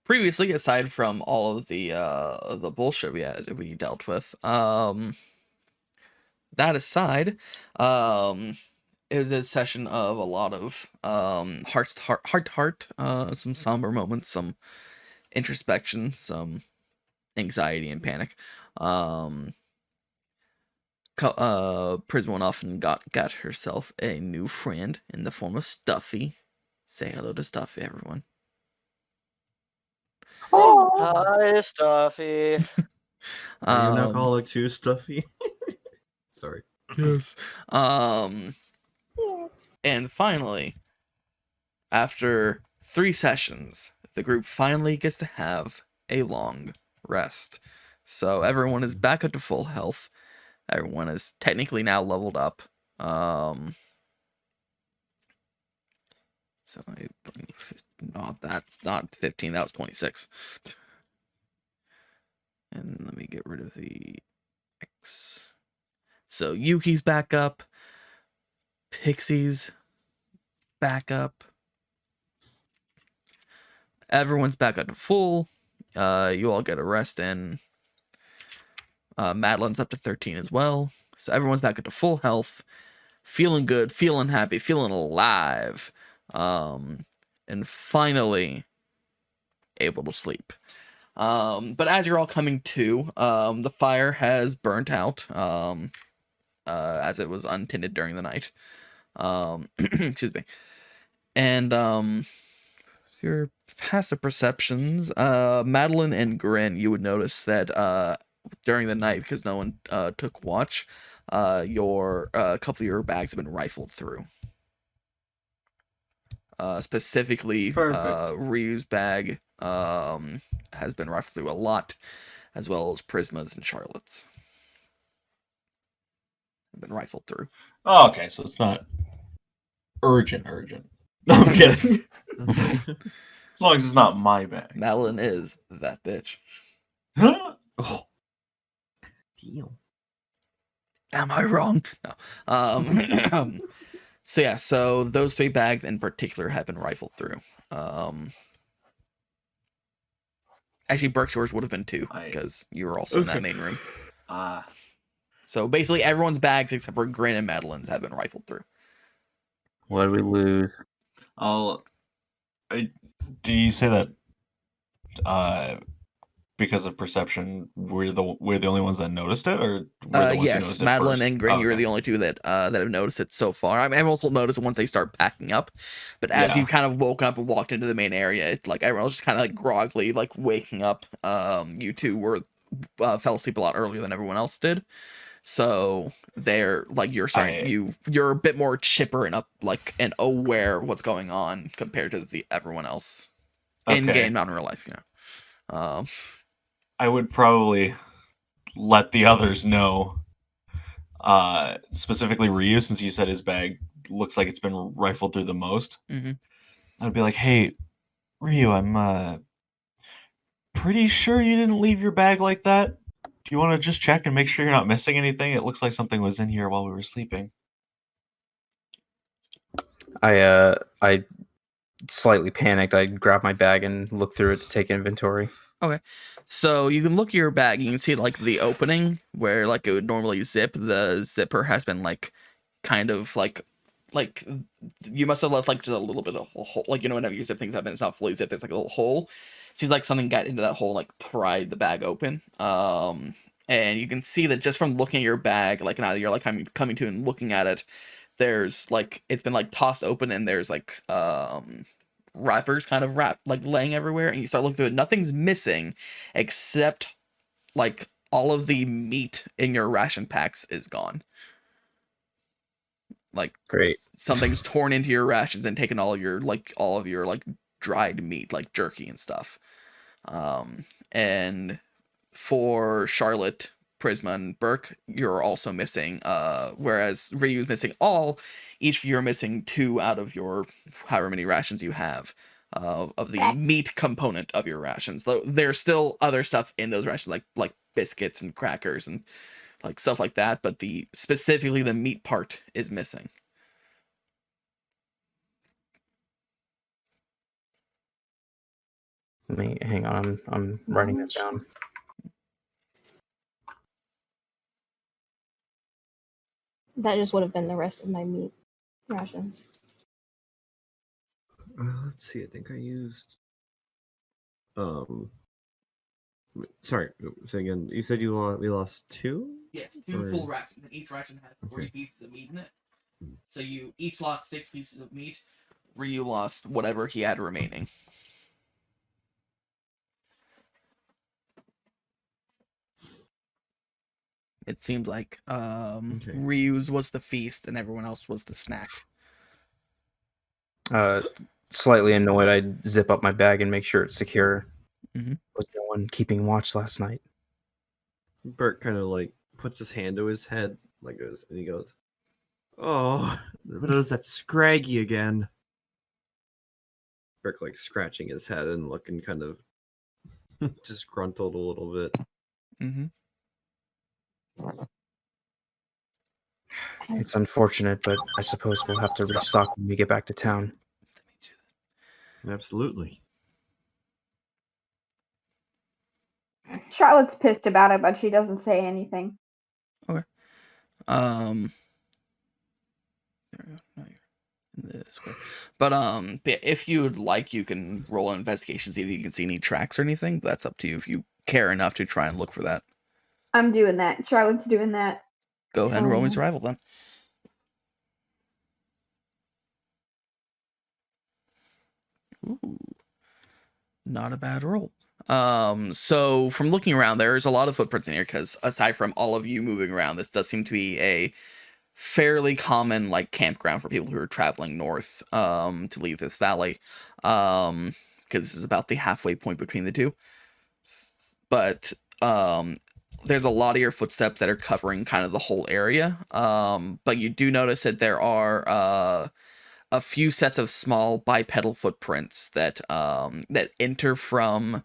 previously, aside from all of the bullshit we dealt with, that aside, it was a session of a lot of heart to heart, some somber moments, some introspection, some anxiety and panic. Prism went off and got herself a new friend in the form of Stuffy. Say hello to Stuffy, everyone. Hi, Stuffy. Are you an alcoholic too, Stuffy? Sorry. Yes. And finally, after 3 sessions, the group finally gets to have a long rest. So everyone is back up to full health. Everyone is technically now leveled up. So that's not 15, that was 26. And let me get rid of the X. So Yuki's back up. Pixie's back up. Everyone's back up to full. You all get a rest in. Madeline's up to 13 as well. So everyone's back up to full health. Feeling good, feeling happy, feeling alive. And finally able to sleep. But as you're all coming to, the fire has burnt out, as it was untended during the night. Excuse me. And, your passive perceptions, Madeline and Grin, you would notice that, during the night, because no one, took watch, a couple of your bags have been rifled through. Specifically, Ryu's bag, has been rifled through a lot, as well as Prisma's and Charlotte's. Have been rifled through. Oh, okay, so it's not urgent. No, I'm kidding. As long as it's not my bag. Madeline is that bitch. Huh? Oh. Deal. Am I wrong? No. So yeah, so those 3 bags in particular have been rifled through. Actually, Burke's yours would have been 2, because you were also in that main room. So basically everyone's bags except for Grin and Madeline's have been rifled through. What did we lose? Do you say that because of perception we're the only ones that noticed it, or yes, Madeline and Grin, you're the only 2 that have noticed it so far. I mean, everyone will notice it once they start packing up, but as you kind of woken up and walked into the main area, it's like everyone was just kind of like groggily, like waking up. You 2 were fell asleep a lot earlier than everyone else did, so they're like you're a bit more chipper and up, like, and aware of what's going on compared to everyone else in game, not in real life, you know. I would probably let the others know, specifically Ryu, since you said his bag looks like it's been rifled through the most. Mm-hmm. I'd be like, hey, Ryu, I'm pretty sure you didn't leave your bag like that. Do you want to just check and make sure you're not missing anything? It looks like something was in here while we were sleeping. I slightly panicked. I grabbed my bag and looked through it to take inventory. Okay, so you can look at your bag. You can see like the opening where like it would normally zip. The zipper has been like kind of like you must have left like just a little bit of a hole. Like, you know, whenever you zip things up and it's not fully zipped, there's like a little hole. Seems like something got into that hole, like pried the bag open. And you can see that just from looking at your bag, like now you're like coming to and looking at it, there's like it's been like tossed open and there's like wrappers kind of like laying everywhere, and you start looking through it. Nothing's missing except like all of the meat in your ration packs is gone. Like, great, something's torn into your rations and taken all of your dried meat, like jerky and stuff. And for Charlotte, Prisma, and Burke, you're also missing, whereas Ryu's missing all. Each of you are missing 2 out of your however many rations you have of the meat component of your rations. Though there's still other stuff in those rations, like biscuits and crackers and like stuff like that, but specifically the meat part is missing. Hang on. I'm writing this down. That just would have been the rest of my meat rations. Let's see. I think I used. Sorry. Say again. You said we lost 2. Yes, 2 full rations. And each ration has 3 pieces of meat in it. So you each lost 6 pieces of meat. Ryu lost whatever he had remaining. It seems like Ryu's was the feast and everyone else was the snack. Slightly annoyed, I zip up my bag and make sure it's secure. Mm-hmm. Was no one keeping watch last night? Bert kind of like puts his hand to his head, and he goes, "Oh, but it was that Scraggy again." Bert like scratching his head and looking kind of disgruntled a little bit. Mm-hmm. It's unfortunate, but I suppose we'll have to restock when we get back to town. Absolutely. Charlotte's pissed about it, but she doesn't say anything. Okay. There we go. No, you're in this way. But if you would like, you can roll an investigation, see if you can see any tracks or anything. That's up to you if you care enough to try and look for that. I'm doing that. Charlotte's doing that. Go ahead and roll me survival then. Ooh, not a bad roll. So from looking around, there's a lot of footprints in here because aside from all of you moving around, this does seem to be a fairly common like campground for people who are traveling north to leave this valley, because this is about the halfway point between the two. But there's a lot of your footsteps that are covering kind of the whole area. But you do notice that there are a few sets of small bipedal footprints that that enter from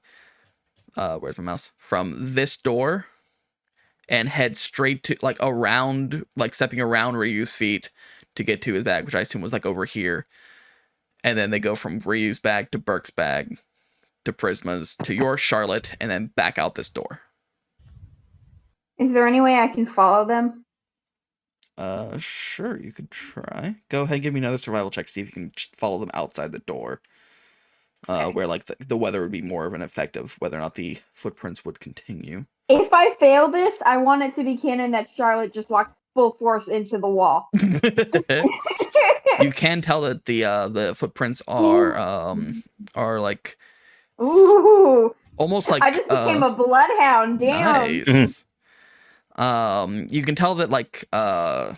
where's my mouse? From this door and head straight to like around, like stepping around Ryu's feet to get to his bag, which I assume was like over here. And then they go from Ryu's bag to Burke's bag to Prisma's to your Charlotte and then back out this door. Is there any way I can follow them? Sure, you could try. Go ahead and give me another survival check to see if you can follow them outside the door. Where like the weather would be more of an effect of whether or not the footprints would continue. If I fail this, I want it to be canon that Charlotte just walks full force into the wall. You can tell that the footprints are like Ooh, almost like I just became a bloodhound. Damn. Nice. You can tell that like I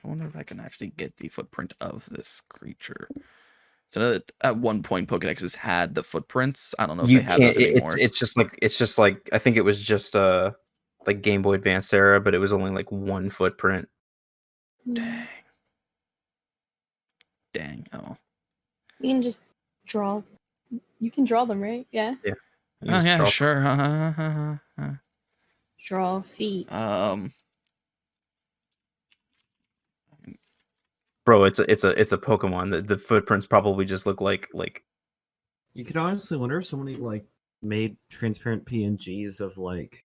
wonder if I can actually get the footprint of this creature. So that at one point Pokédexes had the footprints. I don't know if they have those anymore. It's just like I think it was just like Game Boy Advance era, but it was only like 1 footprint. Dang. Oh. You can just draw. You can draw them, right? Yeah. Yeah. Oh yeah, sure. Draw feet. Bro, it's a Pokemon. The footprints probably just look like You could honestly wonder if somebody like made transparent PNGs of like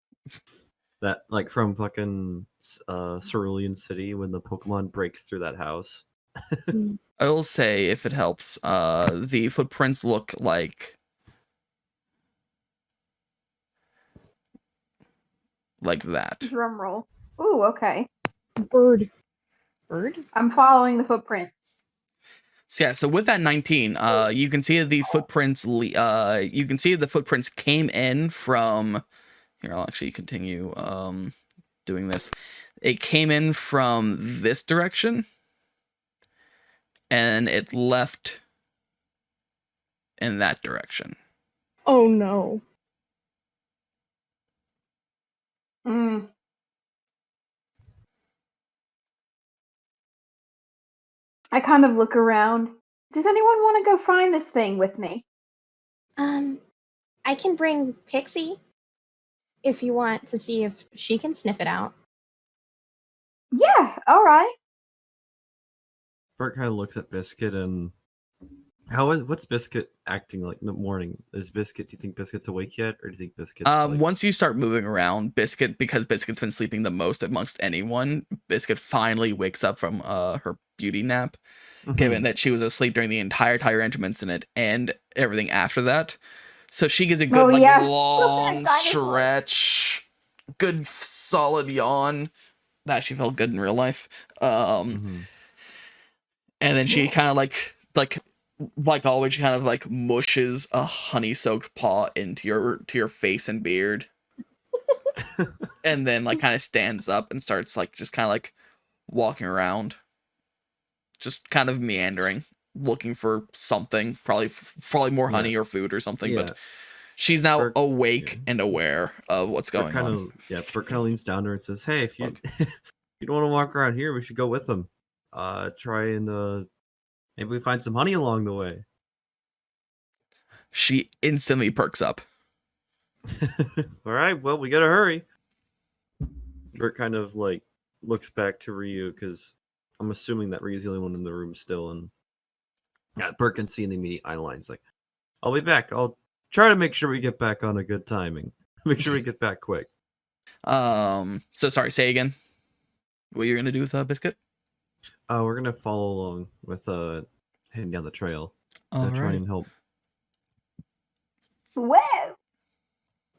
that, like from fucking Cerulean City when the Pokemon breaks through that house. I will say, if it helps, the footprints look like that. Drum roll. Ooh, okay. Bird. I'm following the footprint. So yeah, so with that 19, you can see the footprints. You can see the footprints came in from. Here, I'll actually continue doing this. It came in from this direction, and it left in that direction. Oh no. I kind of look around. Does anyone want to go find this thing with me? I can bring Pixie if you want to see if she can sniff it out. Yeah, all right. Bert kind of looks at Biscuit and What's Biscuit acting like in the morning? Do you think Biscuit's awake yet, or do you think Biscuit's Once you start moving around, because Biscuit's been sleeping the most amongst anyone, Biscuit finally wakes up from her beauty nap, given that she was asleep during the entire Tyrantrum incident and everything after that. So she gives a good long stretch, good solid yawn. That actually felt good in real life. And then she kind of like always, she kind of like mushes a honey-soaked paw into your face and beard, and then like kind of stands up and starts like just kind of like walking around, just kind of meandering, looking for something, probably more honey or food or something. Yeah. But she's now awake and aware of what's going on. Bert kind of leans down to her and says, "Hey, if you you don't want to walk around here, we should go with them. Try and maybe we find some honey along the way." She instantly perks up. All right, well, we gotta hurry. Bert kind of like looks back to Ryu, because I'm assuming that Ryu's the only one in the room still, and Bert can see in the immediate eye lines like, "I'll be back. I'll try to make sure we get back on a good timing. Make sure we get back quick." So sorry, say again. What you're gonna do with Biscuit? We're gonna follow along with heading down the trail to try and help. Whoa!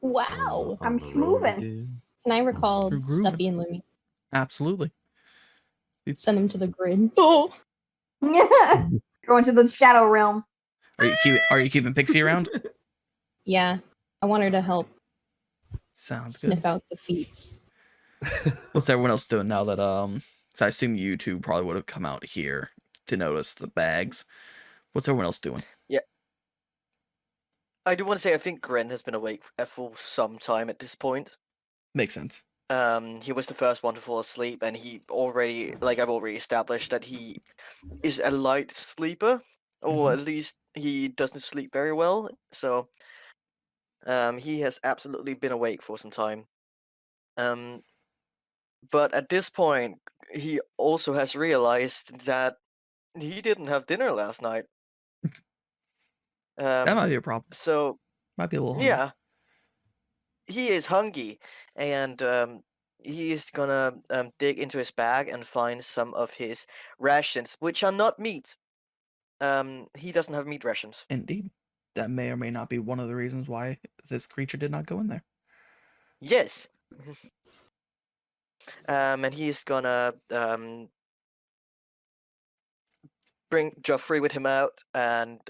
Wow. I'm moving. Can I recall You're grooving. Stuffy and Looney? Absolutely. Send them to the grid. Oh. Going to the shadow realm. Are you keeping Pixie around? Yeah. I want her to help Sounds sniff good. out the feats. What's everyone else doing now that so I assume you two probably would have come out here to notice the bags. What's everyone else doing? Yeah. I do want to say I think Gren has been awake for some time at this point. Makes sense. He was the first one to fall asleep, and he already, like I've already established, that he is a light sleeper, or at least he doesn't sleep very well. So, he has absolutely been awake for some time. But at this point, he also has realized that he didn't have dinner last night. That might be a problem. So, Might be a little hungry. yeah, he is hungry, and he is gonna dig into his bag and find some of his rations, which are not meat. He doesn't have meat rations. Indeed. That may or may not be one of the reasons why this creature did not go in there. Yes. And he's gonna bring Joffrey with him out, and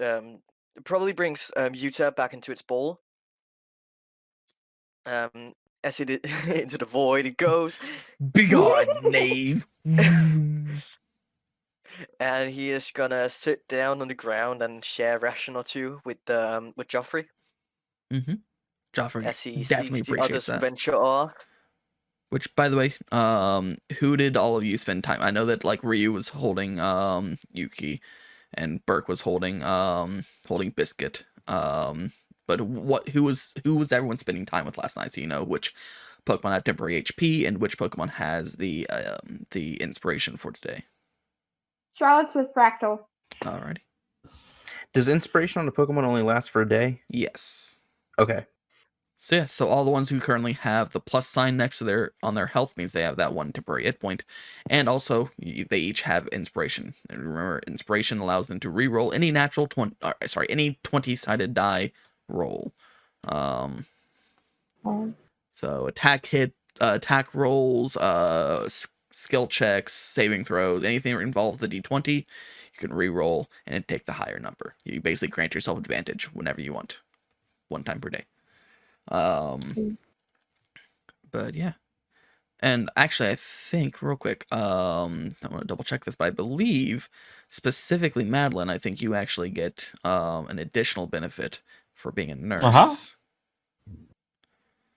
probably brings Yuta back into its bowl. As it into the void it goes. Begone, knave. And he is gonna sit down on the ground and share a ration or two with Joffrey. Joffrey As he definitely sees the appreciates others that. venture off. Which, by the way, who did all of you spend time? I know that like Ryu was holding Yuki, and Burke was holding Biscuit. But who was everyone spending time with last night? So you know which Pokemon have temporary HP and which Pokemon has the inspiration for today. Charlotte's with Fractal. Alrighty. Does inspiration on a Pokemon only last for a day? Yes. Okay. So yeah, so all the ones who currently have the plus sign next to their health means they have that one temporary hit point, and also they each have inspiration. And remember, inspiration allows them to re-roll any any 20-sided die roll. So attack rolls, skill checks, saving throws, anything that involves the D20, you can re-roll and take the higher number. You basically grant yourself advantage whenever you want, one time per day. But yeah, and actually I think real quick, I want to double check this, but I believe specifically Madeline, I think you actually get an additional benefit for being a nurse.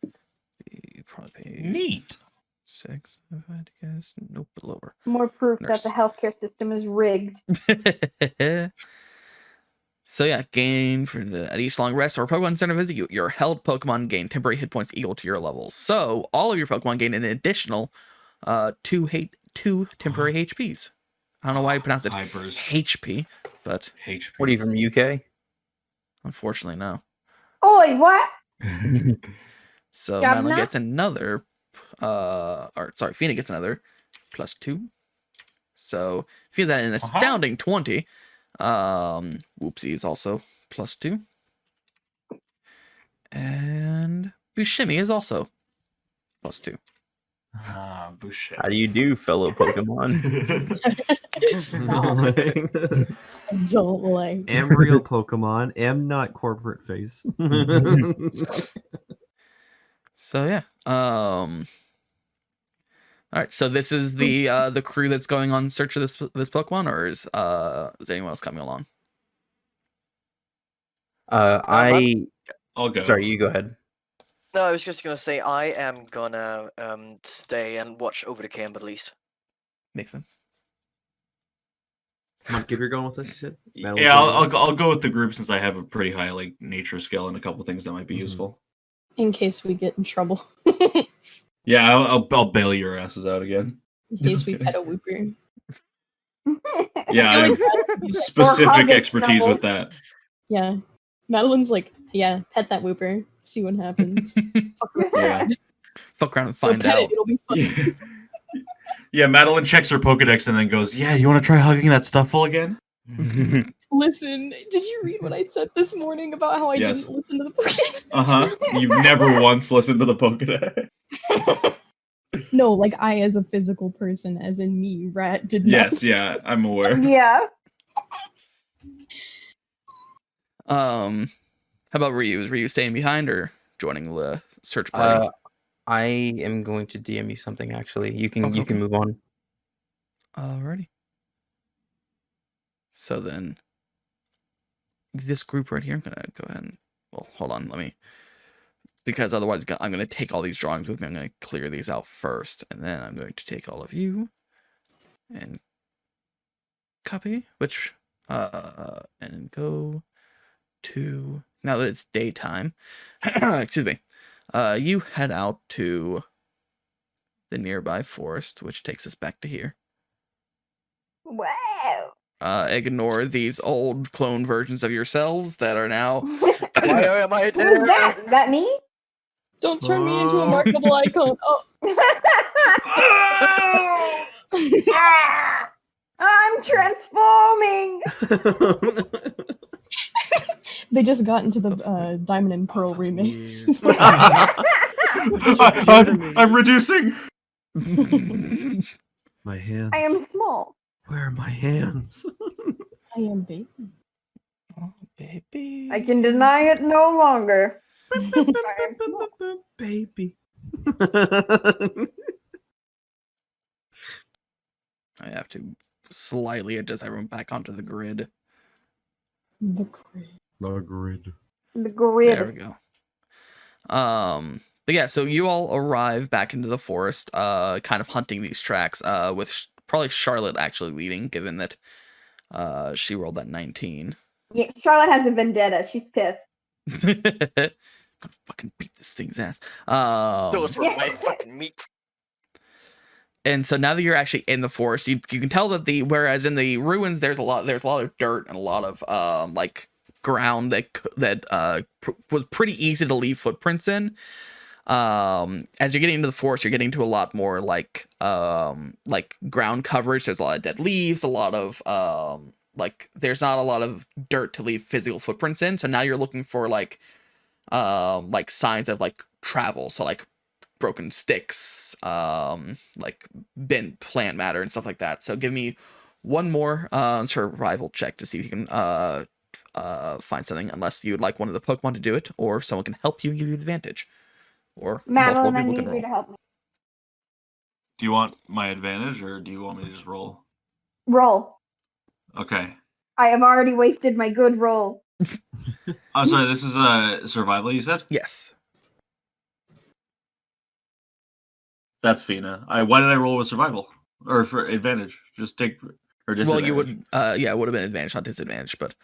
You probably pay Neat. 6 if I had to guess. Nope, lower. More proof Nurse. that the healthcare system is rigged. So yeah, gain at each long rest or Pokemon center visit, your held Pokemon gain temporary hit points equal to your levels. So all of your Pokemon gain an additional 2 temporary HPs I don't know why you pronounce it Hypers. HP, but HP. What are you from UK? unfortunately, no. Oi, what? So Governor? Madeline gets another, Fina gets another +2. So Fina at an astounding 20. Whoopsie is also +2. And Bushimi is also +2. Boucher. How do you do, fellow Pokemon? Don't like. Am real Pokemon. Am not corporate face. So yeah. All right. So this is the crew that's going on search of this Pokemon, or is anyone else coming along? I'll go. Sorry, you go ahead. No, I was just gonna say I am gonna stay and watch over the camp at least. Makes sense. Come on, keep your going with this. You said. Yeah, I'll go with the group since I have a pretty high like nature skill and a couple things that might be useful. In case we get in trouble. Yeah, I'll bail your asses out again. In case we pet a whooper. Yeah, I have specific hug and expertise snuggle. with that. Yeah. Madeline's like, yeah, pet that whooper. See what happens. Yeah. Fuck around and Go find pet out. it, it'll be fun. Yeah, Madeline checks her Pokedex and then goes, "Yeah, you want to try hugging that Stuffle again?" Listen, did you read what I said this morning about how I Yes. didn't listen to the Pokédex? You've never once listened to the Pokedex. No, like I as a physical person, as in me, Rat, did not. Yes, yeah, I'm aware. Yeah. How about Ryu? Is Ryu staying behind or joining the search party? I am going to DM you something. Actually, you can Okay. move on. Alrighty. So then, this group right here, I'm gonna go ahead and hold on. Because otherwise I'm gonna take all these drawings with me. I'm gonna clear these out first, and then I'm going to take all of you and copy, and go to now that it's daytime. Excuse me. You head out to the nearby forest, which takes us back to here. Wow. Ignore these old clone versions of yourselves that are now. Why am I Who's there? that? Is that me? Don't turn me into a marketable icon. Oh. I'm transforming. They just got into the Diamond and Pearl remix. I'm reducing. My hands. I am small. Where are my hands? I am baby. Oh, baby. I can deny it no longer. I am small. Baby. I have to slightly adjust everyone back onto the grid. The grid. The grid. The There we grid. go. But yeah, so you all arrive back into the forest, kind of hunting these tracks, with probably Charlotte actually leading, given that she rolled that 19. Yeah, Charlotte has a vendetta. She's pissed. Gonna fucking beat this thing's ass. Those were my fucking meat. And so now that you're actually in the forest, you can tell that whereas in the ruins there's a lot of dirt and a lot of like ground that was pretty easy to leave footprints in. As you're getting into the forest, you're getting to a lot more like ground coverage. There's a lot of dead leaves, a lot of there's not a lot of dirt to leave physical footprints in. So now you're looking for like signs of like travel. So like broken sticks, like bent plant matter and stuff like that. So give me one more survival check to see if you can find something, unless you would like one of the Pokemon to do it, or someone can help you and give you the advantage. Or Madeline, I multiple need people can you roll. to help me. Do you want my advantage or do you want me to just roll? Roll. Okay. I have already wasted my good roll. I'm sorry, this is a survival, you said? Yes. That's Fina. Why did I roll with survival? Or for advantage? Just take or disadvantage. Well, you would it would have been advantage, not disadvantage, but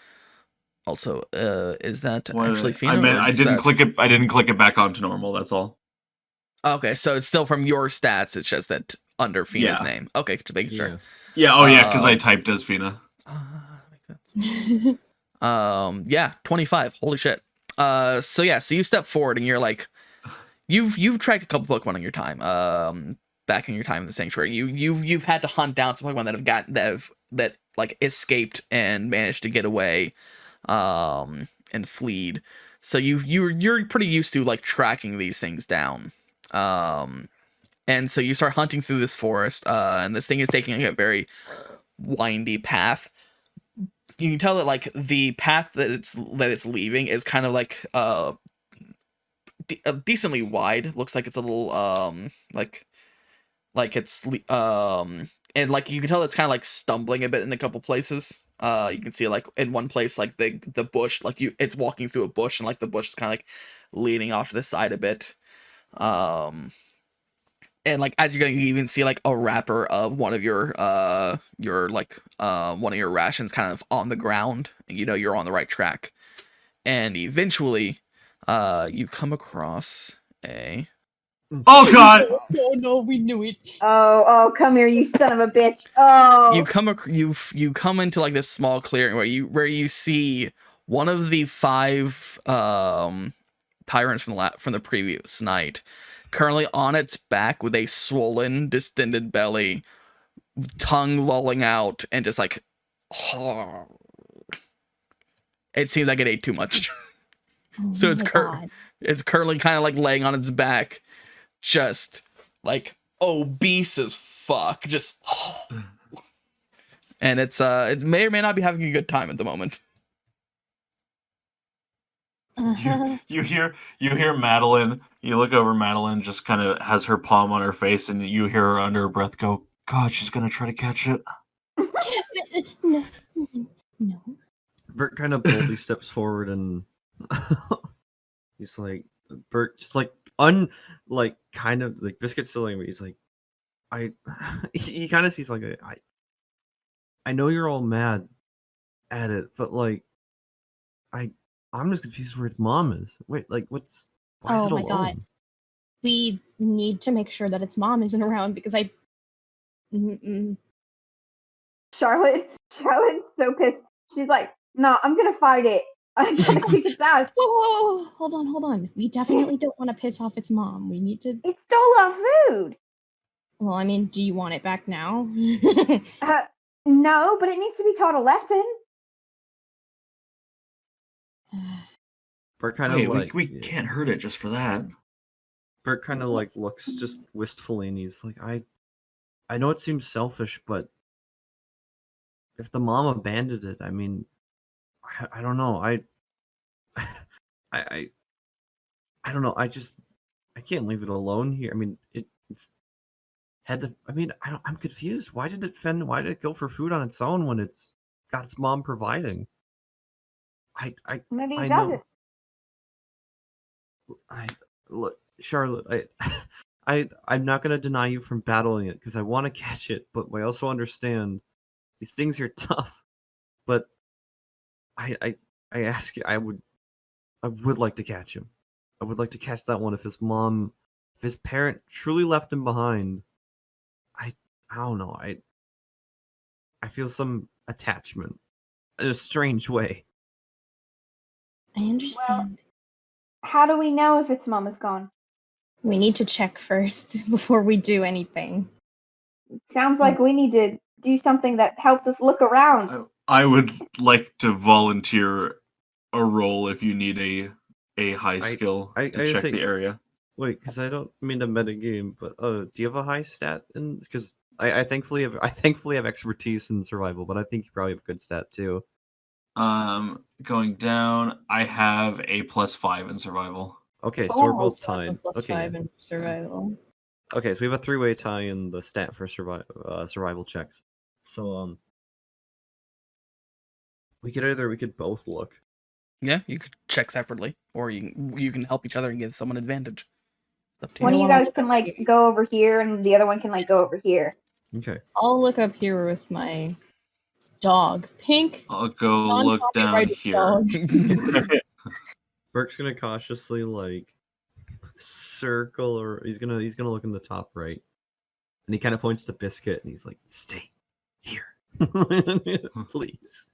also is that actually Fina? I didn't click it. I didn't click it back onto normal. That's all. Okay, so it's still from your stats. It's just that under Fina's name. Okay, just making sure. Yeah. Yeah, because I typed Desfina. Makes sense. Yeah, 25. Holy shit. So you step forward and you're like, you've tracked a couple Pokemon in your time. Back in your time in the sanctuary, you've had to hunt down some Pokemon that like escaped and managed to get away, and fleed. So you're pretty used to like tracking these things down. And so you start hunting through this forest, and this thing is taking like, a very windy path. You can tell that like the path that it's leaving is kind of like decently wide. Looks like it's a little like it's and like you can tell it's kind of like stumbling a bit in a couple places. You can see like in one place like the bush, like it's walking through a bush, and like the bush is kind of like leaning off to the side a bit. And like as you're going, you even see like a wrapper of one of your one of your rations kind of on the ground, and you know you're on the right track. And eventually you come across a Oh god! Oh no, we knew it. Oh, come here, you son of a bitch. Oh. you come into like this small clearing where you see one of the 5 tyrants from the previous night currently on its back with a swollen, distended belly, tongue lolling out, and just like it seems like it ate too much. So it's currently kind of like laying on its back, just like obese as fuck, just and it may or may not be having a good time at the moment. You hear Madeline. You look over, Madeline just kind of has her palm on her face, and you hear her under her breath go, "God, she's gonna try to catch it." No, no. Bert kind of boldly steps forward and he's like, Bert just like like kind of like Biscuit's still angry. He's like, he kind of sees like I know you're all mad at it, but like I'm just confused where its mom is. Wait, like why is it Oh my alone? god. We need to make sure that its mom isn't around because Charlotte's so pissed. She's like, no, I'm gonna fight it. I'm gonna kick its ass. Whoa, hold on. We definitely don't want to piss off its mom. We need to. It stole our food. Well, I mean, do you want it back now? No, but it needs to be taught a lesson. Bert kind Wait, of like we can't hurt it just for that. Bert kind of like looks just wistfully, and he's like, I know it seems selfish, but if the mom abandoned it, I mean, I don't know. I don't know. I can't leave it alone here. I mean, it's had to. I mean, I'm confused. Why did it go for food on its own when it's got its mom providing? Maybe I he know. doesn't. Look, Charlotte. I'm not gonna deny you from battling it because I want to catch it, but I also understand these things are tough. But I ask you, I would like to catch him. I would like to catch that one if his parent truly left him behind. I don't know. I feel some attachment in a strange way. I understand. How do we know if its mom is gone? We need to check first before we do anything. Sounds like we need to do something that helps us look around. I would like to volunteer a role if you need a high skill to check the area. Wait, because I don't mean to metagame, but do you have a high stat? Because I thankfully have expertise in survival, but I think you probably have a good stat too. Going down, I have a +5 in survival. Okay, so we're both Also have a tied. Okay, +5 in survival. okay, so we have a 3-way tie in the stat for survival checks. So we could both look. Yeah, you could check separately, or you can help each other and give someone advantage. Up to One of you. you guys can like go over here, and the other one can like go over here. Okay. I'll look up here with my dog. Pink. I'll go look down non-copyrighted here. dog. Berk's gonna cautiously like circle, or he's gonna look in the top right, and he kind of points to Biscuit, and he's like, "Stay Here. Please.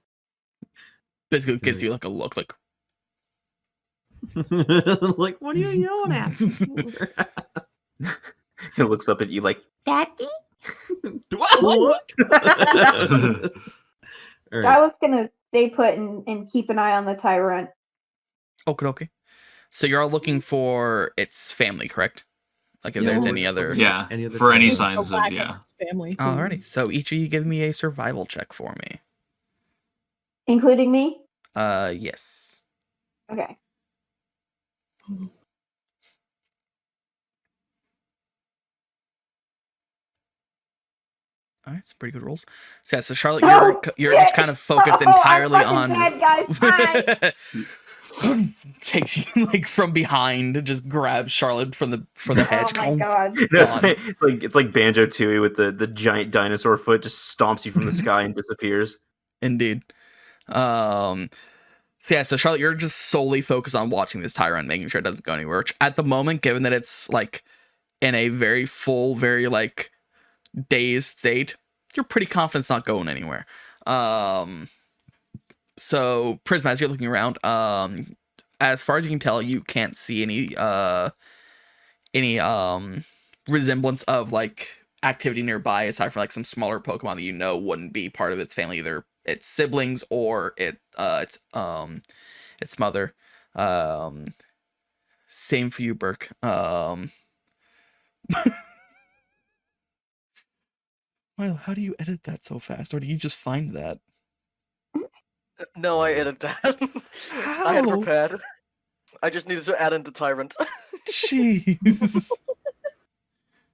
Basically gives you like a look like Like, what are you yelling at? He looks up at you like, Daddy? What? All right. Charlotte's gonna stay put and keep an eye on the tyrant. okay. So you're all looking for its family, correct? Like if Yeah, there's we're any just other. looking Yeah, Any other for any time? signs of Black yeah. Ops family. Alrighty. please. So each of you give me a survival check for me. Including me? Yes. Okay. All right, it's pretty good rolls. So yeah, so Charlotte, Oh, you're just shit! kind of focused Oh, I'm entirely fucking on. dead, guys. Bye. Takes you like from behind, just grabs Charlotte from the hedge. Oh my god. it's like Banjo Tooie with the giant dinosaur foot just stomps you from the sky and disappears. Indeed. So yeah, so Charlotte, you're just solely focused on watching this tyrant, making sure it doesn't go anywhere. Which at the moment, given that it's like in a very full, very like dazed state, you're pretty confident it's not going anywhere. So Prisma, as you're looking around, as far as you can tell, you can't see any resemblance of like activity nearby aside from like some smaller Pokemon that you know wouldn't be part of its family, either its siblings or its mother. Same for you, Burke. Well, how do you edit that so fast, or do you just find that? No, I edited that. I had How? prepared. I just needed to add in the tyrant. Jeez.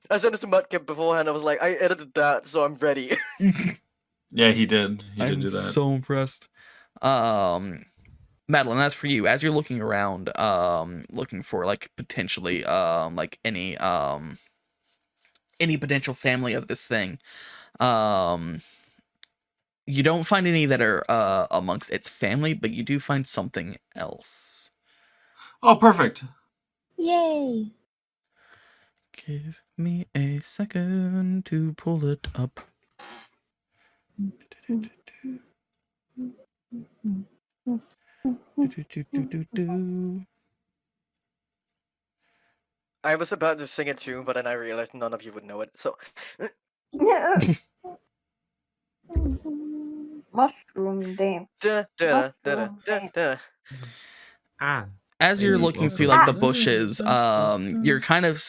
I sent it to Mudkip beforehand. I was like, I edited that, so I'm ready. Yeah, he did. He did I'm do that. so impressed. Madeline, as for you, as you're looking around, looking for like potentially like any potential family of this thing, you don't find any that are amongst its family, but you do find something else. Oh, perfect. Yay. Give me a second to pull it up. I was about to sing it too, but then I realized none of you would know it. So, Mushroom dance. da, da, da, da, da, da. Ah. As you're Hey, looking welcome. through like the bushes, you're kind of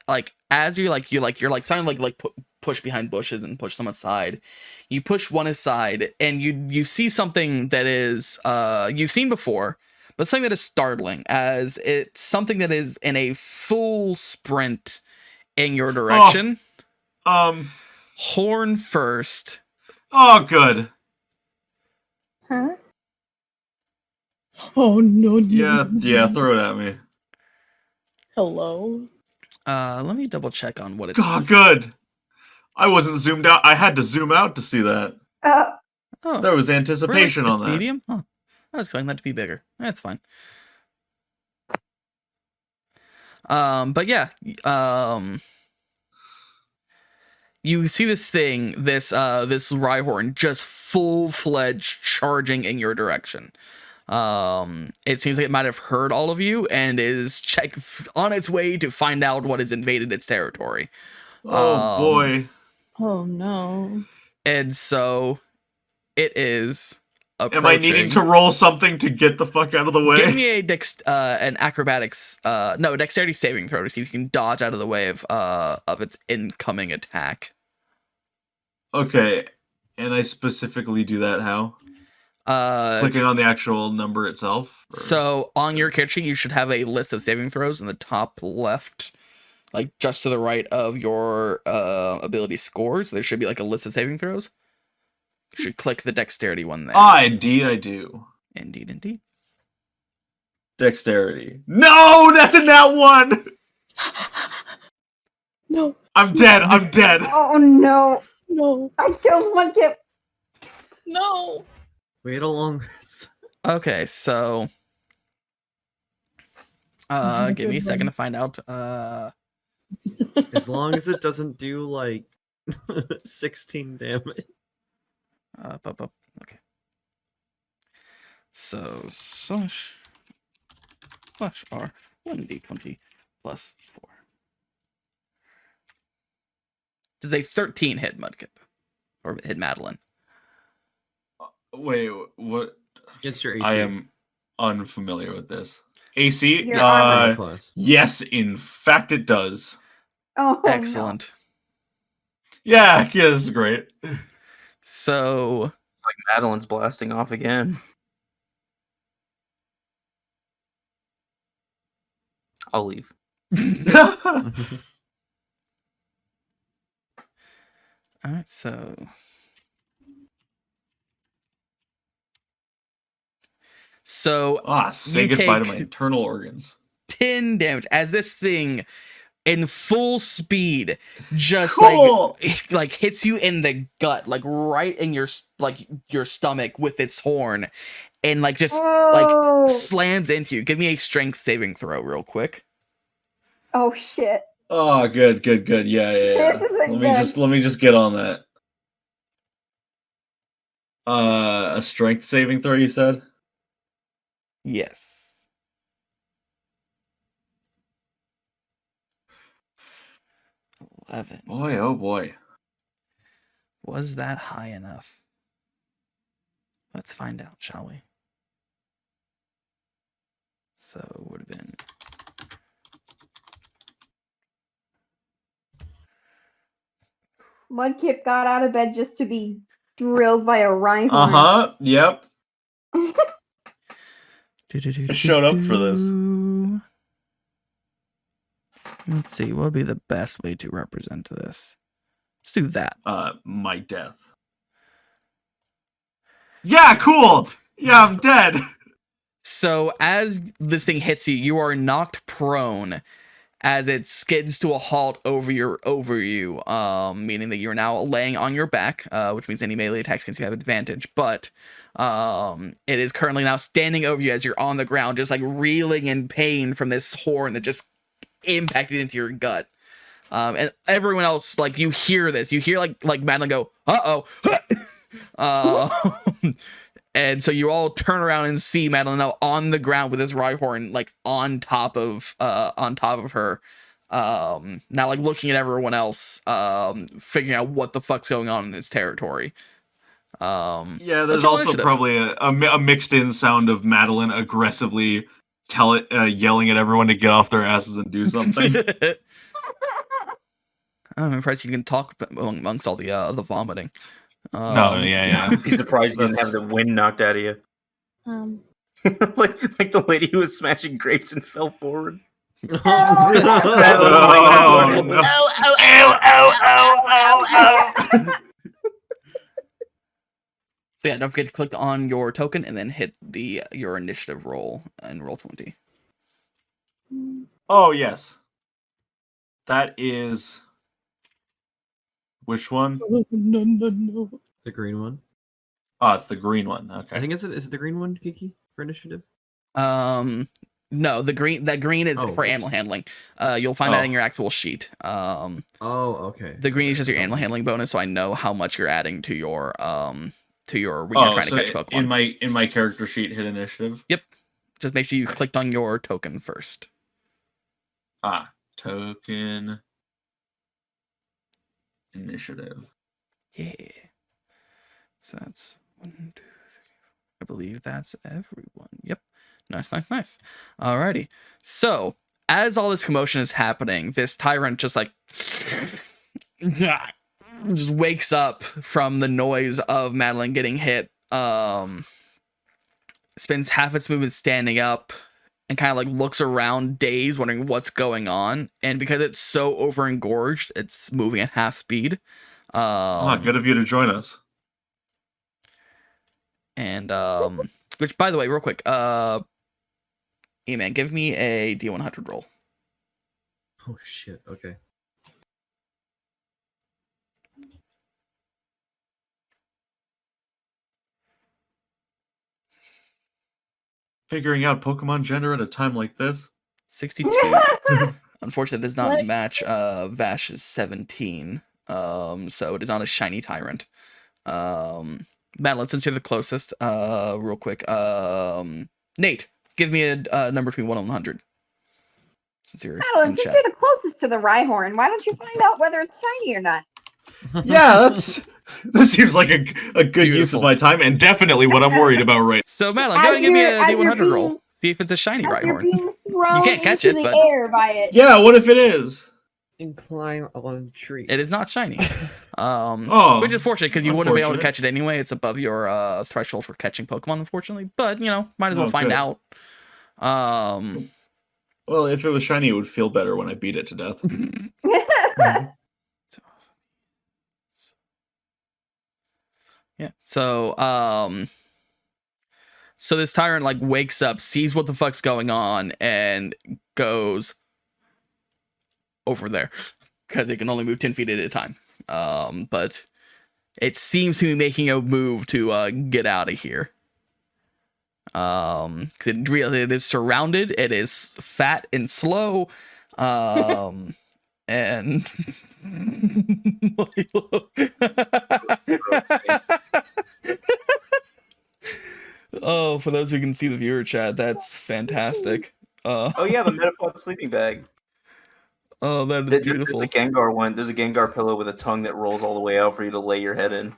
like as you're starting to like push behind bushes and push some aside. You push one aside and you see something that is you've seen before, but something that is startling, as it's something that is in a full sprint in your direction. Horn first. Oh, good. Huh? Oh no, no. Yeah. Throw it at me. Hello. Let me double check on what it's. Oh, good. I wasn't zoomed out. I had to zoom out to see that. Oh, There was really? anticipation It's on that. medium? Huh. I was expecting that to be bigger. That's fine. But yeah, you see this thing, this Rhyhorn, just full-fledged charging in your direction. It seems like it might have heard all of you and is on its way to find out what has invaded its territory. Oh boy. Oh no. And so it is approaching. Am I needing to roll something to get the fuck out of the way? Give me an acrobatics, dexterity saving throw to see if you can dodge out of the way of its incoming attack. Okay. And I specifically do that how? Clicking on the actual number itself? Or- So on your character sheet, you should have a list of saving throws in the top left, like just to the right of your ability scores. There should be like a list of saving throws. You should click the dexterity one there. Indeed I do. Indeed. Dexterity. No, that's a nat one. No, I'm dead. I'm dead. Oh no. no, I killed Mudkip. no. Wait along. Okay, so give me a Good second one. to find out. As long as it doesn't do like 16 damage. Okay. So slash R 1d20 plus 4. Does a 13 hit Mudkip or hit Madeline? Wait, what? It's your AC. I am unfamiliar with this. AC? Your armor class. Yes, in fact it does. Oh, Excellent. Yeah, this is great. So Like Madeline's blasting off again. I'll leave. all right, so Say you goodbye to take my internal organs. 10 damage as this thing in full speed just Cool! like hits you in the gut, like right in your stomach with its horn, and like just like slams into you. Give me a strength saving throw real quick. Oh shit. Oh, good. Yeah. This isn't Let me just get on that. A strength saving throw, you said? Yes. Boy, oh boy. Was that high enough? Let's find out, shall we? So it would have been Mudkip got out of bed just to be drilled by a rhino. Yep. I showed up for this. Let's see, what would be the best way to represent this? Let's do that. My death. Yeah, cool! Yeah, I'm dead! So as this thing hits you, you are knocked prone as it skids to a halt over you, meaning that you're now laying on your back, which means any melee attacks against you have advantage, but it is currently now standing over you as you're on the ground, just like reeling in pain from this horn that just impacted into your gut. And everyone else, like, you hear this, you hear like Madeline go, uh-oh. And so you all turn around and see Madeline now on the ground with this Rhyhorn, like on top of her. Now like looking at everyone else, figuring out what the fuck's going on in its territory. Yeah, there's also probably a mixed in sound of Madeline aggressively yelling at everyone to get off their asses and do something. I'm impressed you can talk amongst all the vomiting. No, yeah. I'm surprised you didn't have the wind knocked out of you. like the lady who was smashing grapes and fell forward. So yeah, don't forget to click on your token and then hit your initiative roll and roll 20. Oh yes. That is which one? No. The green one. Oh, it's the green one. Okay. I think is it the green one, Geeky, for initiative? No, the green is for animal handling. You'll find that in your actual sheet. Okay. The green is just your animal handling bonus, so I know how much you're adding to your when you're trying to catch Pokemon. In my character sheet, hit initiative. Yep. Just make sure you clicked on your token first. Token initiative. Yeah. So that's 1, 2, 3. I believe that's everyone. Yep. Nice. Alrighty. So as all this commotion is happening, this tyrant just like just wakes up from the noise of Madeline getting hit. Spends half its movement standing up and kind of like looks around dazed, wondering what's going on. And because it's so overengorged, it's moving at half speed. Good of you to join us. And which, by the way, real quick, E-Man, give me a D100 roll. Oh shit. Okay. Figuring out Pokemon gender at a time like this. 62. Unfortunately, it does not match Vash's 17. So it is not a shiny tyrant. Madeline, since you're the closest, real quick, Nate, give me a number between 1 and 100. Since you're Madeline, in since chat. you're the closest to the Rhyhorn, why don't you find out whether it's shiny or not? Yeah, that seems like a good use Beautiful. of my time, and definitely what I'm worried about right So, Madeline, go ahead and give me a As you're D100 roll. being- See if it's a shiny As you're Rhyhorn. being thrown can't catch into it, the but- air by it. Yeah, what if it is? And climb on a tree. It is not shiny. Oh, Which is fortunate because you wouldn't be able to unfortunate. catch it anyway. It's above your threshold for catching Pokemon, unfortunately. But, you know, might as well Oh, find good. out. Well, if it was shiny, it would feel better when I beat it to death. Yeah. So this tyrant like wakes up, sees what the fuck's going on, and goes over there because it can only move 10 feet at a time. But it seems to be making a move to get out of here. 'Cause it is surrounded. It is fat and slow. And oh, for those who can see the viewer chat, that's fantastic. Oh yeah, the Metapod sleeping bag. Oh, that is There's beautiful. a Gengar one. There's a Gengar pillow with a tongue that rolls all the way out for you to lay your head in.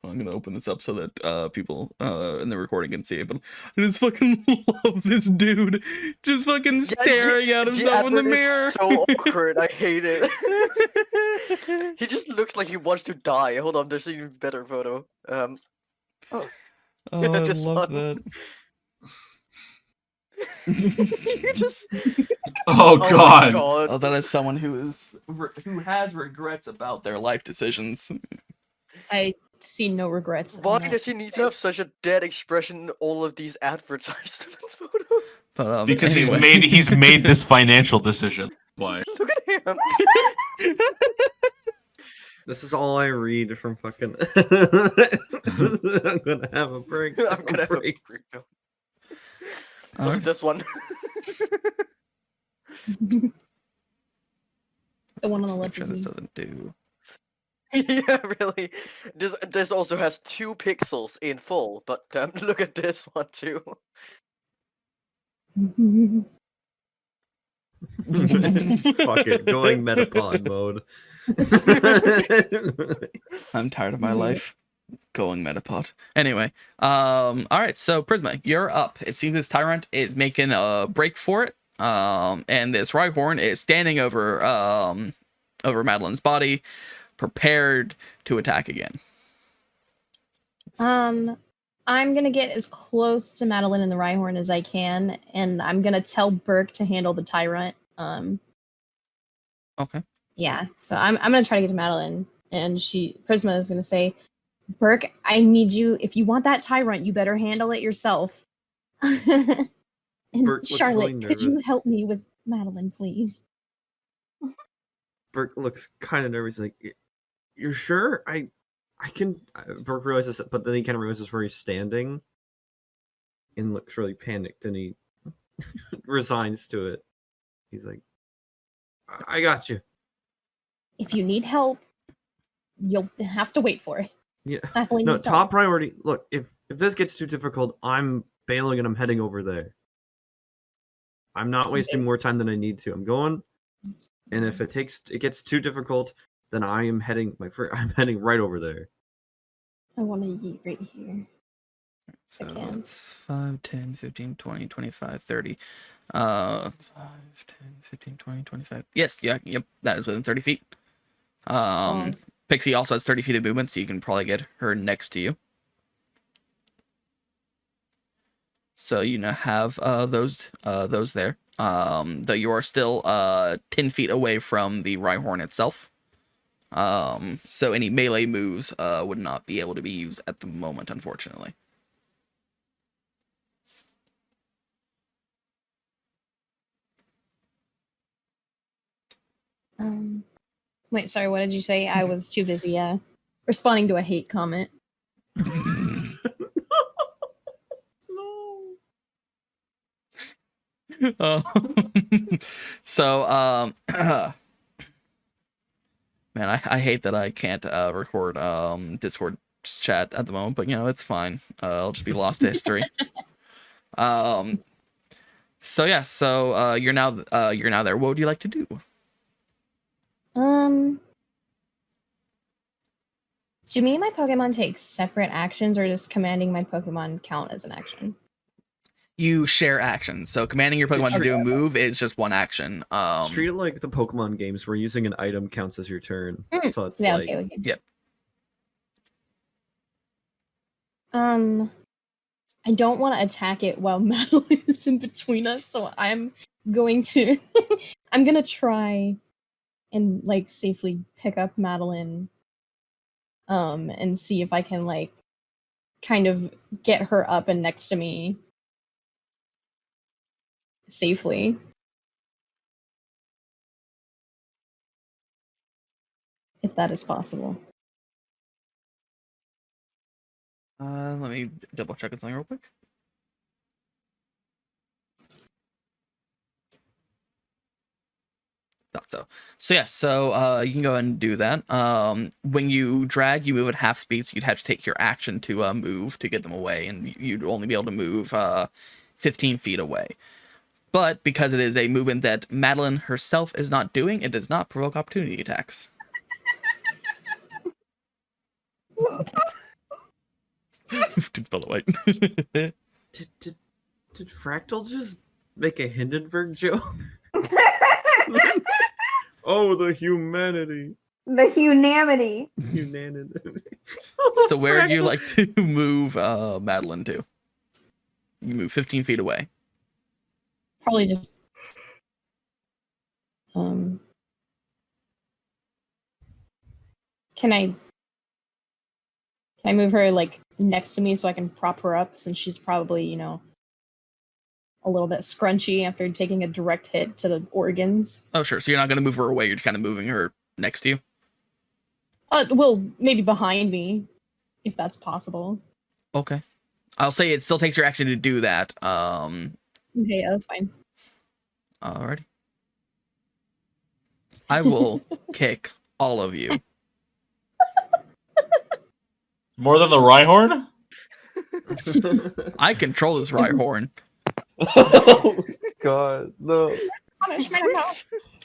I'm gonna open this up so that people in the recording can see it. But I just fucking love this dude just fucking staring at himself in the mirror. So awkward. I hate it. He just looks like he wants to die. Hold on, there's an even better photo. Oh, I This love one. that. You just. Oh my god. God. Oh, that is someone who has regrets about their life decisions. I see no regrets. in Why that. does he need to have such a dead expression in all of these advertisement photos? But Because anyway. he's made this financial decision. Why? Look at him. This is all I read from fucking. I'm gonna have a break. I'm gonna have a break. breakdown. All What's right. this one? The one on the Make left sure is this me. doesn't do. Yeah, really. This also has 2 pixels in full, but look at this one too. Fuck it, going Metapod mode. I'm tired of my life. Going Metapod. Anyway, all right. So Prisma, you're up. It seems this tyrant is making a break for it. And this Rhyhorn is standing over over Madeline's body, prepared to attack again. I'm gonna get as close to Madeline and the Rhyhorn as I can, and I'm gonna tell Burke to handle the tyrant. Okay. Yeah. So I'm gonna try to get to Madeline, and Prisma is gonna say, Burke, I need you. If you want that tyrant, you better handle it yourself. And Burke looks Charlotte, really could you nervous. help me with Madeline, please? Burke looks kind of nervous. Like, you're sure? I can. Burke realizes, but then he kind of realizes where he's standing, and looks really panicked, and he resigns to it. He's like, "I got you." If you need help, you'll have to wait for it. Yeah. Madeline No, needs top help. priority. Look, if this gets too difficult, I'm bailing and I'm heading over there. I'm not wasting more time than I need to. I'm going, and if it gets too difficult, then I am heading I'm heading right over there. I want to yeet right here. So Okay. it's 5, 10, 15, 20, 25, 30. 5, 10, 15, 20, 25. Yes, yeah, yep, that is within 30 feet. Pixie also has 30 feet of movement, so you can probably get her next to you. So you now have those there. Though you are still 10 feet away from the Rhyhorn itself. So any melee moves would not be able to be used at the moment, unfortunately. Wait, sorry, what did you say? I was too busy responding to a hate comment. So man, I hate that I can't record Discord chat at the moment, but it's fine. I'll just be lost to history. So yeah, you're now there. What would you like to do? Do me and my Pokemon take separate actions, or does commanding my Pokemon count as an action? You share actions. So commanding your Pokemon to do a move is just one action. Just treat it like the Pokemon games where using an item counts as your turn. So it's Yeah, like, okay. Yep. I don't want to attack it while Madeline is in between us, so I'm going to I'm gonna try and like safely pick up Madeline and see if I can like kind of get her up and next to me safely. If that is possible. Let me double check something real quick. Thought so. So yeah, you can go ahead and do that. When you drag, you move at half speed, so you'd have to take your action to move to get them away, and you'd only be able to move 15 feet away. But because it is a movement that Madeline herself is not doing, it does not provoke opportunity attacks. By the way. did Fractal just make a Hindenburg joke? Oh, the humanity. The unanimity. Unanimity. So where do you like to move Madeline to? You move 15 feet away. Probably just Can I move her like next to me so I can prop her up, since she's probably, a little bit scrunchy after taking a direct hit to the organs? Oh, sure. So you're not going to move her away. You're just kind of moving her next to you? Well, maybe behind me, if that's possible. Okay. I'll say it still takes your action to do that. Okay, yeah, that's fine. Alrighty. I will kick all of you. More than the Rhyhorn? I control this Rhyhorn. Oh God, no,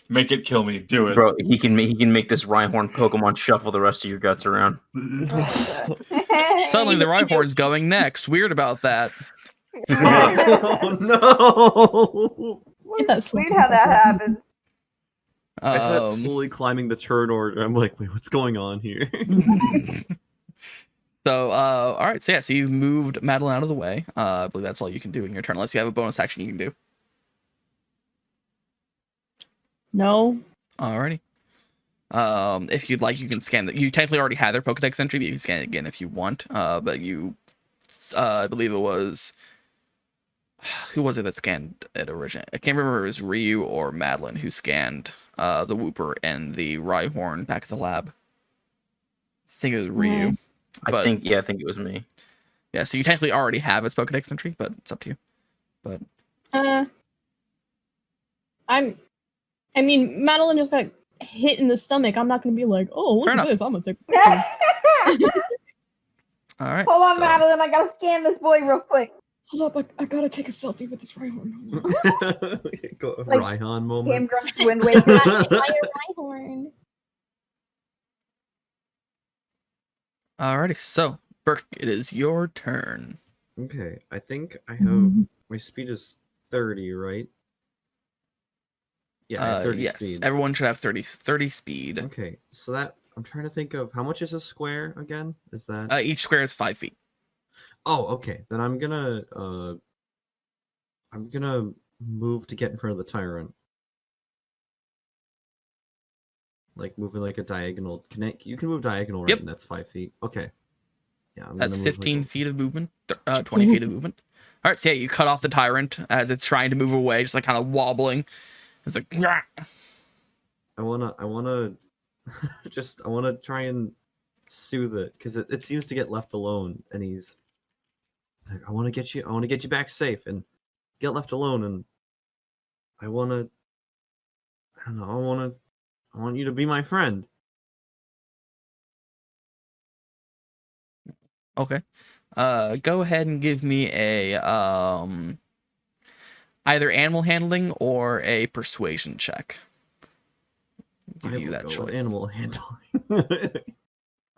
Make it kill me. Do it. bro. He can make this Rhyhorn Pokemon shuffle the rest of your guts around. Suddenly the Rhyhorn's going next. Weird about that. Oh no! Get that Weird how that happens. I said slowly climbing the turn order. I'm like, wait, what's going on here? So, all right. So yeah, so you've moved Madeline out of the way. I believe that's all you can do in your turn, unless you have a bonus action you can do. No. Alrighty. If you'd like, you can scan that. You technically already had their Pokedex entry, but you can scan it again if you want. But you, I believe it was, who was it that scanned it originally? I can't remember if it was Ryu or Madeline who scanned the Wooper and the Rhyhorn back at the lab. I think it was Ryu. I think it was me. Yeah, so you technically already have its Pokedex entry, but it's up to you. But I mean, Madeline just got hit in the stomach. I'm not gonna be like, oh, look Fair at enough. this. I'm gonna take. all right. Hold on, so- Madeline. I gotta scan this boy real quick. Hold up, I gotta take a selfie with this Rhyhorn. Like, Rhyhorn moment. Cam Grump's Wind Waker. Rhyhorn. Alrighty, so Burke, it is your turn. Okay, I think I have my speed is 30, right? Yeah, I have 30 yes, speed. everyone should have 30 speed. Okay, so that I'm trying to think of how much is a square again? Is that Each square is 5 feet. Oh, okay. Then I'm gonna move to get in front of the tyrant. Like moving like a diagonal. You can move diagonal, right? Yep. And that's 5 feet. Okay. Yeah, I'm That's gonna move 15 like, feet of movement, 20 feet of movement. All right, so yeah, you cut off the tyrant as it's trying to move away, just like kind of wobbling. It's like, "Grah." I wanna I wanna try and soothe it because it seems to get left alone, and he's like, I want to get you back safe and get left alone, and I don't know, I want you to be my friend. Okay. Go ahead and give me a either animal handling or a persuasion check. Give I you will that go choice. with animal handling.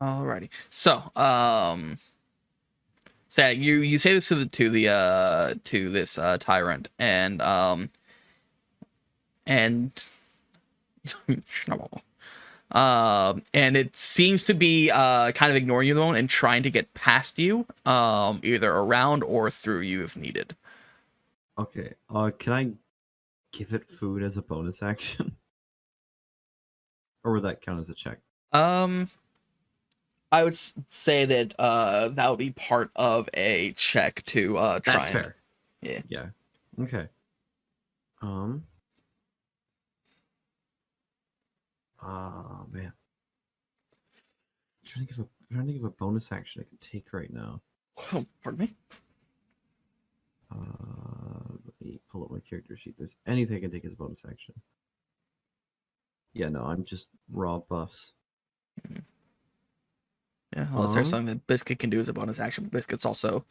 Alrighty. So, so you say this to this tyrant, and and it seems to be kind of ignoring you at the moment and trying to get past you, either around or through you if needed. Okay. Can I give it food as a bonus action? Or would that count as a check? I would say that that would be part of a check to try. That's and fair. Yeah. Yeah. Okay. Man. I'm trying to give a bonus action I can take right now. Oh, pardon me. Let me pull up my character sheet. There's anything I can take as a bonus action. Yeah, no, I'm just raw buffs. Yeah, unless there's something that Biscuit can do as a bonus action. Biscuit's also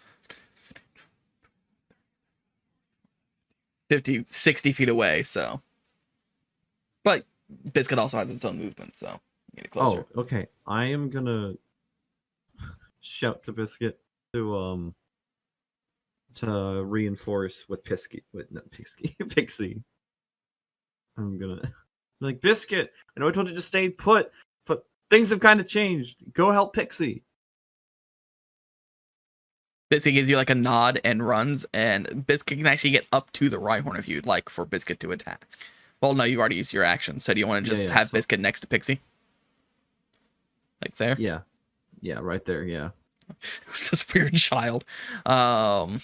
60 feet away, so. But Biscuit also has its own movement, so get it closer. Oh, okay. I am gonna shout to Biscuit to reinforce with Pixie. I'm gonna like Biscuit. I know I told you to stay put, but things have kind of changed. Go help Pixie. Biscuit gives you like a nod and runs, and Biscuit can actually get up to the Rhyhorn if you'd like for Biscuit to attack. Well, no, you've already used your action, so do you want to just have Biscuit next to Pixie? Like there? Yeah. Yeah, right there, yeah. Who's this weird child? Alrighty.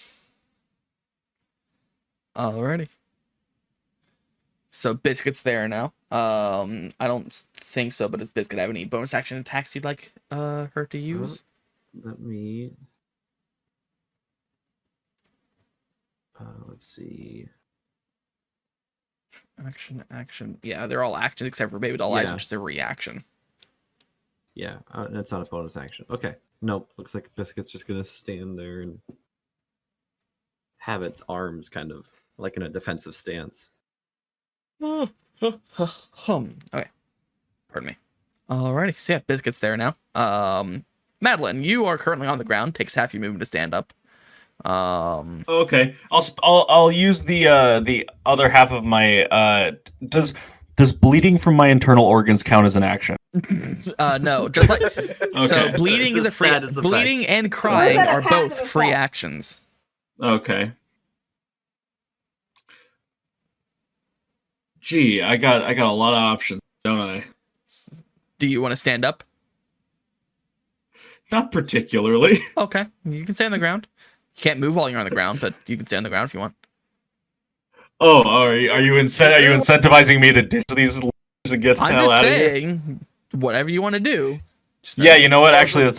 So Biscuit's there now. I don't think so, but does Biscuit have any bonus action attacks you'd like her to use? Let me let's see. Action. Yeah, they're all actions except for Baby Doll Eyes, Yeah. which is a reaction. Yeah, that's not a bonus action. Okay. Nope. Looks like Biscuit's just gonna stand there and have its arms kind of like in a defensive stance. Okay. Pardon me. Alrighty. So yeah, Biscuit's there now. Madeline, you are currently on the ground. Takes half your movement to stand up. Okay, I'll use the other half of my does bleeding from my internal organs count as an action? No, just like so Okay. bleeding It's is a a free status effect. bleeding and crying that a are both passive free effect? actions. Okay. Gee, I got a lot of options, don't I? Do you want to stand up? Not particularly. Okay, you can stay on the ground. You can't move while you're on the ground, but you can stay on the ground if you want. Oh, are you incentivizing me to ditch these losers and get the I'm hell just out of here? saying, whatever you want to do. Just know- Yeah, you know what? Actually, that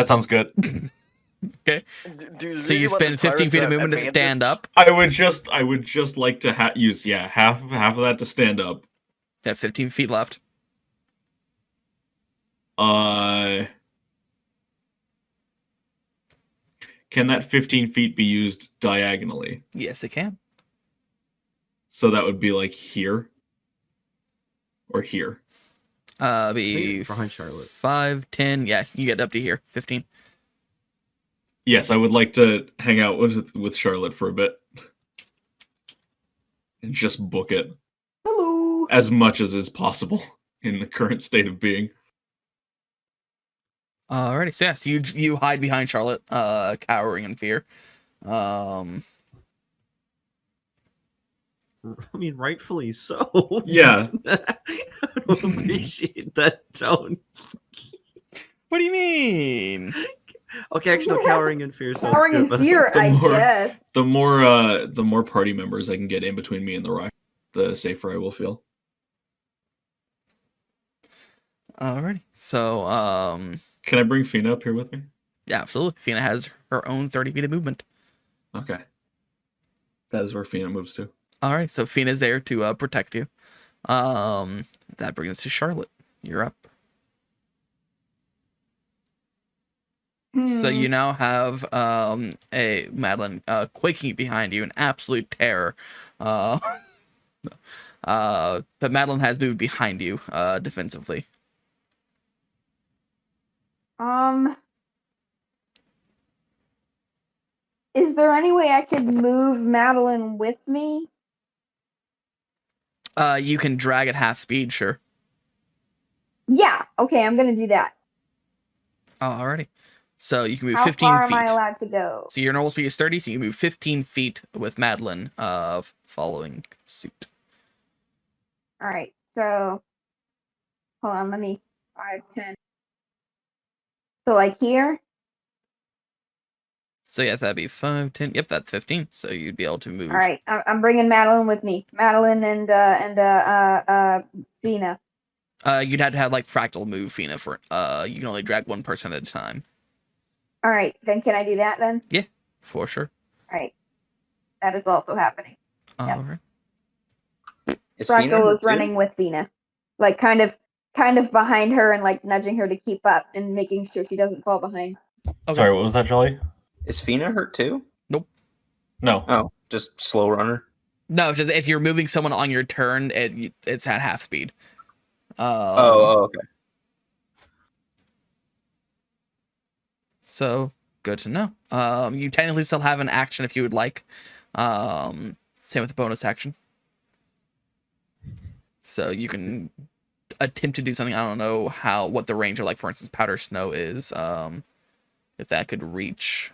sounds good. Okay. Do you So you really want the spend 15 feet of tyrant movement to stand advantage? up. I would just like to use half of that to stand up. You have 15 feet left. Can that 15 feet be used diagonally? Yes, it can. So that would be like here or here. Be behind Charlotte. 5, 10. Yeah, you get up to here. 15. Yes, I would like to hang out with Charlotte for a bit and just book it Hello. as much as is possible in the current state of being. Alrighty, so yeah, so you hide behind Charlotte, cowering in fear. I mean, rightfully so. Yeah. I don't appreciate that tone. What do you mean? Okay, actually, no, cowering in fear sounds Cowering good. in but fear, the I more- guess. The more party members I can get in between me and the rock, the safer I will feel. Alrighty, so Can I bring Fina up here with me? yeah, absolutely. Fina has her own 30 feet of movement. Okay. That is where Fina moves to. Alright, so Fina's there to protect you. That brings us to Charlotte. You're up. So you now have a Madeline quaking behind you in absolute terror. But Madeline has moved behind you defensively. Is there any way I could move Madeline with me? You can drag at half speed, sure. Yeah. Okay, I'm gonna do that. Alrighty. So you can move How 15 far feet. am I allowed to go? So your normal speed is 30, so you can move 15 feet with Madeline following suit. All right. So, hold on. Let me 5, 10. So like here. So yes, that'd be 5, 10. Yep, that's 15. So you'd be able to move. All right. I'm bringing Madeline with me. Madeline and Vina. You'd have to have like fractal move, Fina, for you can only drag one person at a time. All right. Then can I do that then? Yeah, for sure. All right. That is also happening. Alright. Fractal is running with Vina, like kind of behind her and like nudging her to keep up and making sure she doesn't fall behind. Okay. Sorry, what was that, Jolly? Is Fina hurt too? Nope. No. Oh, just slow runner. No, it's just if you're moving someone on your turn, it's at half speed. Okay. So good to know. You technically still have an action if you would like. Same with the bonus action. So you can attempt to do something. I don't know what the range of, like, for instance, powder snow is. If that could reach.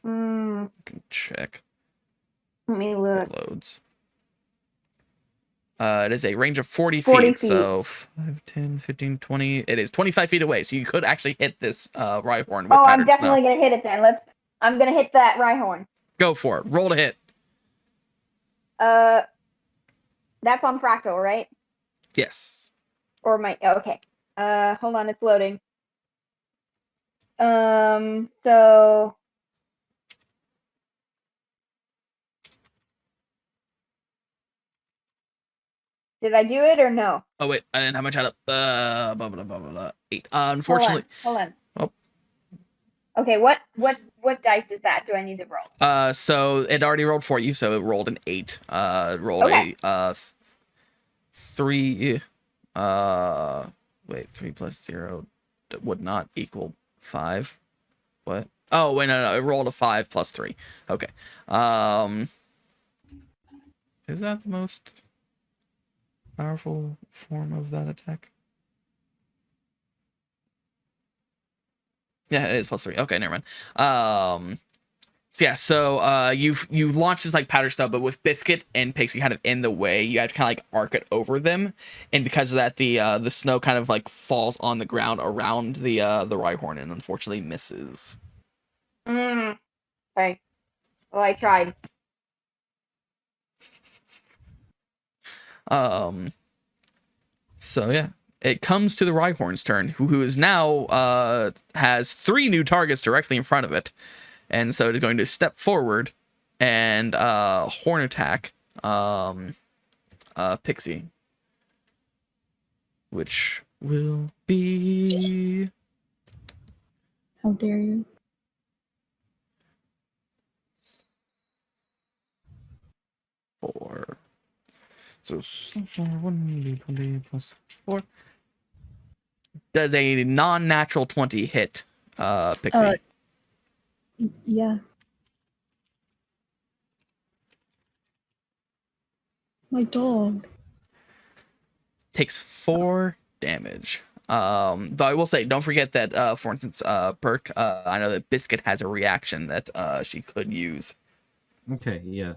I can check. Let me look. It loads. It is a range of 40 40 feet. So 5, 10, 15, 20. It is 25 feet away. So you could actually hit this Rhyhorn with I'm powdered definitely snow. gonna hit it then. I'm gonna hit that Rhyhorn. Go for it. Roll to hit. That's on Fractal, right? Yes. Or okay. Hold on, it's loading. So did I do it or no? Oh wait, I didn't have much out of blah, blah, blah, blah, blah, 8. Unfortunately. Hold on. Oh. Okay, what dice is that? Do I need to roll? So it already rolled for you, so it rolled an 8. Rolled Okay. a 3. Wait, 3 plus 0 would not equal 5. What? Oh wait, no, it rolled a 5 plus 3. Okay. Is that the most powerful form of that attack? Yeah, it is plus 3. Okay, never mind. So yeah, so you launch this like powder snow, but with Biscuit and Pixie kind of in the way, you have to kind of like arc it over them, and because of that, the snow kind of like falls on the ground around the Rhyhorn and unfortunately misses. Okay. Well, I tried. So yeah, it comes to the Rhyhorn's turn, who is now has 3 new targets directly in front of it. And so it is going to step forward and horn attack Pixie. Which will be... How dare you? Four. So 1d20 plus 4. Does a non-natural 20 hit Pixie? Yeah. My dog. Takes 4 damage. Though I will say, don't forget that, for instance, Perk, I know that Biscuit has a reaction that she could use. Okay, yeah.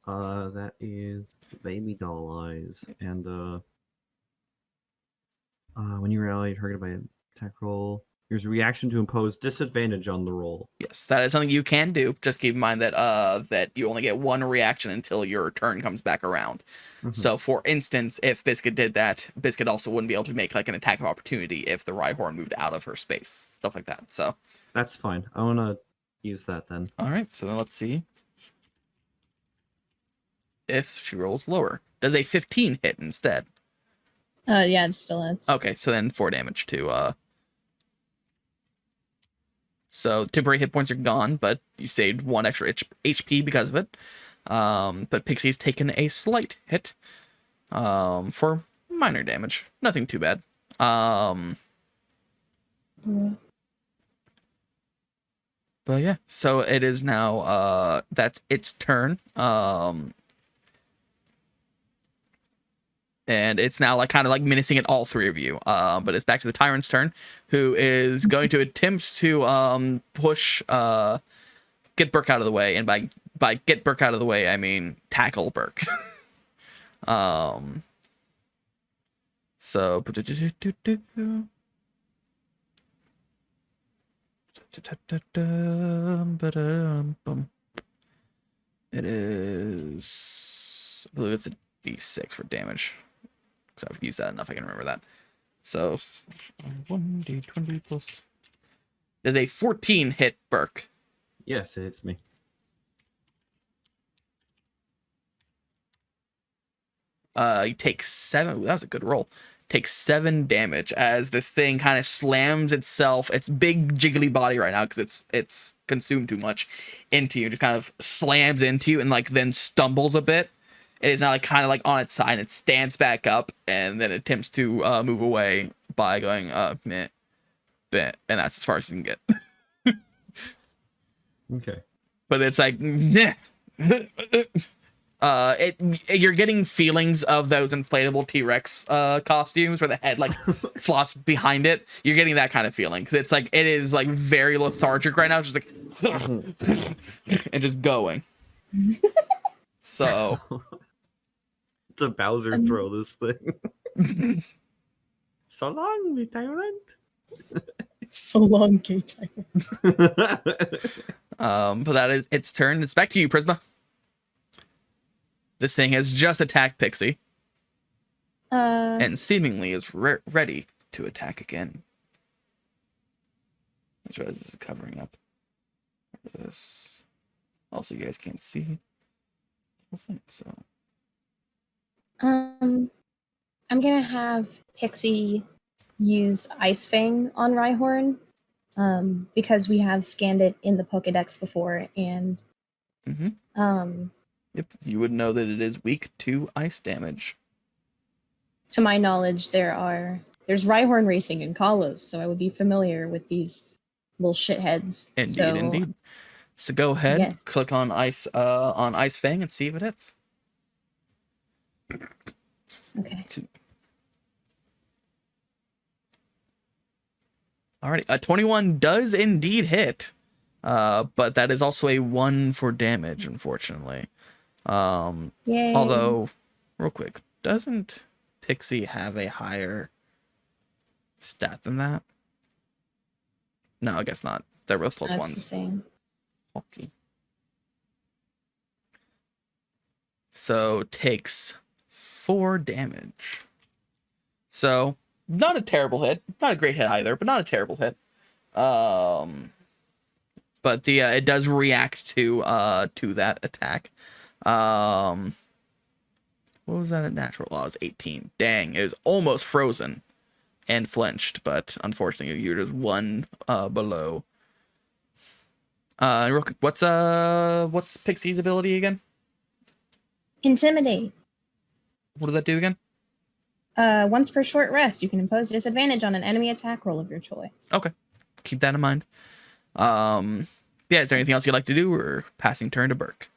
That is baby doll eyes, and when you rally targeted by an attack roll, there's a reaction to impose disadvantage on the roll. Yes, that is something you can do. Just keep in mind that that you only get 1 reaction until your turn comes back around. Mhm. So, for instance, if Biscuit did that, Biscuit also wouldn't be able to make like an attack of opportunity if the Rhyhorn moved out of her space, stuff like that. So That's fine. I want to use that then. all right, so then let's see if she rolls lower. Does a 15 hit instead? Yeah, it still hits. Okay, so then 4 damage to So temporary hit points are gone, but you saved 1 extra HP because of it. But Pixie's taken a slight hit for minor damage. Nothing too bad. But yeah, so it is now that's its turn. And it's now like kind of like menacing at all 3 of you. But it's back to the Tyrant's turn, who is going to attempt to push get Burke out of the way, and by get Burke out of the way, I mean tackle Burke. So it is, I believe it's a D6 for damage. So I've used that enough, I can remember that. So 1d20 plus. Does a 14 hit Burke? Yes, it hits me. You take 7. Ooh, that was a good roll. Takes 7 damage as this thing kind of slams itself, its big jiggly body right now because it's consumed too much, into you. Just kind of slams into you and like then stumbles a bit. It is now like kind of like on its side. It stands back up and then attempts to move away by going meh, and that's as far as you can get. Okay. But it's like you're getting feelings of those inflatable T-Rex costumes where the head like flops behind it. You're getting that kind of feeling because it's like it is like very lethargic right now. It's just like and just going. So it's a Bowser throw, this thing. So long, me tyrant. So long, gay tyrant. But that is its turn. It's back to you, Prisma. This thing has just attacked Pixie. And seemingly is ready to attack again. That's right, this is covering up this. Also, you guys can't see. I think so. I'm gonna have Pixie use Ice Fang on Rhyhorn, because we have scanned it in the Pokedex before, and Yep, you would know that it is weak to ice damage. to my knowledge, there's Rhyhorn racing in Kalos, so I would be familiar with these little shitheads. Indeed. So go ahead, Yes. click on Ice Fang and see if it hits. Okay. Alrighty, a 21 does indeed hit, but that is also a 1 for damage, unfortunately. Yay. Although, real quick, doesn't Pixie have a higher stat than that? No, I guess not. They're both plus That's the ones. same. Okay. So takes 4 damage. So not a terrible hit, not a great hit either, but not a terrible hit. But it does react to that attack. What was that at natural? Oh, it was 18. Dang, it was almost frozen and flinched, but unfortunately you're just 1 below. Real quick, what's Pixie's ability again? Intimidate. What does that do again? Once per short rest, you can impose disadvantage on an enemy attack roll of your choice. Okay, keep that in mind. Yeah, is there anything else you'd like to do, or passing turn to Burke?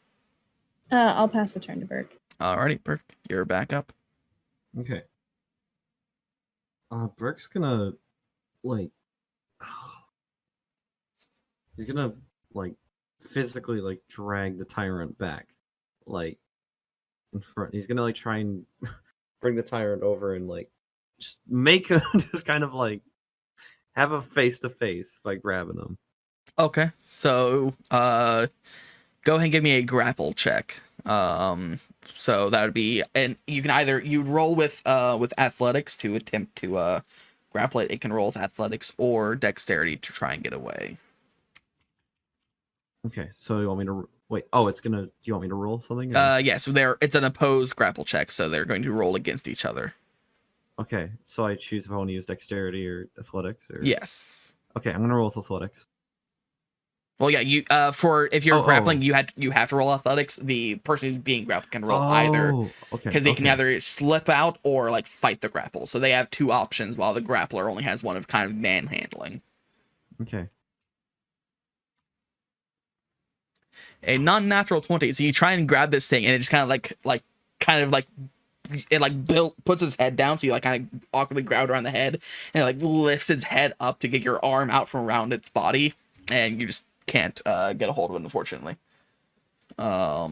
I'll pass the turn to Burke. Alrighty, Burke, you're back up. Okay. Burke's gonna like he's gonna like physically like drag the tyrant back, like in front. He's gonna like try and bring the tyrant over and like just make him just kind of like have a face to face by grabbing him. Okay, so go ahead and give me a grapple check. So that would be, and you can you'd roll with athletics to attempt to grapple it. It can roll with athletics or dexterity to try and get away. Okay, so you want me to wait? Oh, it's gonna. Do you want me to roll something? Yeah. So it's an opposed grapple check, so they're going to roll against each other. Okay, so I choose if I want to use dexterity or athletics. Or... Yes. Okay, I'm gonna roll with athletics. Well, yeah, you for if you're Oh, grappling, oh. you have to roll athletics. The person who's being grappled can roll either, Oh, okay. because they can okay. either slip out or like fight the grapple. So they have two options, while the grappler only has one of kind of manhandling. Okay. A non-natural 20. So you try and grab this thing, and it just kind of like it like puts its head down. So you like kind of awkwardly grab it around the head, and it like lifts its head up to get your arm out from around its body, and you just can't get a hold of it, unfortunately. Oh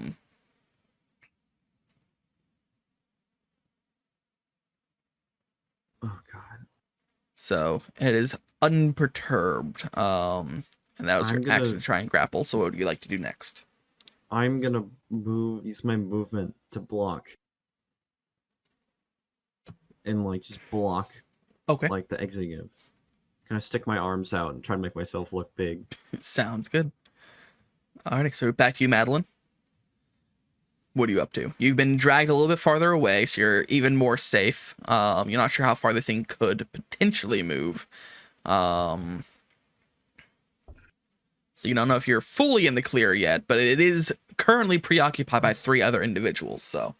god. So it is unperturbed. And that was I'm your gonna- action to try and grapple. So what would you like to do next? I'm gonna use my movement to block. And like just block Okay, like the exit give. Kind of stick my arms out and try to make myself look big. sounds good. Alright, so back to you, Madeline. What are you up to? You've been dragged a little bit farther away, so you're even more safe. You're not sure how far this thing could potentially move. So you don't know if you're fully in the clear yet, but it is currently preoccupied by 3 other individuals, so.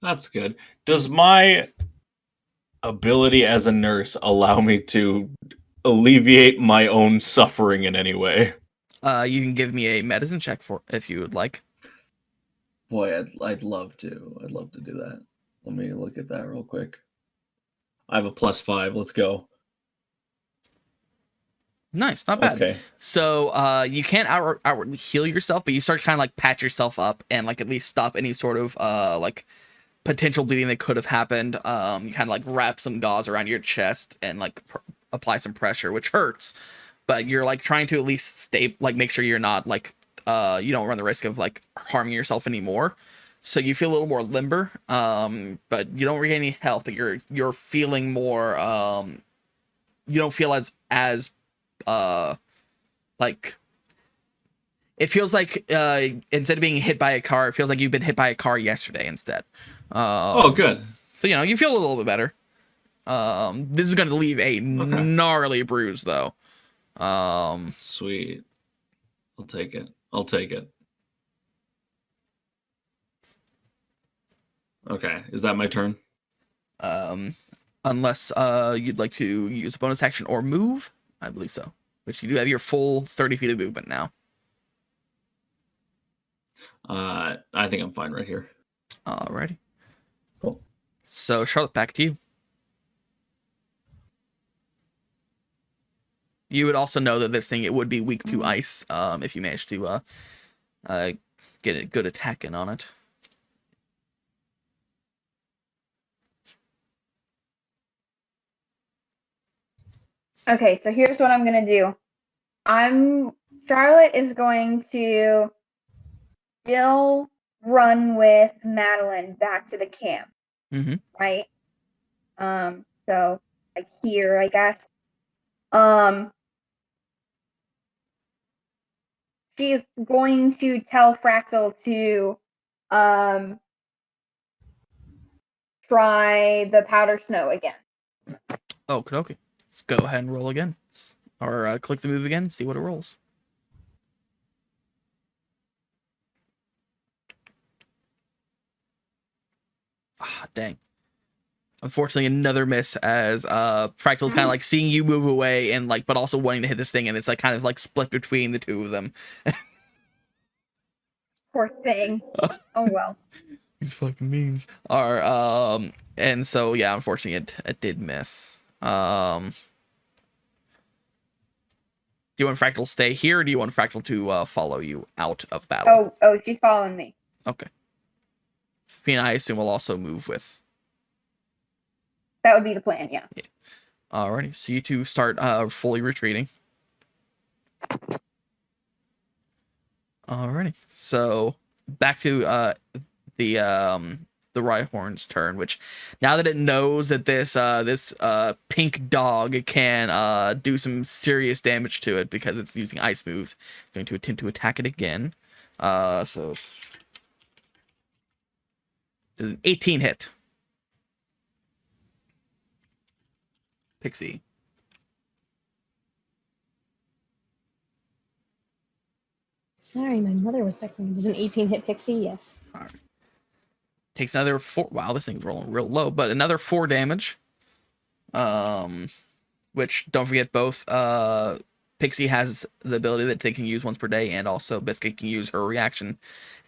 That's good. Does my ability as a nurse allow me to alleviate my own suffering in any way? You can give me a medicine check for if you would like. Boy, I'd love to. I'd love to do that. Let me look at that real quick. I have a +5. Let's go. Nice, not bad. Okay. So you can't outwardly heal yourself, but you start to kind of like patch yourself up and like at least stop any sort of like potential bleeding that could have happened. You kind of like wrap some gauze around your chest and like apply some pressure, which hurts, but you're like trying to at least stay like make sure you're not like you don't run the risk of like harming yourself anymore. So you feel a little more limber, but you don't regain any health, but you're feeling more you don't feel as like it feels like instead of being hit by a car, it feels like you've been hit by a car yesterday instead. Oh, good. So you know you feel a little bit better. This is gonna leave a gnarly bruise though. Sweet. I'll take it. I'll take it. Okay, is that my turn? Unless you'd like to use a bonus action or move, I believe so. Which you do have your full 30 feet of movement now. I think I'm fine right here. Alrighty. Cool. So Charlotte, back to you. You would also know that this thing it would be weak to ice if you managed to get a good attack in on it. Okay, so here's what I'm gonna do. Charlotte is going to still run with Madeline back to the camp. Mm-hmm. Right? So like here, I guess. She's going to tell Fractal to try the powder snow again. Okay. Let's go ahead and roll again. Or click the move again, see what it rolls. Ah, dang. Unfortunately, another miss as Fractal's kind of like seeing you move away and like, but also wanting to hit this thing, and it's like kind of like split between the two of them. Poor thing. Oh well. These fucking memes are and so yeah, unfortunately it did miss. Do you want Fractal to stay here, or do you want Fractal to follow you out of battle? Oh, she's following me. Okay. Fina, I assume, will also move with. That would be the plan, yeah. Alrighty, so you two start fully retreating. Alrighty, so back to the Rhyhorn's turn, which now that it knows that this pink dog can do some serious damage to it because it's using ice moves, it's going to attempt to attack it again. So does an 18 hit? Pixie. Sorry, my mother was texting me. Does an 18 hit Pixie? Yes. Takes another 4. Wow, this thing's rolling real low, but another 4 damage. Which, don't forget, both Pixie has the ability that they can use once per day, and also Biscuit can use her reaction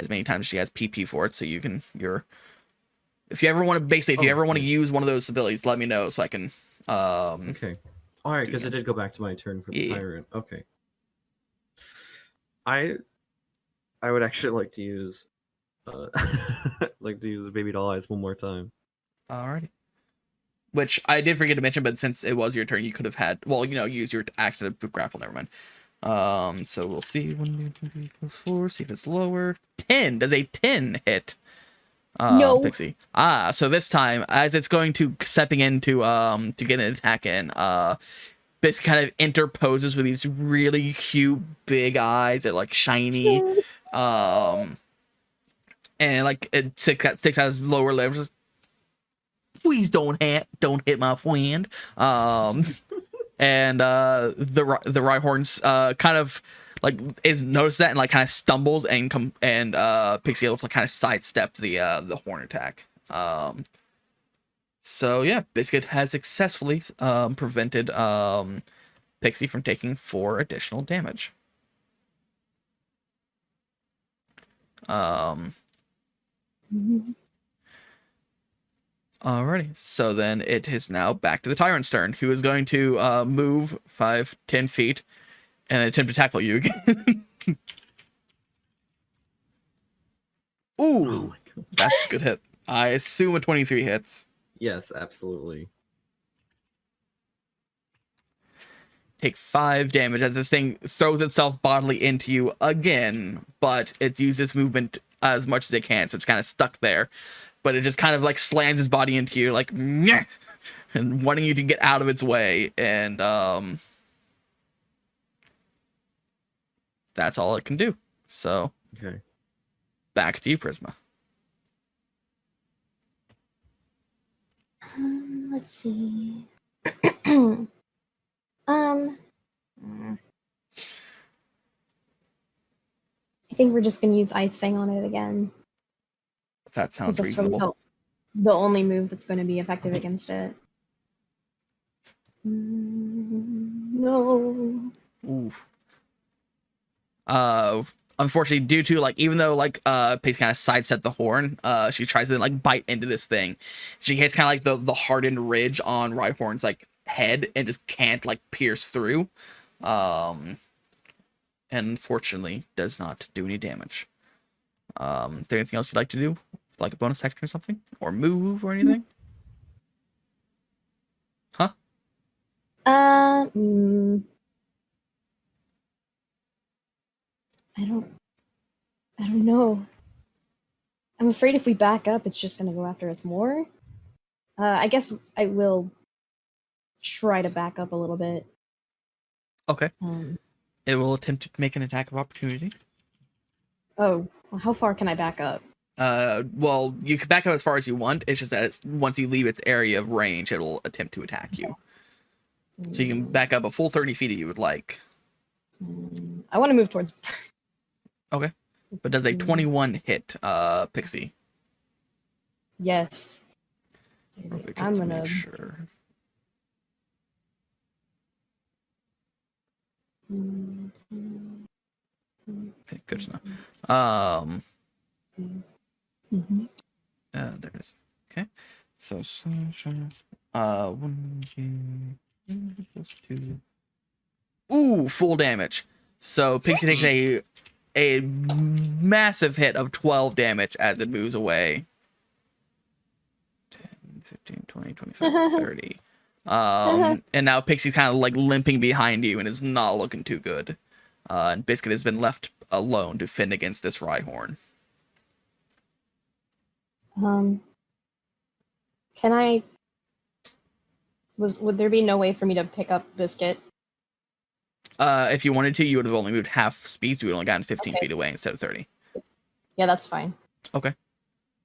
as many times as she has PP for it. So you can if you ever want to use one of those abilities, let me know so I can Okay. All right, because yeah. it did go back to my turn for the Yeah. tyrant. Okay. I would actually like to use baby doll eyes one more time. Alrighty. Which I did forget to mention, but since it was your turn, you could have had use your action to grapple. Never mind. So we'll see. 1 plus 4. See if it's lower. 10. Does a 10 hit? No. Pixie. So this time, as it's going to stepping into to get an attack in, Biscuit kind of interposes with these really cute big eyes that like shiny, and like it sticks out his lower lip. Just, please don't hit my friend. And the Rhyhorns kind of like is noticed that and like kind of stumbles and Pixie able to kind of sidestep the horn attack. So yeah, Biscuit has successfully prevented Pixie from taking 4 additional damage. Alrighty, so then it is now back to the Tyrant's turn, who is going to move 5-10 feet and attempt to tackle you again. Oh Ooh, my god. that's a good hit. I assume a 23 hits. Yes, absolutely. Take 5 damage as this thing throws itself bodily into you again, but it uses movement as much as it can, so it's kind of stuck there. But it just kind of like slams its body into you, like, nyeh, and wanting you to get out of its way. And that's all it can do. So Okay. back to you, Prisma. Let's see. I think we're just gonna use Ice Fang on it again. That 'cause sounds that's really reasonable. the only move that's going to be effective against it. No. Oof. Unfortunately, due to like, even though like Pig kind of sidestepped the horn, she tries to like bite into this thing. She hits kind of like the hardened ridge on Rhyhorn's like head and just can't like pierce through. And unfortunately does not do any damage. Is there anything else you'd like to do? Like a bonus action or something? Or move or anything? Huh? I don't know. I'm afraid if we back up, it's just gonna go after us more. I guess I will try to back up a little bit. Okay. It will attempt to make an attack of opportunity. Oh, well, how far can I back up? Well, you can back up as far as you want. It's just that once you leave its area of range, it will attempt to attack you. So you can back up a full 30 feet if you would like. I want to move towards. Okay. But does a 21 hit, Pixie? Yes. Perfect, just I'm to gonna. make sure. Okay, good to know. There it is. Okay. So, 1 plus 2. Ooh, full damage. So Pixie takes a massive hit of 12 damage as it moves away. 10, 15, 20, 25, 30. And now Pixie's kind of like limping behind you and is not looking too good. And Biscuit has been left alone to fend against this Rhyhorn. Can I? Would there be no way for me to pick up Biscuit? If you wanted to, you would have only moved half speed. So you would have only gotten 15 feet away instead of 30. Yeah, that's fine. Okay.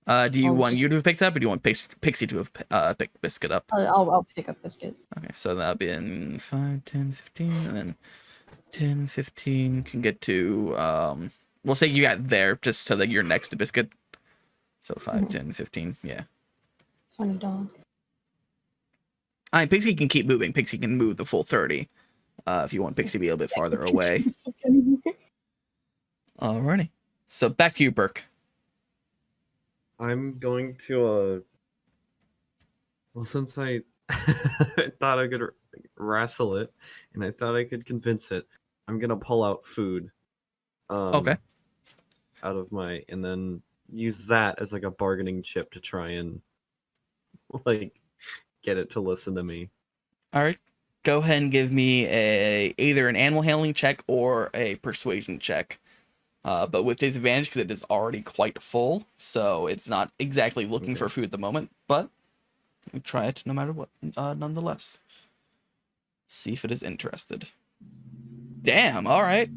Do you I'll want just- you to have picked up, or do you want Pixie to have picked Biscuit up? I'll pick up Biscuit. Okay, so that'll be in 5, 10, 15, and then 10, 15 can get to we'll say you got there just so that you're next to Biscuit. So 5, 10, 15, yeah. Funny dog. I mean, Pixie can keep moving. Pixie can move the full 30. If you want Pixie to be a little bit farther away. Alrighty. So back to you, Burke. I'm going to well, since I thought I could wrestle it and I thought I could convince it, I'm gonna pull out food. Okay. Out of my and then use that as like a bargaining chip to try and like get it to listen to me. All right. Go ahead and give me either an animal handling check or a persuasion check. But with disadvantage because it is already quite full, so it's not exactly looking for food at the moment, but we try it no matter what, nonetheless. See if it is interested. Damn, all right.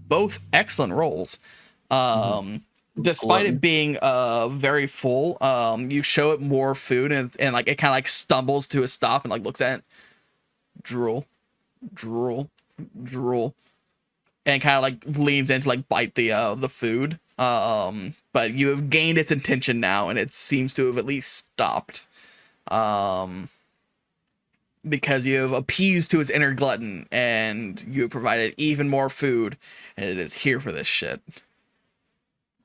Both excellent rolls. Despite it being very full, you show it more food and like it kind of like stumbles to a stop and like looks at it. Drool, drool, drool. And kind of like leans in to like bite the food. But you have gained its attention now, and it seems to have at least stopped. Because you have appeased to its inner glutton, and you have provided even more food, and it is here for this shit.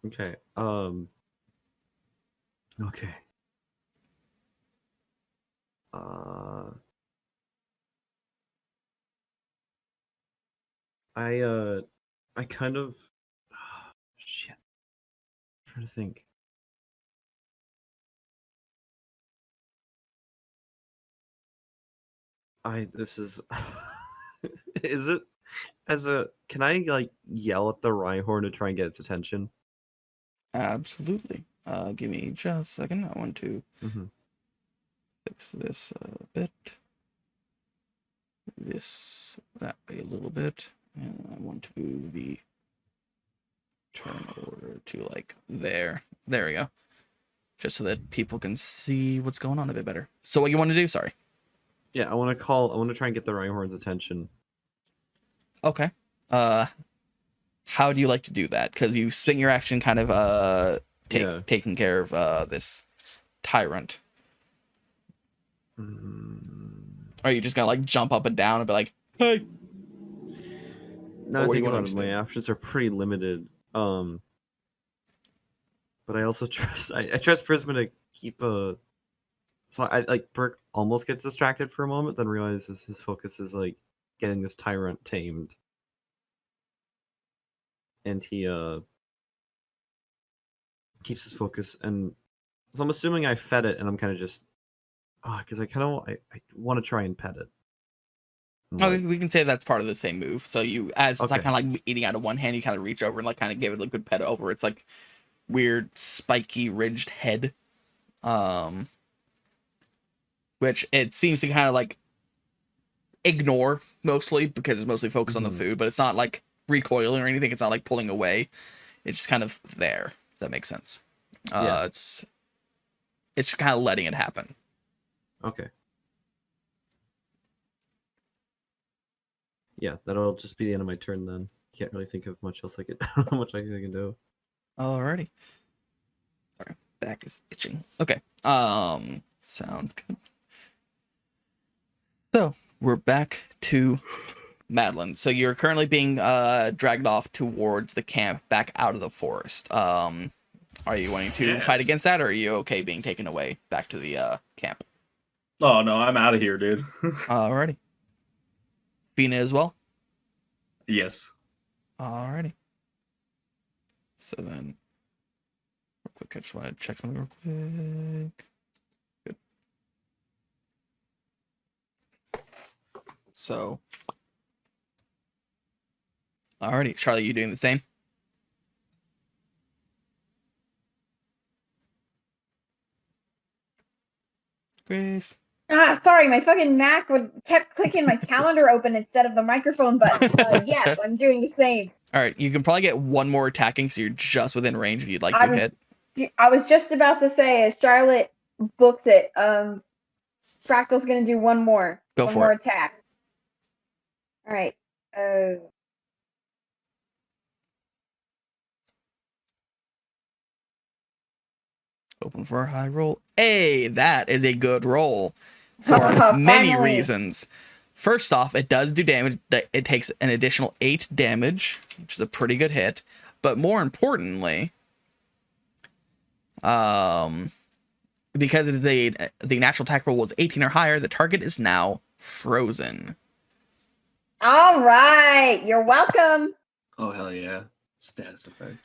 Okay. Okay. I kind of shit. I'm trying to think. This is is it as a can I like yell at the Rhyhorn to try and get its attention? Absolutely. Give me just a second. I want to fix this a bit. This that way a little bit. And I want to move the turn order to like there. There we go. Just so that people can see what's going on a bit better. So what you want to do? Sorry. Yeah, I want to try and get the Rhyhorn's attention. Okay. How do you like to do that? Because you spent your action kind of taking care of this tyrant. Are you just gonna like jump up and down and be like, hey? No, I think about it, my options are pretty limited. But I also trust I trust Prisma to keep a. So I like Burke almost gets distracted for a moment, then realizes his focus is like getting this tyrant tamed. And he keeps his focus, and so I'm assuming I fed it, and I'm kind of just because I want to try and pet it. Oh, we can say that's part of the same move. So you, as it's like Okay. kind of like eating out of one hand, you kind of reach over and like kind of give it a good pet over its like weird spiky ridged head, which it seems to kind of like ignore mostly because it's mostly focused on the food, but it's not like recoiling or anything. It's not like pulling away. It's just kind of there. If that makes sense. Yeah. It's just kind of letting it happen. Okay. Yeah, that'll just be the end of my turn then. Can't really think of much else I could how much I can do. Alrighty. Sorry, back is itching. Okay. Sounds good. So we're back to Madeline. So you're currently being dragged off towards the camp, back out of the forest. Are you wanting to fight against that, or are you okay being taken away back to the camp? Oh no, I'm out of here, dude. Alrighty. Fina as well? Yes. Alrighty. So then, real quick, I just want to check something real quick. Good. So, alrighty. Charlie, you doing the same? Grace? Sorry, my fucking Mac kept clicking my calendar open instead of the microphone button. Yes, I'm doing the same. Alright, you can probably get one more attacking, so you're just within range if you'd like to hit. I was just about to say, as Charlotte books it, Fractal's gonna do one more. Go one for more it. attack. All right. Open for a high roll. Hey, that is a good roll for many Finally. reasons. First off, it does do damage. It takes an additional 8 damage, which is a pretty good hit. But more importantly, because the natural attack roll was 18 or higher, the target is now frozen. All right. You're welcome. Oh hell yeah! Status effect.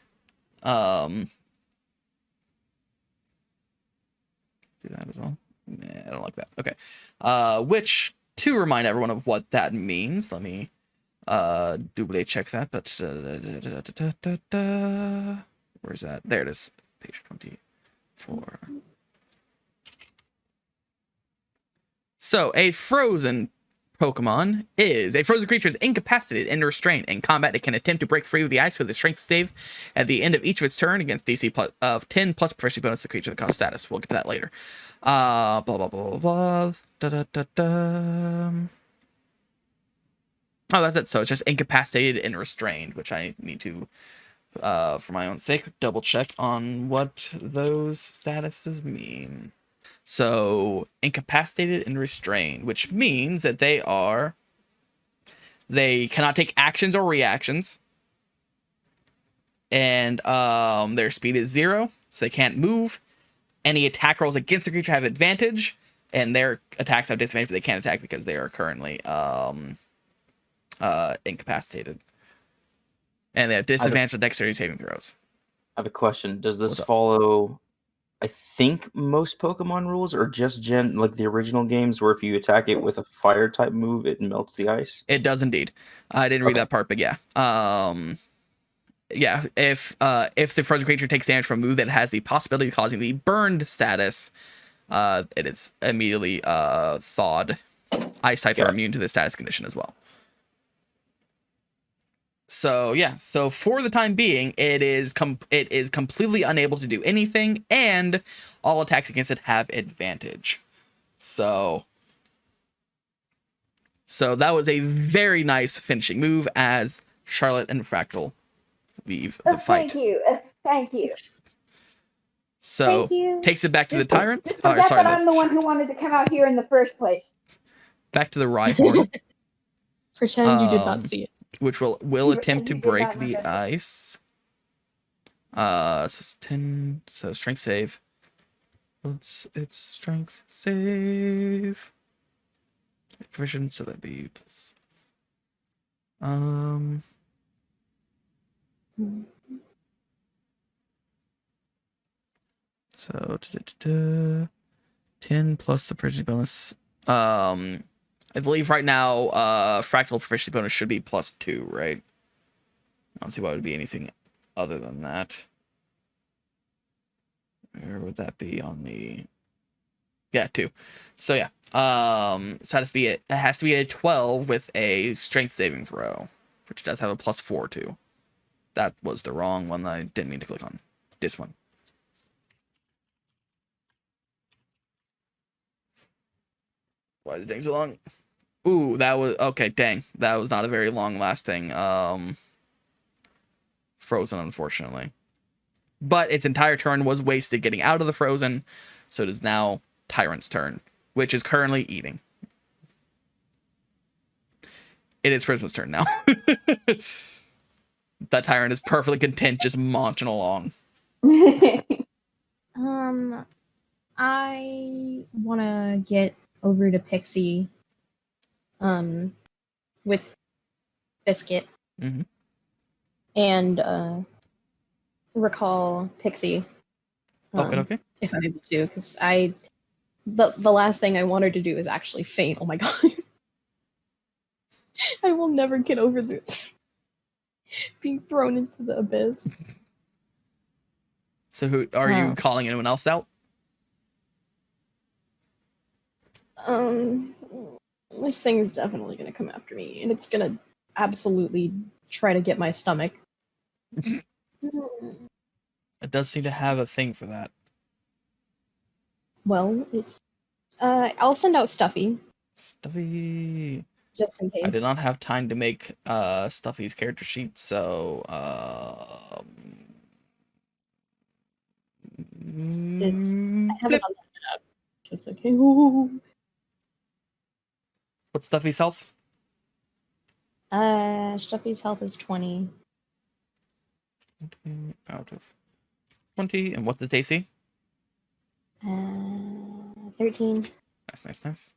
Do that as well. Nah, I don't like that. Okay. Which, to remind everyone of what that means, let me double check that. But where's that? There it is. Page 24. So a frozen Pokemon is a frozen creature is incapacitated and restrained in combat. It can attempt to break free with the ice with a strength save at the end of each of its turn against DC of 10 plus proficiency bonus to the creature that costs status. We'll get to that later. Blah blah blah blah blah. Da, da, da, da. Oh, that's it. So it's just incapacitated and restrained, which I need to, for my own sake, double check on what those statuses mean. So incapacitated and restrained, which means that they cannot take actions or reactions, and their speed is 0, so they can't move. Any attack rolls against the creature have advantage, and their attacks have disadvantage, but they can't attack because they are currently incapacitated, and they have disadvantage on dexterity saving throws. I have a question. Does this What's up? follow, I think, most Pokemon rules, or just like the original games where if you attack it with a fire type move, it melts the ice? It does indeed. I didn't read that part, but yeah. Yeah, if the frozen creature takes damage from a move that has the possibility of causing the burned status, it is immediately thawed. Ice types are immune to this status condition as well. So yeah, so for the time being, it is completely unable to do anything, and all attacks against it have advantage. So that was a very nice finishing move as Charlotte and Fractal leave the fight. Thank you. Thank you. So Thank you. takes it back to the tyrant. Just forget that I'm the one who wanted to come out here in the first place. Back to the Rhyhorn. Pretend you did not see it. Which will attempt to break the ice. So it's 10. So strength save. What's its strength save? Provision, so that'd be plus. So 10 plus the proficiency bonus. I believe right now, fractal proficiency bonus should be +2, right? I don't see why it would be anything other than that. Where would that be on the? Yeah, 2. So yeah, so it has to be a 12 with a strength saving throw, which does have a +4 too. That was the wrong one that I didn't mean to click on. This one. Why is it taking so long? Ooh, that was okay. Dang, that was not a very long lasting frozen, unfortunately. But its entire turn was wasted getting out of the frozen, so it is now Tyrant's turn, which is currently eating. It is Prisma's turn now. That Tyrant is perfectly content just munching along. I want to get over to Pixie with Biscuit and recall Pixie. Okay. If I'm able to, because the last thing I want her to do is actually faint. Oh my god. I will never get over being thrown into the abyss. So who are you calling anyone else out? This thing is definitely gonna come after me, and it's gonna absolutely try to get my stomach. It does seem to have a thing for that. Well, I'll send out Stuffy. Stuffy. just in case. I did not have time to make Stuffy's character sheet, so It's I have flip. it on my map. It's okay. Ooh. What's Stuffy's health? Stuffy's health is 20. Out of 20. And what's the AC? 13. Nice.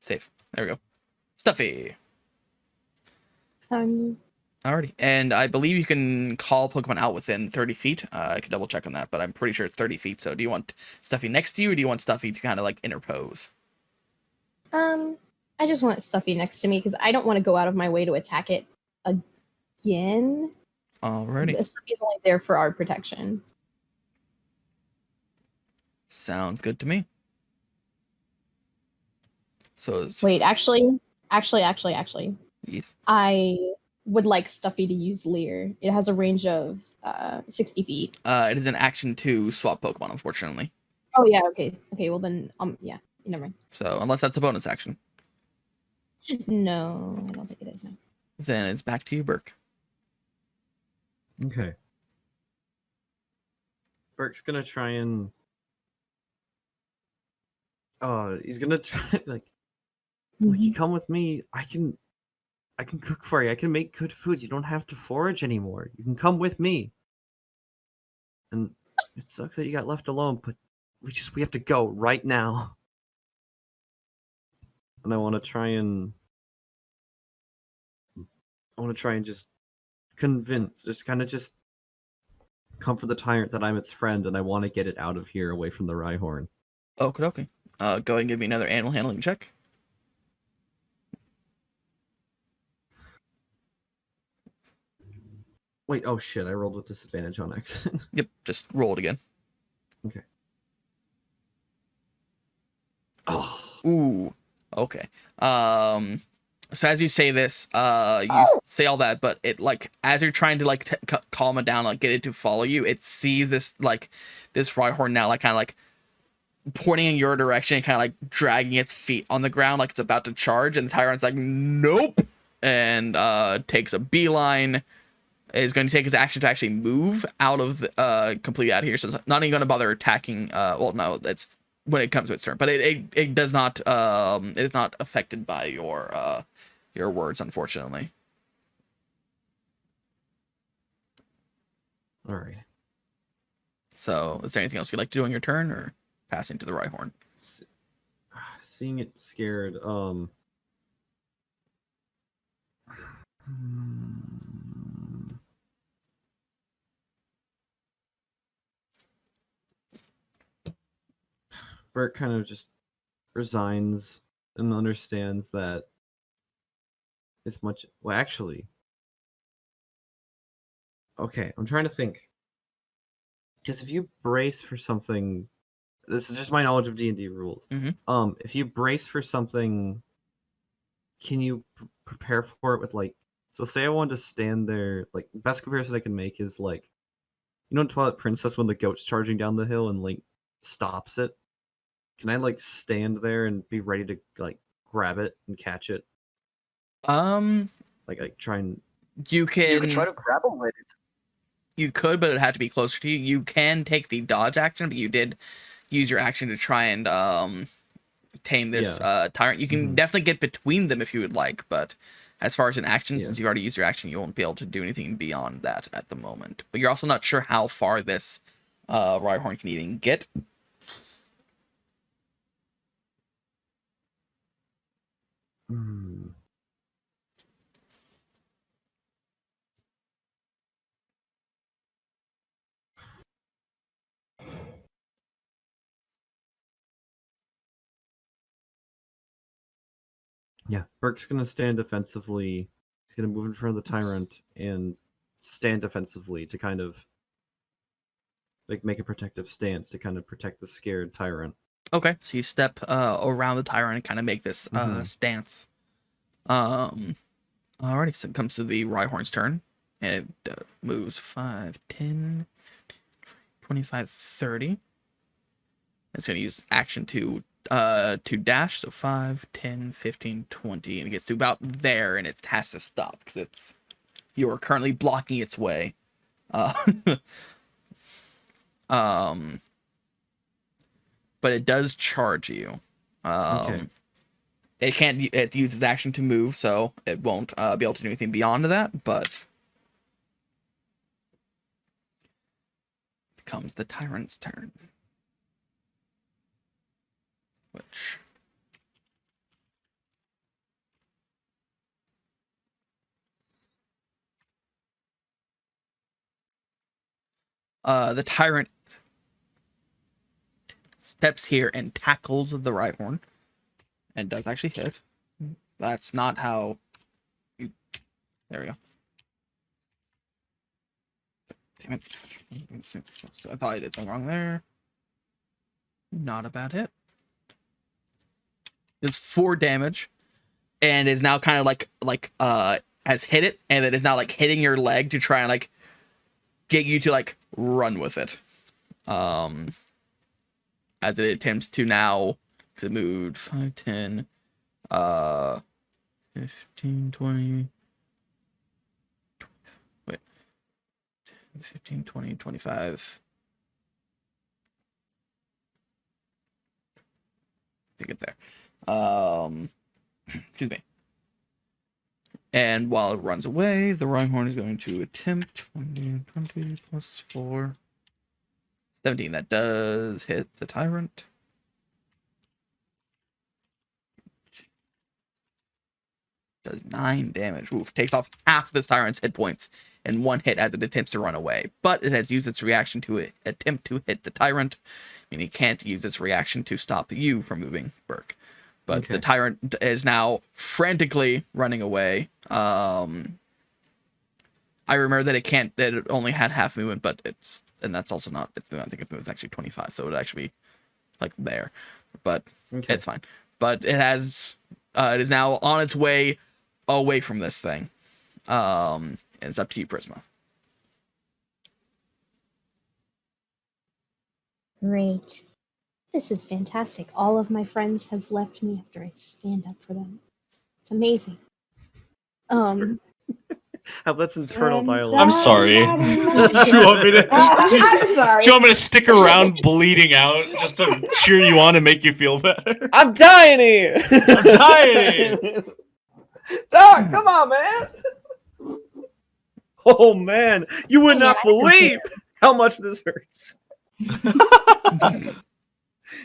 Save. There we go. Stuffy. Alrighty. And I believe you can call Pokemon out within 30 feet. I can double check on that, but I'm pretty sure it's 30 feet. So do you want Stuffy next to you, or do you want Stuffy to kind of like interpose? I just want Stuffy next to me because I don't want to go out of my way to attack it again. Alrighty. Stuffy's only there for our protection. Sounds good to me. So it's, Wait, actually, yes. I would like Stuffy to use Leer. It has a range of 60 feet. It is an action to swap Pokemon, unfortunately. Oh yeah, okay. Well then, yeah, never mind. So unless that's a bonus action, No, I don't think it is. No. then it's back to you, Burke. Okay. Burke's gonna try and he's gonna try like you come with me. I can cook for you. I can make good food. You don't have to forage anymore. You can come with me. And it sucks that you got left alone, but we have to go right now. And I want to try and just convince, just comfort the tyrant that I'm its friend, and I want to get it out of here, away from the Rhyhorn. Okay. Go ahead and give me another animal handling check. Wait, oh shit! I rolled with disadvantage on accident. Yep, just roll it again. Okay. Oh. Ooh. Okay. So as you say this, you say all that, but it like as you're trying to like calm it down, like get it to follow you, it sees this Rhyhorn now, like kind of like pointing in your direction, kind of like dragging its feet on the ground, like it's about to charge, and the tyrant's like, nope, and takes a beeline. Is going to take his action to actually move out of the, completely out of here, so it's not even going to bother attacking. Well, no, that's when it comes to its turn, but it does not it is not affected by your words, unfortunately. All right. So, is there anything else you'd like to do on your turn, or passing to the Rhyhorn? Seeing it scared, Bert kind of just resigns and understands that as much. Well, actually, okay, I'm trying to think. Because if you brace for something, this is just my knowledge of D&D rules. Mm-hmm. If you brace for something, can you prepare for it with like? So say I wanted to stand there. Like best comparison I can make is like, you know, in Twilight Princess when the goat's charging down the hill and Link stops it. Can I like stand there and be ready to like grab it and catch it? Like try and. You could try to grapple with it. You could, but it had to be closer to you. You can take the dodge action, but you did use your action to try and tame this tyrant. You can definitely get between them if you would like, but as far as an action, since you already used your action, you won't be able to do anything beyond that at the moment. But you're also not sure how far this Rhyhorn can even get. Yeah, Burke's gonna stand defensively. He's gonna move in front of the tyrant and stand defensively to kind of like make a protective stance to kind of protect the scared tyrant. Okay, so you step around the tyrant and kind of make this stance. Alrighty, so it comes to the Rhyhorn's turn. And it moves 5, 10, 25, 30. It's going to use action to dash, so 5, 10, 15, 20, and it gets to about there, and it has to stop because you are currently blocking its way. But it does charge you. Okay. It uses action to move, so it won't be able to do anything beyond that, but becomes the tyrant's turn. Which the tyrant steps here and tackles the Rhyhorn, and does actually hit. That's not how you... There we go. Damn it. I thought I did something wrong there. Not a bad hit. It's 4 damage, and is now kind of like has hit it, and it is now like hitting your leg to try and like get you to like run with it. As it attempts to now to move 5, 10, 15, 20. Wait. 10, 15, 20, 25. To get there. Excuse me. And while it runs away, the Rhyhorn is going to attempt 20 plus 4. 17. That does hit the tyrant. Does 9 damage. Oof. Takes off half this tyrant's hit points in one hit as it attempts to run away. But it has used its reaction to attempt to hit the tyrant. And it can't use its reaction to stop you from moving, Burke. But the tyrant is now frantically running away. I remember that it only had half movement, but and that's also not its movement. I think its movement is actually 25, so it would actually be like there. But it's fine. But it is now on its way away from this thing. And it's up to you, Prisma. Great. This is fantastic. All of my friends have left me after I stand up for them. It's amazing. How about some internal And dialogue? I'm sorry. Do you want me to? I'm sorry. Do you want me to stick around bleeding out just to cheer you on and make you feel better? I'm dying here. I'm dying here. Doc, come on, man. Oh man, you would not believe how much this hurts.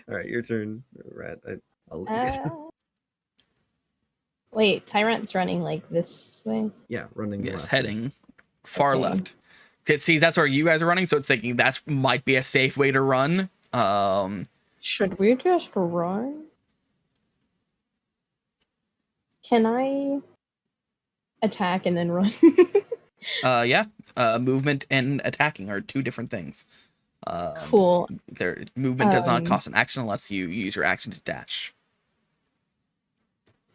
All right, your turn, Rat. Wait, Tyrant's running like this way? Yeah, running. Yes, left. heading far Okay. left. It sees that's where you guys are running, so it's thinking that might be a safe way to run. Should we just run? Can I attack and then run? Yeah. Movement and attacking are 2 different things. Cool. Their movement does not cost an action unless you use your action to dash.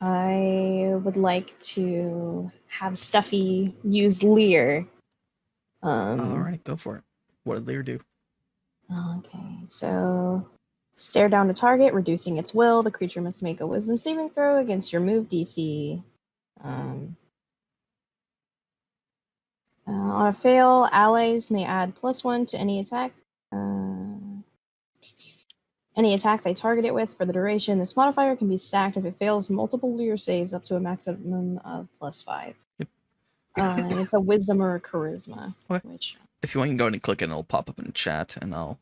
I would like to have Stuffy use Leer. Alright, go for it. What did Lear do? Okay, so stare down a target, reducing its will. The creature must make a wisdom saving throw against your move DC. On a fail, allies may add +1 to any attack. Any attack they target it with for the duration. This modifier can be stacked if it fails multiple Leer saves up to a maximum of +5. Yep. And it's a wisdom or a charisma. Okay. Which If you want, you can go ahead and click it and it'll pop up in chat and I'll...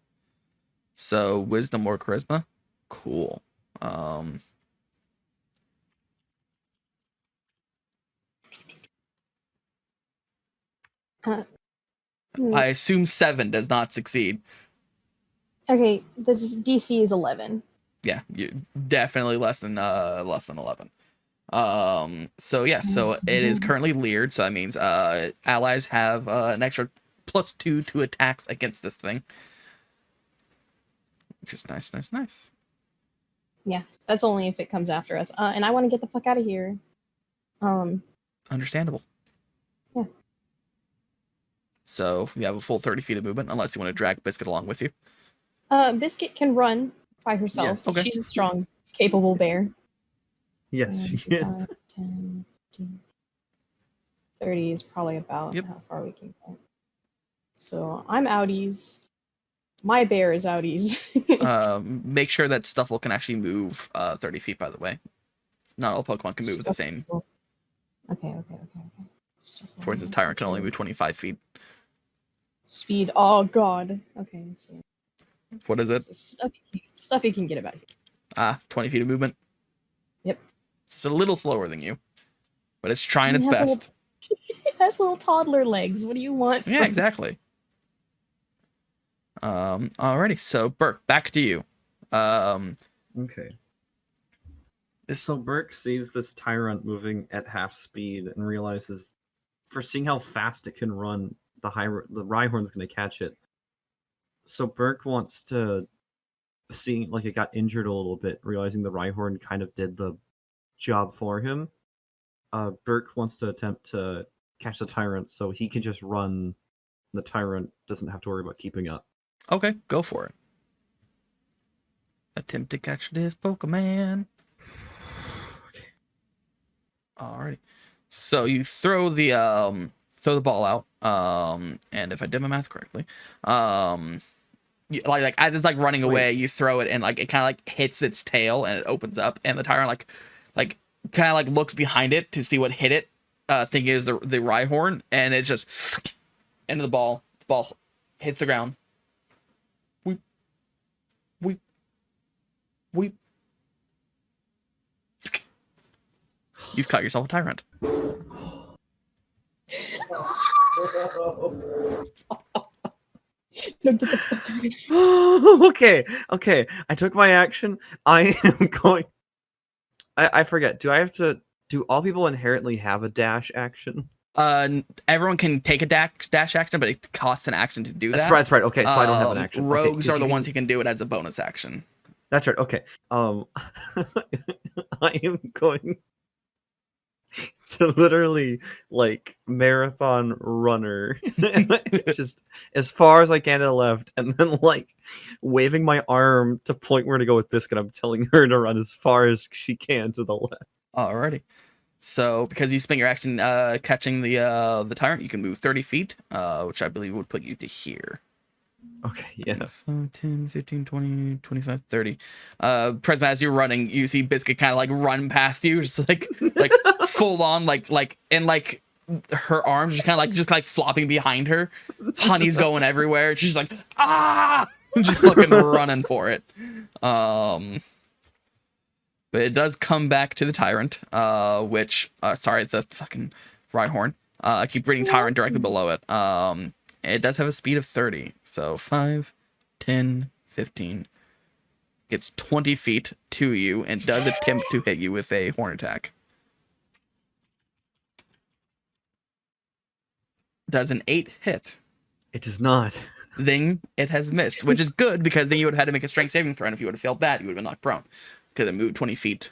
So, wisdom or charisma? Cool. I assume 7 does not succeed. Okay, this DC is 11. Yeah, you definitely less than 11. So yeah, so it is currently leered, so that means allies have an extra +2 to attacks against this thing. Which is nice. Yeah, that's only if it comes after us. And I want to get the fuck out of here. Understandable. Yeah. So you have a full 30 feet of movement, unless you want to drag Biscuit along with you. Biscuit can run by herself. okay. She's a strong, capable bear. Yes, she is. 10, 15, 30 is probably about Yep. how far we can go. So I'm outies. My bear is outies. Make sure that Stuffle can actually move 30 feet, by the way. Not all Pokemon can move at the same. Okay. For instance, Tyrant can only move 25 feet. Speed. Oh god. Okay, let's see. What is it? Stuff you can get about here. 20 feet of movement. Yep. It's a little slower than you, but it's trying its It has best. It has little toddler legs. What do you want? Yeah, exactly. Alrighty. So Burke, back to you. Okay. So Burke sees this Tyrant moving at half speed and realizes, for seeing how fast it can run, the Rhyhorn's going to catch it. So Burke wants to, seeing like it got injured a little bit, realizing the Rhyhorn kind of did the job for him. Burke wants to attempt to catch the Tyrant so he can just run. The Tyrant doesn't have to worry about keeping up. Okay, go for it. Attempt to catch this Pokemon. Alrighty. So you throw the ball out. And if I did my math correctly, like as it's like running away, you throw it and like it kind of like hits its tail and it opens up, and the Tyrant like kind of like looks behind it to see what hit it, thinking is the Rhyhorn, and it's just into the ball. The ball hits the ground. Weep, weep, weep. You've caught yourself a Tyrant. No, get the fuck out of here. Okay. I took my action. I am going. I forget. Do all people inherently have a dash action? Everyone can take a dash action, but it costs an action to do that. That's right. Okay, so I don't have an action. Rogues okay, are the ones who can do it as a bonus action. That's right. Okay. I am going to literally like marathon runner just as far as I can to the left, and then like waving my arm to point where to go with Biscuit. I'm telling her to run as far as she can to the left. Alrighty. So because you spent your action catching the Tyrant, you can move 30 feet, which I believe would put you to here. Okay, yeah. 5, 10, 15, 20, 25, 30. Presma, as you're running, you see Biscuit kind of like run past you, just like full on, like and like her arms just kind of flopping behind her. Honey's going everywhere. She's like, just fucking running for it. But it does come back to the Tyrant, sorry, the fucking Rhyhorn. I keep reading Tyrant directly below it. It does have a speed of 30. So 5, 10, 15. Gets 20 feet to you and does attempt to hit you with a horn attack. Does an 8 hit? It does not. Then it has missed, which is good because then you would have had to make a strength saving throw. And if you would have failed that, you would have been knocked prone because it moved 20 feet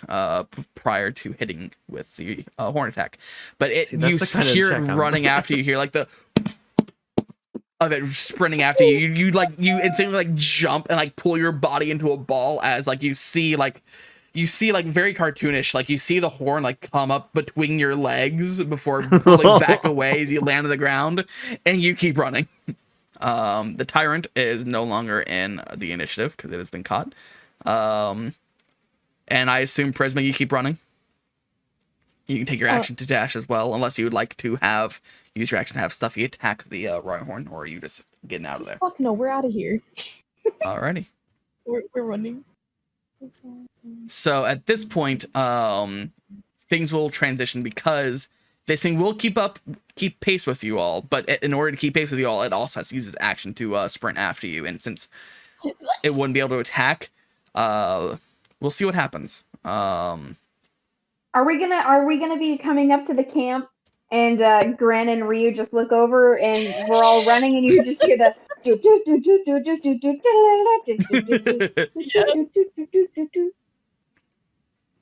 prior to hitting with the horn attack. But you hear it running after you. Hear like the of it sprinting after you. You instantly like jump and like pull your body into a ball as like you see like very cartoonish, like you see the horn like come up between your legs before pulling back away as you land on the ground, and you keep running. The Tyrant is no longer in the initiative because it has been caught. And I assume Prisma, you keep running. You can take your action to dash as well, unless you would like to use your action to have Stuffy attack the Rhyhorn, or are you just getting out of there? Fuck no, we're out of here. Alrighty. We're running. So at this point, things will transition because this thing will keep pace with you all, but in order to keep pace with you all, it also has to use its action to sprint after you. And since it wouldn't be able to attack, we'll see what happens. Are we gonna be coming up to the camp and Gran and Ryu just look over and we're all running and you can just hear the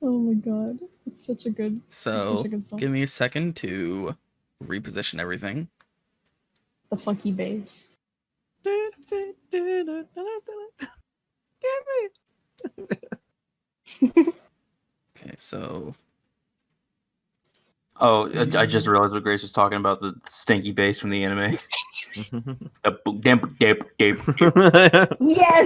Oh my god, it's such a good. So give me a second to reposition everything. The funky bass. Okay, so Oh, I just realized what Grace was talking about, the stinky bass from the anime. Yes,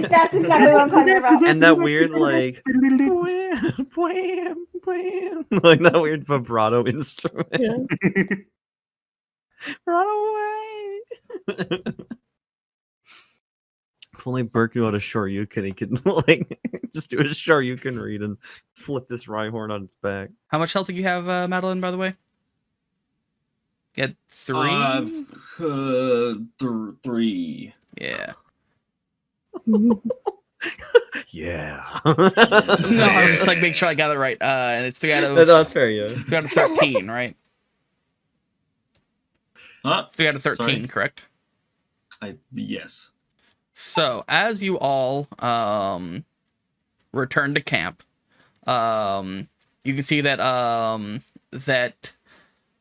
that's exactly what I'm talking about. And that weird like wham, wham, wham, like that weird vibrato instrument. Yeah. Run away. If only Burke knew how to Shoryuken, he could like just do a Shoryuken read and flip this Rhyhorn on its back. how much health do you have, Madeline, by the way? You had 3? 3. Yeah. Yeah. No, I was just like make sure I got it right. And it's 3 out of No, that's fair, yeah. 3 out of 13, right? Huh? 3 out of 13, Sorry? correct? Yes. So as you all return to camp, you can see that that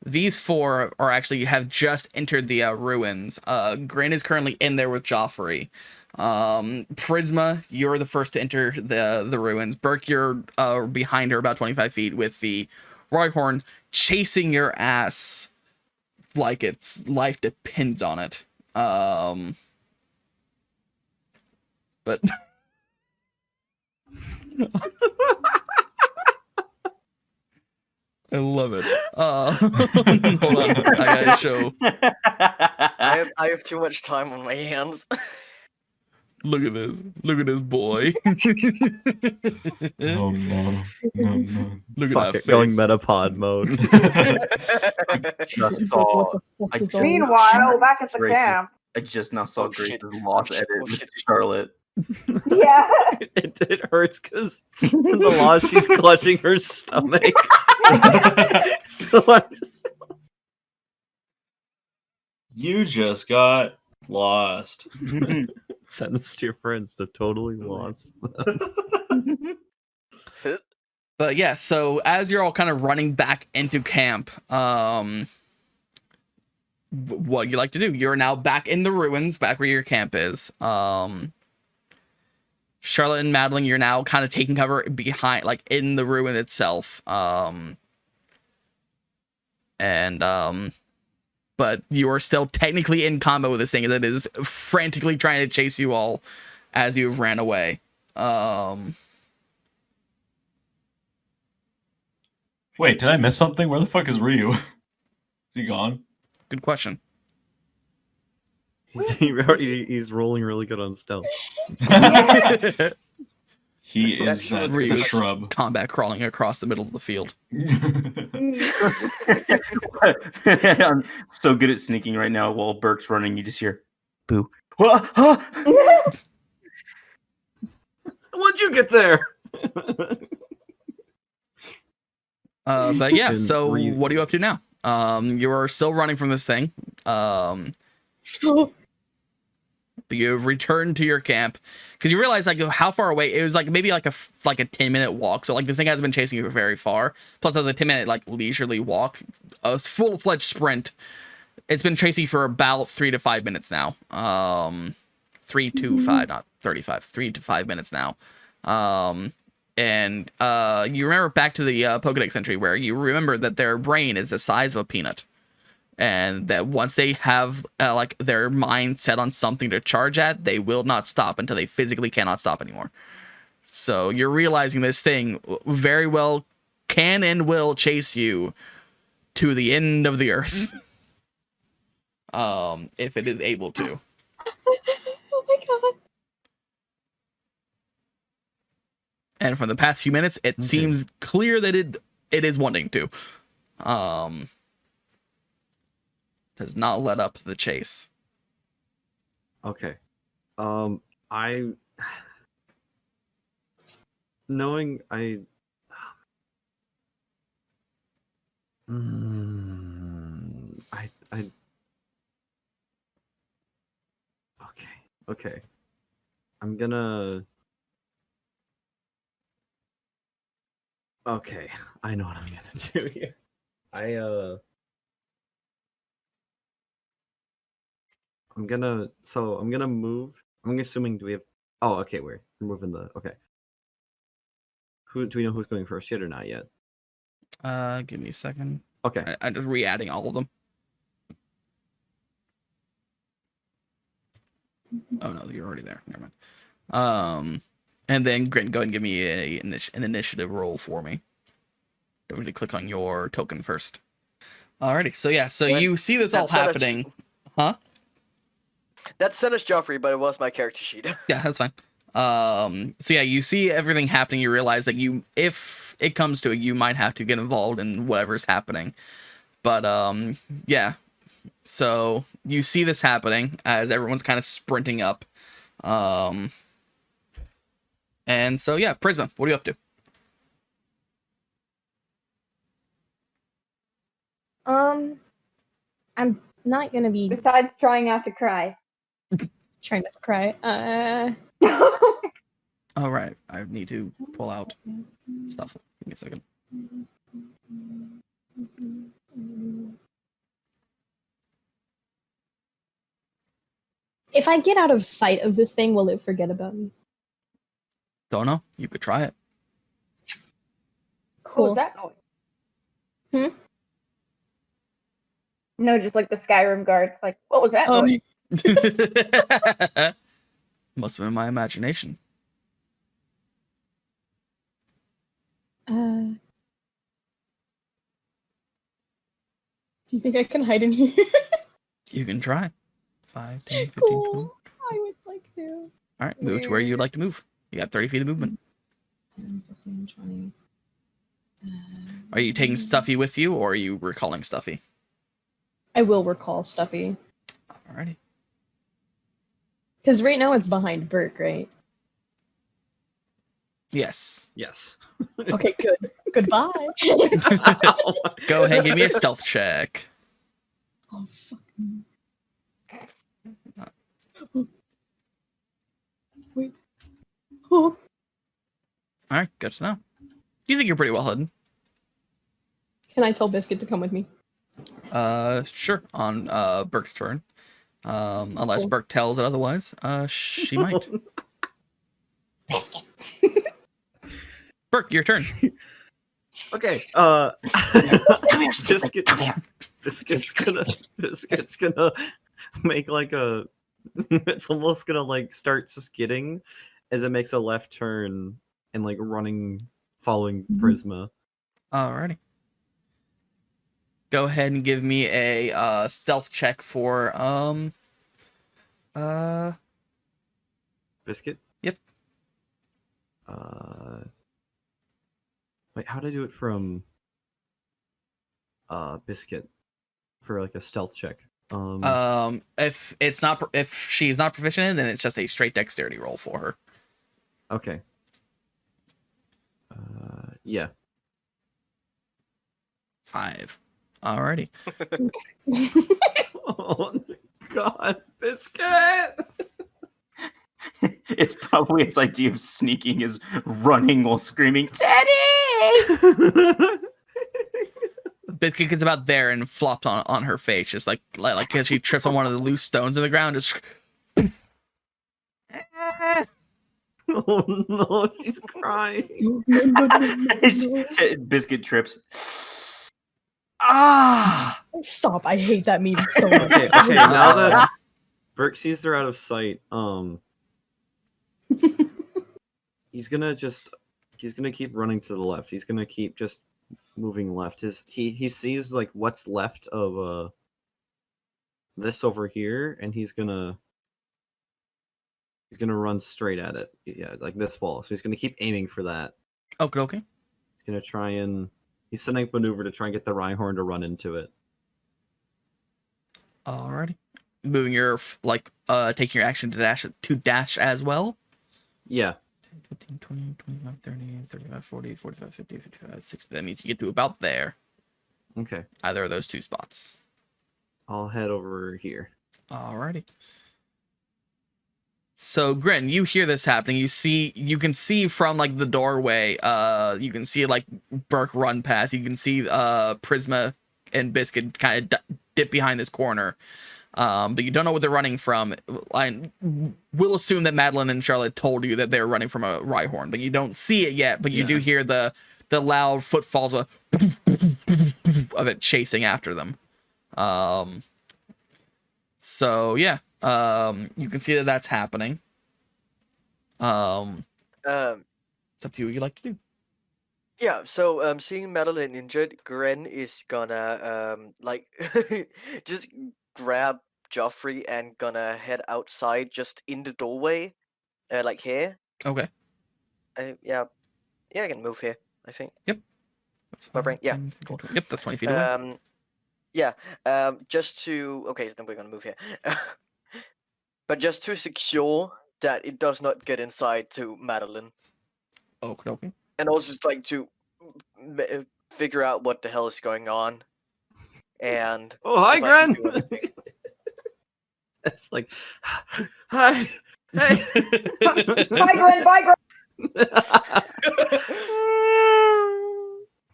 these 4 are actually have just entered the ruins. Grin is currently in there with Joffrey. Prisma, you're the first to enter the ruins. Burke, you're behind her about 25 feet with the Rhyhorn chasing your ass like its life depends on it. But I love it. Hold on, I gotta show. I have too much time on my hands. Look at this. Look at this boy. Oh no. No, no. Look at Fuck that it, going face. metapod mode. Just Like, saw. what the I fuck is just- all this? Meanwhile, back at the Grace's- camp. I just now saw Oh, shit. Grace's lost Oh, shit. edit Oh, with shit. Charlotte. Yeah. It hurts because in the loss she's clutching her stomach. So I'm just... You just got lost. Send this to your friends. They're totally lost. But yeah, so as you're all kind of running back into camp, what you like to do? You're now back in the ruins, back where your camp is. Charlotte and Madeline, you're now kind of taking cover behind, like in the ruin itself. But you are still technically in combat with this thing that is frantically trying to chase you all as you've ran away. Wait, did I miss something? Where the fuck is Ryu? Is he gone? Good question. He's rolling really good on stealth. He That's is true. that Ryu. the shrub. Combat crawling across the middle of the field. I'm so good at sneaking right now. While Burke's running, you just hear, "Boo!" Ah, ah! When'd you get there? But yeah, And so were you- what are you up to now? You're still running from this thing. But you've returned to your camp because you realize like how far away it was. Like maybe like a 10-minute walk. So like this thing hasn't been chasing you very far. Plus, it was a 10-minute like leisurely walk, a full-fledged sprint. It's been chasing you for about 3 to 5 minutes now. 3 to 5, not 35. 3 to 5 minutes now. And you remember back to the Pokedex entry where you remember that their brain is the size of a peanut. And that once they have like their mind set on something to charge at, they will not stop until they physically cannot stop anymore. So you're realizing this thing very well can and will chase you to the end of the earth. If it is able to. Oh my god. And from the past few minutes, it seems clear that it is wanting to. Has not let up the chase. Okay. I knowing I okay. I'm gonna Okay, I know what I'm gonna do here. I'm gonna move. I'm assuming do we have? Oh, okay. We're moving the. Okay. Who do we know who's going first yet or not yet? Give me a second. Okay. I'm just re-adding all of them. Oh no, you're already there. Never mind. And then Grin, go ahead and give me an initiative roll for me. Don't need to click on your token first. Alrighty, so yeah, so you see this all happening, huh? That said as Joffrey, but it was my character sheet. Yeah, that's fine. So yeah, you see everything happening. You realize that if it comes to it, you might have to get involved in whatever's happening. But yeah. So you see this happening as everyone's kind of sprinting up. And so yeah, Prisma, what are you up to? I'm not gonna be Besides trying not to cry. trying not to cry. All right, I need to pull out stuff. Give me a second. If I get out of sight of this thing, will it forget about me? Don't know. You could try it. What Cool. was that noise? Hmm? No, just like the Skyrim guards. Like, what was that noise? Must have been my imagination. Do you think I can hide in here? You can try. 5, 10, 15, 20. Cool. I would like to. All right, move to where you'd like to move. You got 30 feet of movement. 10, 15, 20. Are you taking Stuffy with you, or are you recalling Stuffy? I will recall Stuffy. Alrighty. Because right now it's behind Burke, right? Yes. Yes. Okay, good. Goodbye. Go ahead and give me a stealth check. Oh, fuck. Wait. Oh. Alright, good to know. You think you're pretty well hidden. Can I tell Biscuit to come with me? Sure. On Burke's turn. Unless Cool. Burke tells it otherwise. She might. Biscuit. Burke, your turn. Okay. Biscuit's gonna make like a. It's almost gonna like start skidding as it makes a left turn and like running, following Prisma. Alrighty. Go ahead and give me a stealth check for Biscuit. Yep. Wait, how did I do it from Biscuit for like a stealth check? If she's not proficient in it, then it's just a straight dexterity roll for her. Okay. Yeah. 5. Alrighty. Oh God, Biscuit! It's probably its idea of sneaking is running while screaming, Teddy! Biscuit gets about there and flops on her face, just like because she trips on one of the loose stones in the ground. Just Oh no, she's crying. Biscuit trips. Ah! Stop. I hate that meme so much. Okay, now that Burke sees her out of sight, he's gonna keep running to the left. He's gonna keep just moving left. He sees like what's left of this over here, and he's gonna run straight at it. Yeah, like this wall. So he's gonna keep aiming for that. okay. He's gonna try and he's setting up maneuver to try and get the Rhyhorn to run into it. Alrighty. Moving your taking your action to dash as well. Yeah. 10, 15, 20, 25, 30, 35, 40, 45, 50, 55, 60. That means you get to about there. Okay. Either of those two spots. I'll head over here. Alrighty. So Grin, you hear this happening. You can see from like the doorway. You can see like Burke run past. You can see Prisma and Biscuit kind of dip behind this corner. But you don't know what they're running from. I will assume that Madeline and Charlotte told you that they're running from a Rhyhorn, but you don't see it yet. But you do hear the loud footfalls of it chasing after them. So yeah, you can see that that's happening. It's up to you what you like to do. Yeah, so seeing Madeline injured, Gren is gonna like just grab Joffrey and gonna head outside just in the doorway. Like here. Okay. Yeah, I can move here, I think. Yep. That's My fine. brain, yeah. 10, Cool. 20. Yep, that's 20 feet away. Yeah. Just to then we're gonna move here. But just to secure that it does not get inside to Madeline. Okay. And also like to figure out what the hell is going on. And Oh, hi, if I can Gren. do anything. It's like, hi, hey. Bye, Gren. Bye, Gren.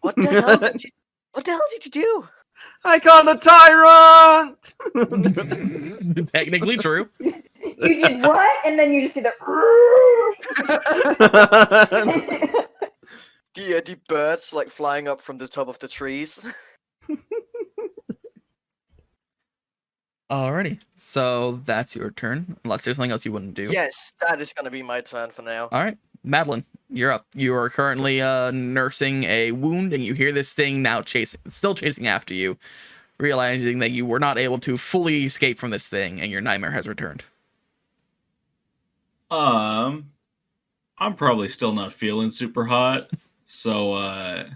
What the hell did you? What the hell did you do? I caught a tyrant. Technically true. You did what? And then you just see the. The birds like flying up from the top of the trees. Alrighty, so that's your turn. Unless there's something else you wouldn't do. Yes, that is gonna be my turn for now. All right, Madeline, you're up. You are currently nursing a wound, and you hear this thing now still chasing after you, realizing that you were not able to fully escape from this thing, and your nightmare has returned. I'm probably still not feeling super hot, so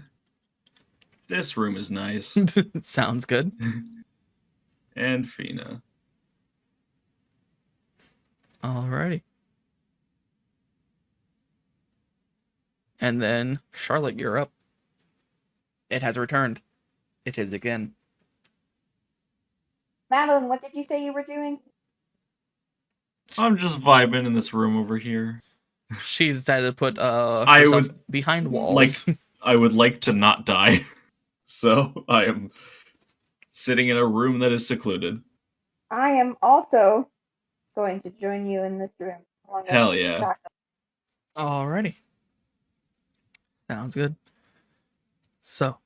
this room is nice. Sounds good. And Fina. Alrighty. And then Charlotte, you're up. It has returned. It is again. Madeline, what did you say you were doing? I'm just vibing in this room over here. She's decided to put I herself would behind walls. I would like to not die. So I am sitting in a room that is secluded. I am also going to join you in this room. Hell yeah. Alrighty. Sounds good. So.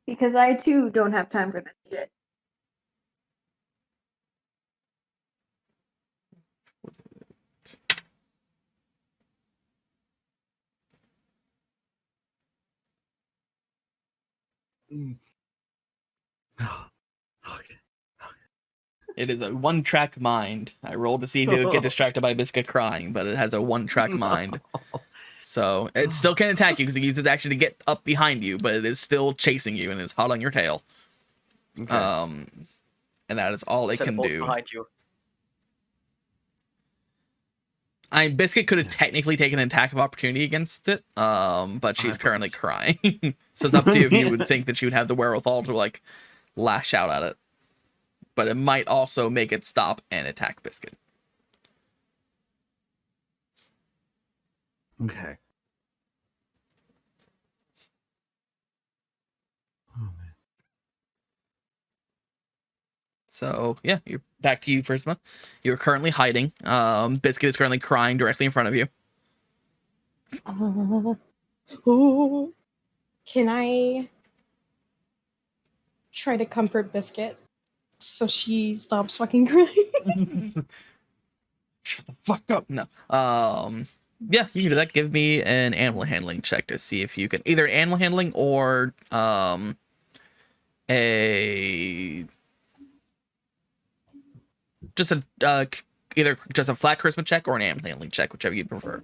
Because I too don't have time for this shit. It is a one-track mind. I rolled to see if it would get distracted by Biscuit crying, but it has a one-track mind. So it still can attack you because it uses action to get up behind you, but it is still chasing you and is hot on your tail. Okay. And that is all it can do. Behind you. Biscuit could have technically taken an attack of opportunity against it, but she's currently crying. So it's up to you if you would think that she would have the wherewithal to like lash out at it. But it might also make it stop and attack Biscuit. Okay. Oh, man. So yeah, you're back to you, Prisma. You're currently hiding. Biscuit is currently crying directly in front of you. Can I try to comfort Biscuit so she stops fucking crying? Shut the fuck up. No. Yeah, you can do that. Give me an animal handling check to see if you can either animal handling or either just a flat charisma check or an animal handling check, whichever you prefer.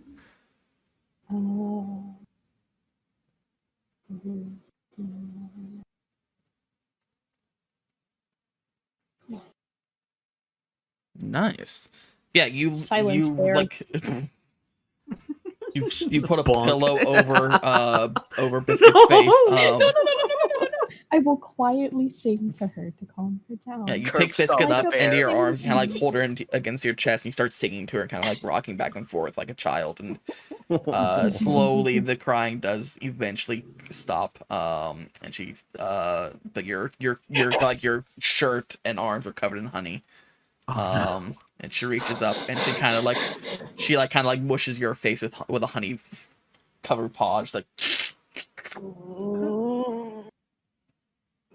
Nice. Yeah, you Silence bear. like you put a pillow over Biscuit's face. No. I will quietly sing to her to calm her down. Yeah, you pick Biscuit up into your arms, kind of like hold her against your chest, and you start singing to her, kind of like rocking back and forth like a child. And Slowly the crying does eventually stop. And she but your like your shirt and arms are covered in honey. And she reaches up and she kind of like mushes your face with a honey covered paw. She's like,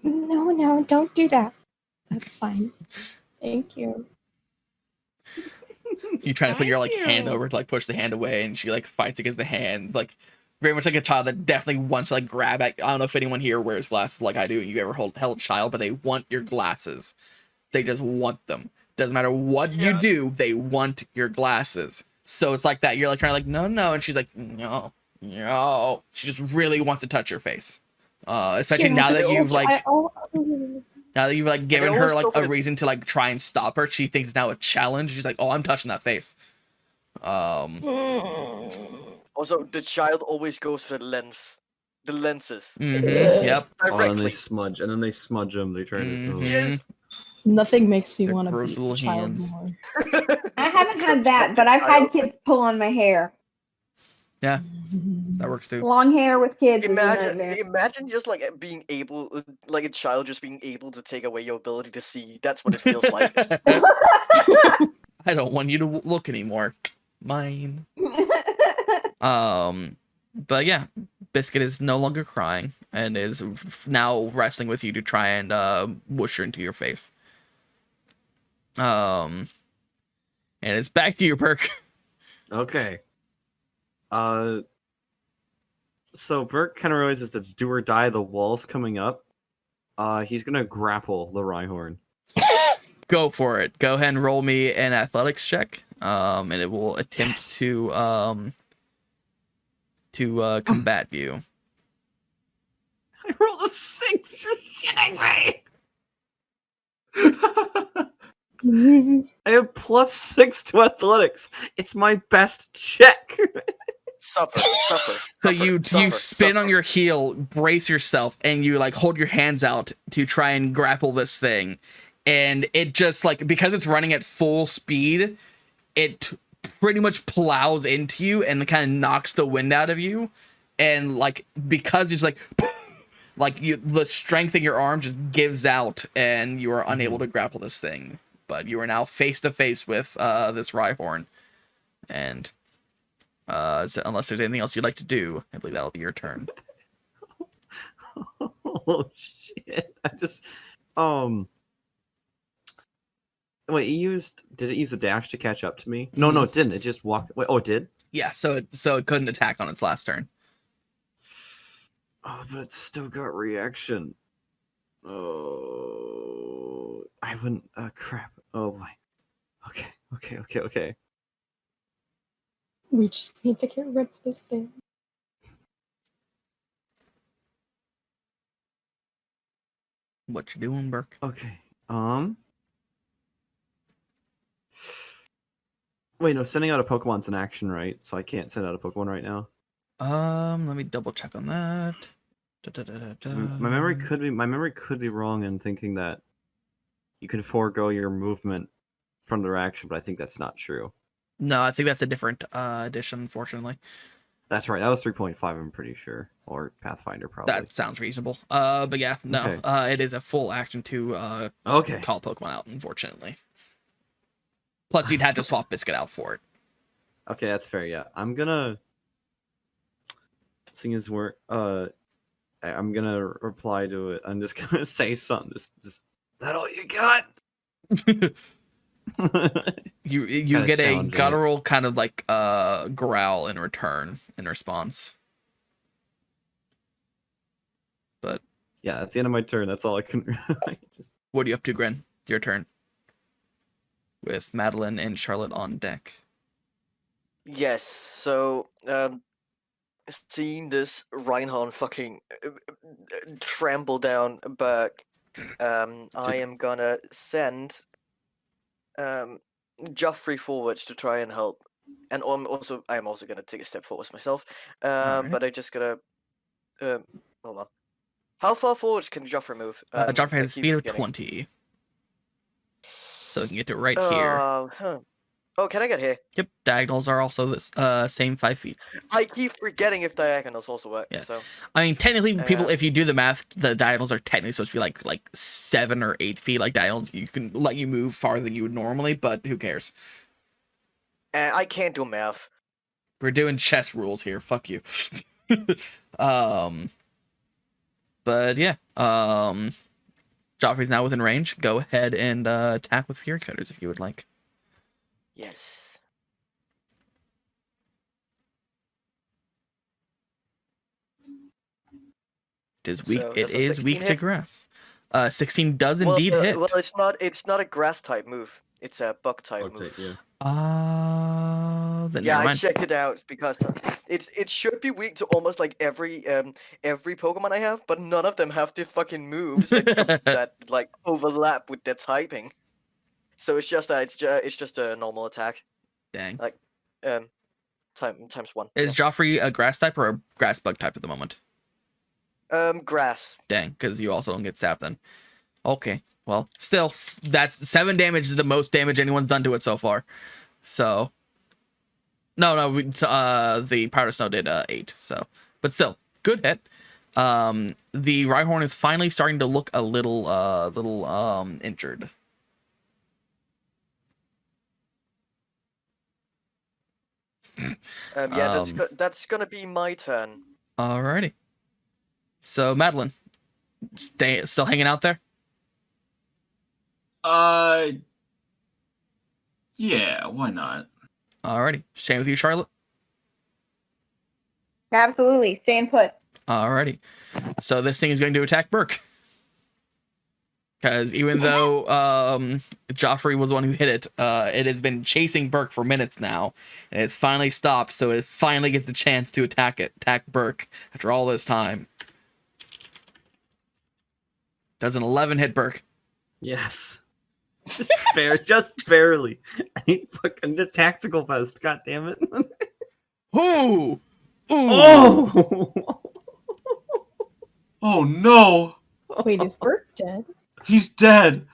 No, don't do that. That's fine. Thank you. you try to put your like Thank hand you. over to like push the hand away, and she like fights against the hand, like very much like a child that definitely wants to like grab at. I don't know if anyone here wears glasses like I do. You ever held a child, but they want your glasses. They just want them. Doesn't matter what you do, they want your glasses. So it's like that. You're like trying to like no, and she's like no. She just really wants to touch your face. Especially now that you've like. Now that you've like given her like a reason to like try and stop her, she thinks it's now a challenge. She's like, "Oh, I'm touching that face." Also, the child always goes for the lenses. Yep. Oh, and they smudge, them. They try to. Yes. Nothing makes me Their want to gross beat little a child hands. more. I haven't had that, but I've had kids pull on my hair. Yeah, that works too. Long hair with kids is a nightmare. Imagine just like being able, like a child just being able to take away your ability to see. That's what it feels like. I don't want you to look anymore. Mine. But yeah, Biscuit is no longer crying and is now wrestling with you to try and whoosh her into your face. And it's back to your perk. Okay. So Bert kind of realizes it's do or die. The wall's coming up. He's gonna grapple the Rhyhorn. Go for it. Go ahead and roll me an athletics check. And it will attempt to combat you. I rolled a 6. You're shitting me. I have +6 to athletics. It's my best check. Suffer. So you spin on your heel, brace yourself, and you like hold your hands out to try and grapple this thing. And it just like, because it's running at full speed, it pretty much plows into you and kind of knocks the wind out of you. And like, because it's like the strength in your arm just gives out and you are unable to grapple this thing. But you are now face to face with this Rhyhorn. And so unless there's anything else you'd like to do, I believe that'll be your turn. Oh shit! I just wait. Did it use a dash to catch up to me? No, it didn't. It just walked. Wait, oh, it did. Yeah, so it couldn't attack on its last turn. Oh, but it's still got reaction. Oh, I wouldn't. Crap. Oh my. Okay. We just need to get rid of this thing. What you doing, Burke? Okay. Wait, no. Sending out a Pokemon's an action, right? So I can't send out a Pokemon right now. Let me double check on that. My memory could be wrong in thinking that you can forego your movement from their action, but I think that's not true. No, I think that's a different edition, unfortunately. That's right. That was 3.5, I'm pretty sure. Or Pathfinder, probably. That sounds reasonable. But yeah, no. Okay. It is a full action to okay. call Pokemon out, unfortunately. Plus, you'd have to swap Biscuit out for it. Okay, that's fair, yeah. I'm gonna... Seeing his work, I'm gonna reply to it. I'm just gonna say something. Just that all you got? You get a guttural kind of like growl in response. But yeah, that's the end of my turn. That's all I can. What are you up to, Gren? Your turn. With Madeline and Charlotte on deck. Yes. So, seeing this Reinhardt fucking trample down back, I am gonna send Joffrey forwards to try and help, and I'm also gonna take a step forwards myself. Alright. But I just gotta hold on. How far forwards can Joffrey move? Joffrey has a I keep speed of forgetting. 20. So he can get to right here. Oh, can I get here? Yep, diagonals are also this same 5 feet. I keep forgetting if diagonals also work. Yeah. So I mean, technically, people, Yeah. if you do the math, the diagonals are technically supposed to be like 7 or 8 feet. Like diagonals, you can let you move farther than you would normally, but who cares? I can't do math. We're doing chess rules here. Fuck you. But yeah. Joffrey's now within range. Go ahead and attack with Fury Cutters if you would like. Yes. It is weak. So It does a is 16 weak to hit? grass. 16 does indeed hit. Well, it's not a grass type move. It's a bug type move. Yeah. Then Yeah, never I mind. checked it out because it should be weak to almost like every Pokemon I have, but none of them have the fucking moves that like overlap with their typing. So it's just a normal attack. Dang. Like times 1. Is Joffrey a grass type or a grass bug type at the moment? Grass. Dang, because you also don't get stabbed then. Okay, well, still, that's 7 damage is the most damage anyone's done to it so far. So, no, the Powder Snow did 8. So, but still, good hit. The Rhyhorn is finally starting to look a little injured. Yeah, that's gonna be my turn. Alrighty. So, Madeline, still hanging out there? Yeah, why not? Alrighty. Same with you, Charlotte? Absolutely. Staying put. Alrighty. So this thing is going to attack Burke. Because even though Joffrey was the one who hit it, it has been chasing Burke for minutes now. And it's finally stopped, so it finally gets the chance to attack Burke after all this time. Does an 11 hit Burke? Yes. Just barely. I need fucking the tactical vest. God damn it. Ooh! Ooh! Oh! Oh no! Wait, is Burke dead? He's dead.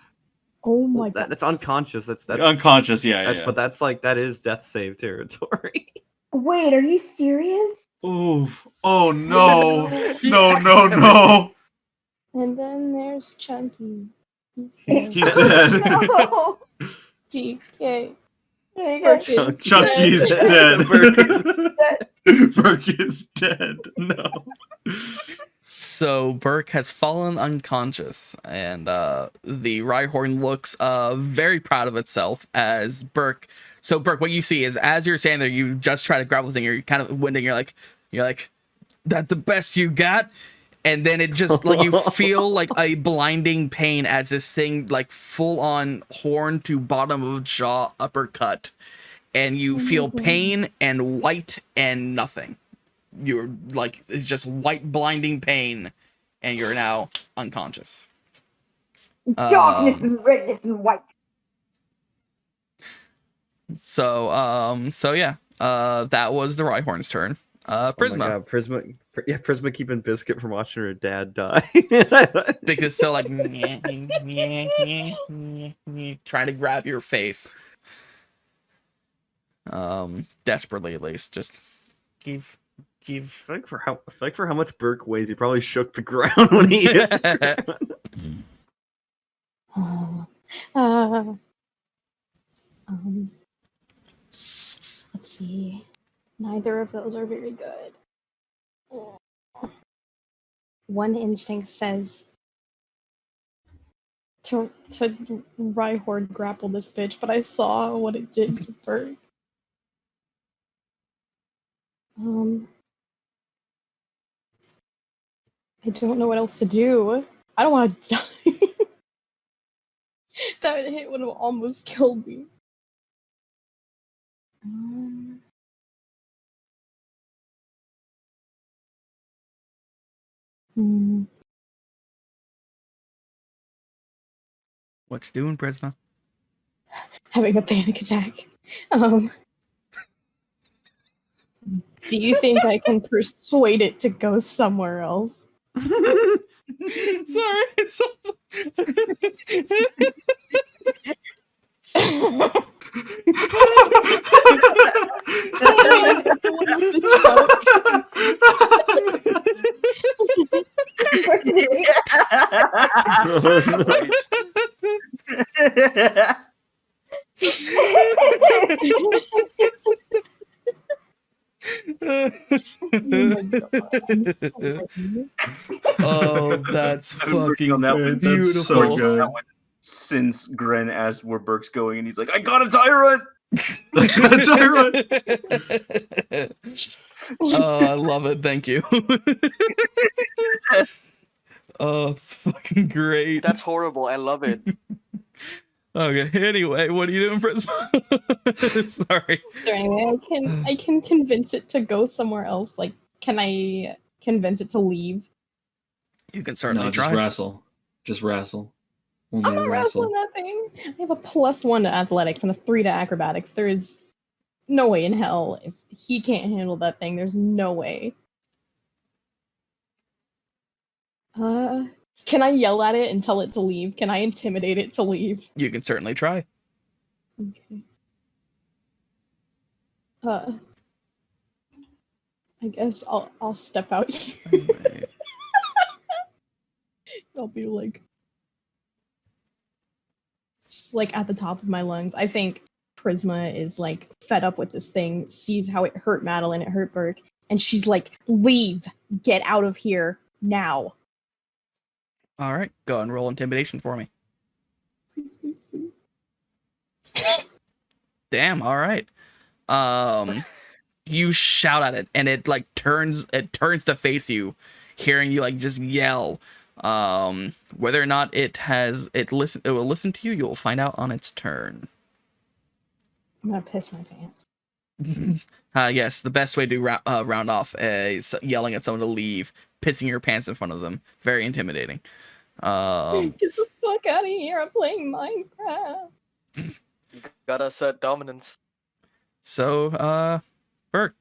Oh my god. That's unconscious. That's Unconscious, yeah. But that's like that is death save territory. Wait, are you serious? Oof. Oh no. No. And then there's Chunky. He's dead. No. DK. Burke is Chunky's dead. Burke is dead. No. So Burke has fallen unconscious, and the Rhyhorn looks very proud of itself as Burke. So Burke, what you see is as you're standing there, you just try to grab the thing. You're kind of winding. You're like, that the best you got. And then it just like you feel like a blinding pain as this thing like full on horn to bottom of jaw uppercut, and you feel pain and white and nothing. You're like, it's just white blinding pain, and you're now unconscious. Darkness and redness and white. So yeah, that was the Rhyhorn's turn. Prisma. Oh my God, Prisma keeping Biscuit from watching her dad die. Because it's still like trying to grab your face. Desperately at least. Just give. I feel like for how much Burke weighs, he probably shook the ground when he hit the ground. Let's see. Neither of those are very good. One instinct says to Rhyhorn grapple this bitch, but I saw what it did to Burke. I don't know what else to do. I don't want to die. That hit would have almost killed me. What you doing, Prisma? Having a panic attack. Do you think I can persuade it to go somewhere else? Sorry. Oh, that's I've been working on fucking that one. beautiful. So good. Since Gren asked where Burke's going, and he's like, "I got a tyrant." I got a tyrant. Oh, I love it. Thank you. Oh, it's fucking great. That's horrible. I love it. Okay. Anyway, what are you doing, Prisma? Sorry. So anyway, I can convince it to go somewhere else. Like, can I convince it to leave? You can certainly No, just try. wrestle. Just wrestle. I'm Only not wrestling that thing. I have a +1 to athletics and a 3 to acrobatics. There is no way in hell if he can't handle that thing. There's no way. Can I yell at it and tell it to leave? Can I intimidate it to leave? You can certainly try. Okay. I guess I'll step out here. I'll be like, just like at the top of my lungs. I think Prisma is like fed up with this thing, sees how it hurt Madeline, it hurt Burke, and she's like, leave, get out of here now. All right, go and roll intimidation for me. Please, please, please. Damn. All right. You shout at it, and it like turns to face you, hearing you like just yell. Whether or not it will listen to you, you'll find out on its turn. I'm gonna piss my pants. Yes, the best way to round off is yelling at someone to leave, pissing your pants in front of them. Very intimidating. Get the fuck out of here! I'm playing Minecraft. You gotta assert dominance. So, Burke,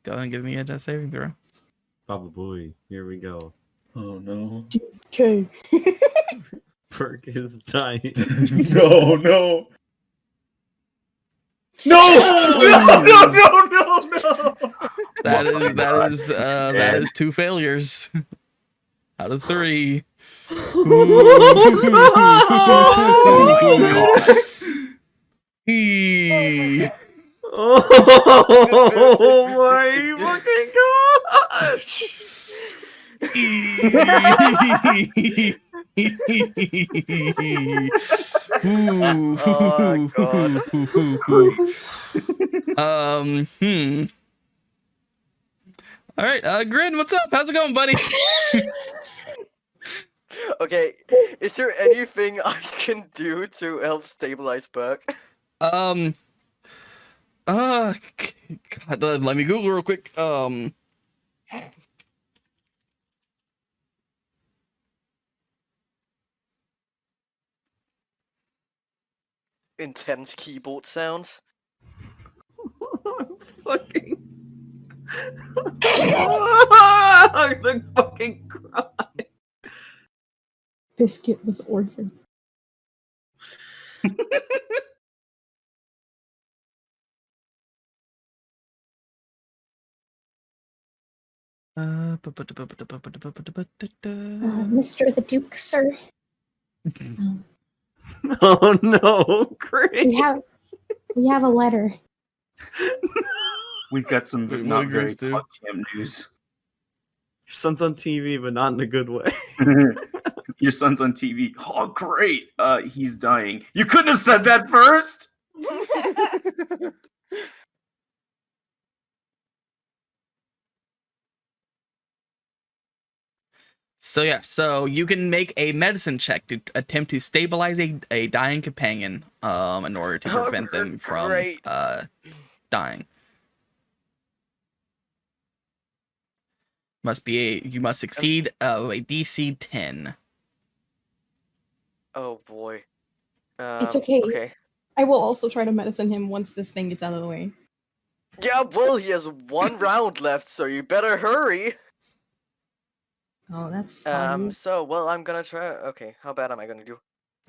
go ahead and give me a death saving throw. Baba Booey, here we go. Oh no. Okay. Burke is dying. No, no. No! No! That is 2 failures out of 3. Oh my fucking gosh! Oh god. All right, Grin, what's up? How's it going, buddy? Okay, is there anything I can do to help stabilize Burke? God, let me Google real quick. Intense keyboard sounds. I'm fucking. I'm gonna fucking cry. Biscuit was orphaned. Mr. the Duke, sir. Oh no, great. We have a letter. We've got some Wait, what not did very Grace do? PogChamp news. Your son's on TV, but not in a good way. Your son's on TV. Oh, great. He's dying. You couldn't have said that first. So yeah, so you can make a medicine check to attempt to stabilize a dying companion, in order to prevent them from great. dying. You must succeed a DC 10. Oh boy. It's okay. Okay. I will also try to medicine him once this thing gets out of the way. Yeah, well, he has 1 round left, so you better hurry. Oh, that's fine. So, well, I'm gonna try. Okay, how bad am I gonna do?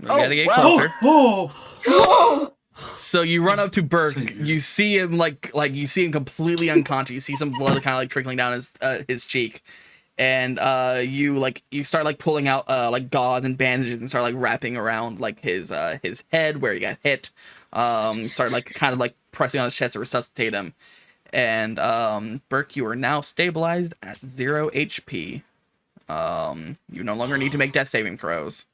You gotta get wow. closer. Oh! So you run up to Burke. Savior. You see him like you see him completely unconscious. You see some blood kind of like trickling down his cheek, and you start like pulling out like gauze and bandages and start like wrapping around like his head where he got hit. Start like kind of like pressing on his chest to resuscitate him. And Burke, you are now stabilized at 0 HP. You no longer need to make death saving throws.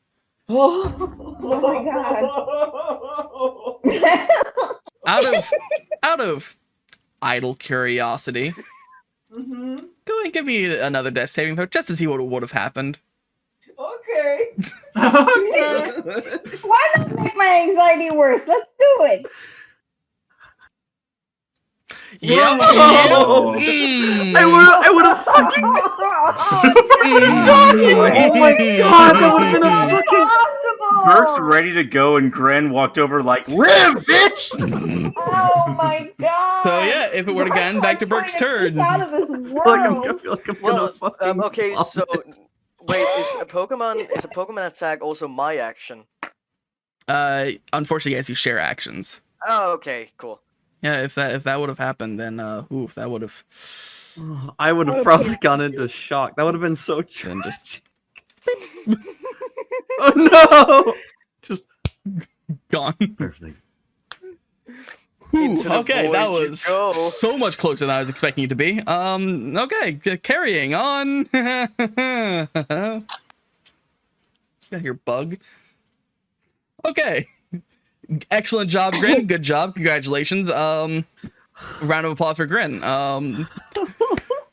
Oh my god. Out of idle curiosity, Mm-hmm. go and give me another death saving throw just to see what would have happened. Okay. Why not make my anxiety worse? Let's do it. Yep. Oh. Mm. I would have fucking. Oh my god, that would have been a fucking. Impossible. Burke's ready to go, and Gren walked over like, "Live, bitch!" Oh my god. So yeah, if it were again, back to Burke's turn. Out of this I world. feel like I'm gonna Well, fucking. okay, so vomit. wait, is a Pokemon attack also my action? Unfortunately, yes, you share actions. Oh, okay, cool. Yeah, if that would have happened, then oof, that would have I would have probably gone into shock. That would have been so been tragic. just Oh no! Just gone. everything. Ooh, Into the okay, that void you was go. so much closer than I was expecting it to be. Okay, carrying on. Got your bug. Okay. Excellent job, Grin. Good job. Congratulations. Round of applause for Grin.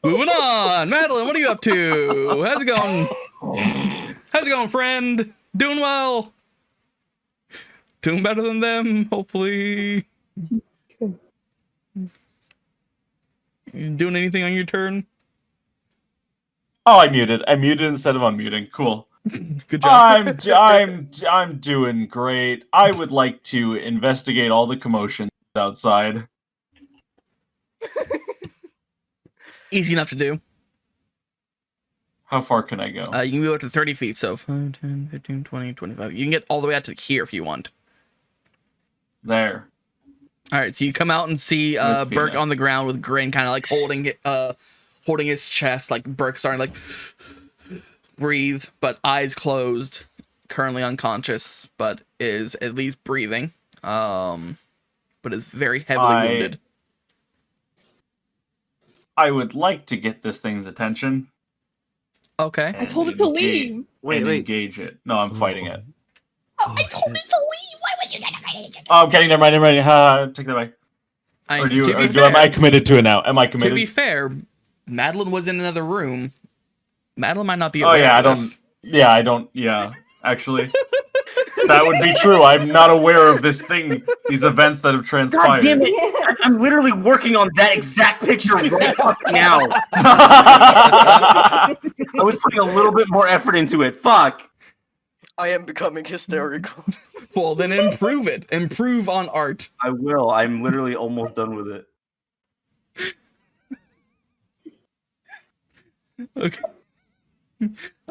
Moving on. Madeline, what are you up to? How's it going? How's it going, friend? Doing well? Doing better than them, hopefully. You doing anything on your turn? Oh, I muted. I muted instead of unmuting. Cool. Good job. I'm doing great. I would like to investigate all the commotion outside. Easy enough to do. How far can I go? You can go up to 30 feet, so 5, 10, 15, 20, 25. You can get all the way out to here if you want. There. All right, so you come out and see Let's Burke see. on the ground with Grin kind of like holding his chest, like Burke starting like breathe, but eyes closed, currently unconscious, but is at least breathing. But is very heavily wounded. I would like to get this thing's attention. Okay. I told it to leave. Wait, and wait. engage it. No, I'm fighting it. Oh, I told it to leave. Why would you get it? Oh, I'm kidding. Never mind. Take that back. I, Or do you? to be Or fair, am I committed to it now? Am I to committed? be fair, Madeline was in another room. Madeline might not be Oh aware yeah, I of don't. this. Yeah, I don't. Yeah, actually, that would be true. I'm not aware of this thing. These events that have transpired. God damn it! I'm literally working on that exact picture right fucking now. I was putting a little bit more effort into it. Fuck. I am becoming hysterical. Well, then improve it. Improve on art. I will. I'm literally almost done with it. Okay.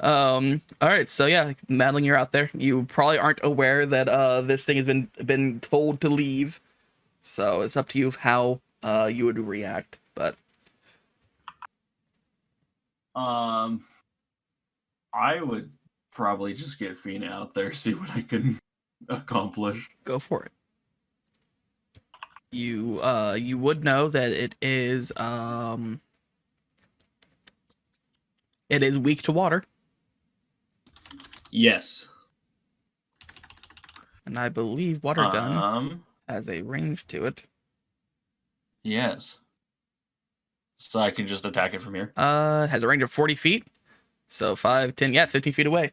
All right, so yeah, Madeline, you're out there. You probably aren't aware that this thing has been told to leave. So it's up to you how you would react. But I would probably just get Fina out there, see what I can accomplish. go for it. You would know that it is weak to water, Yes. and I believe water gun has a range to it. Yes. So I can just attack it from here. It has a range of 40 feet. So 5, 10, yeah, it's 15 feet away.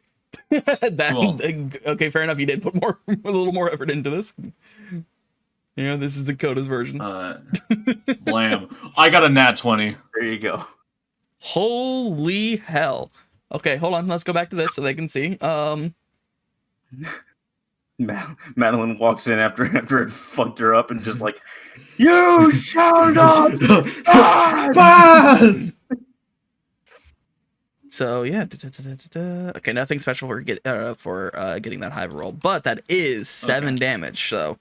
Cool. Okay, fair enough. You did put a little more effort into this. You know, this is Dakota's version. Blam. I got a nat 20. There you go. Holy hell. Okay, hold on. Let's go back to this so they can see. Madeline walks in after it fucked her up and just like, you shall not pass! So yeah. Okay, nothing special for getting that high roll, but that is 7 damage. So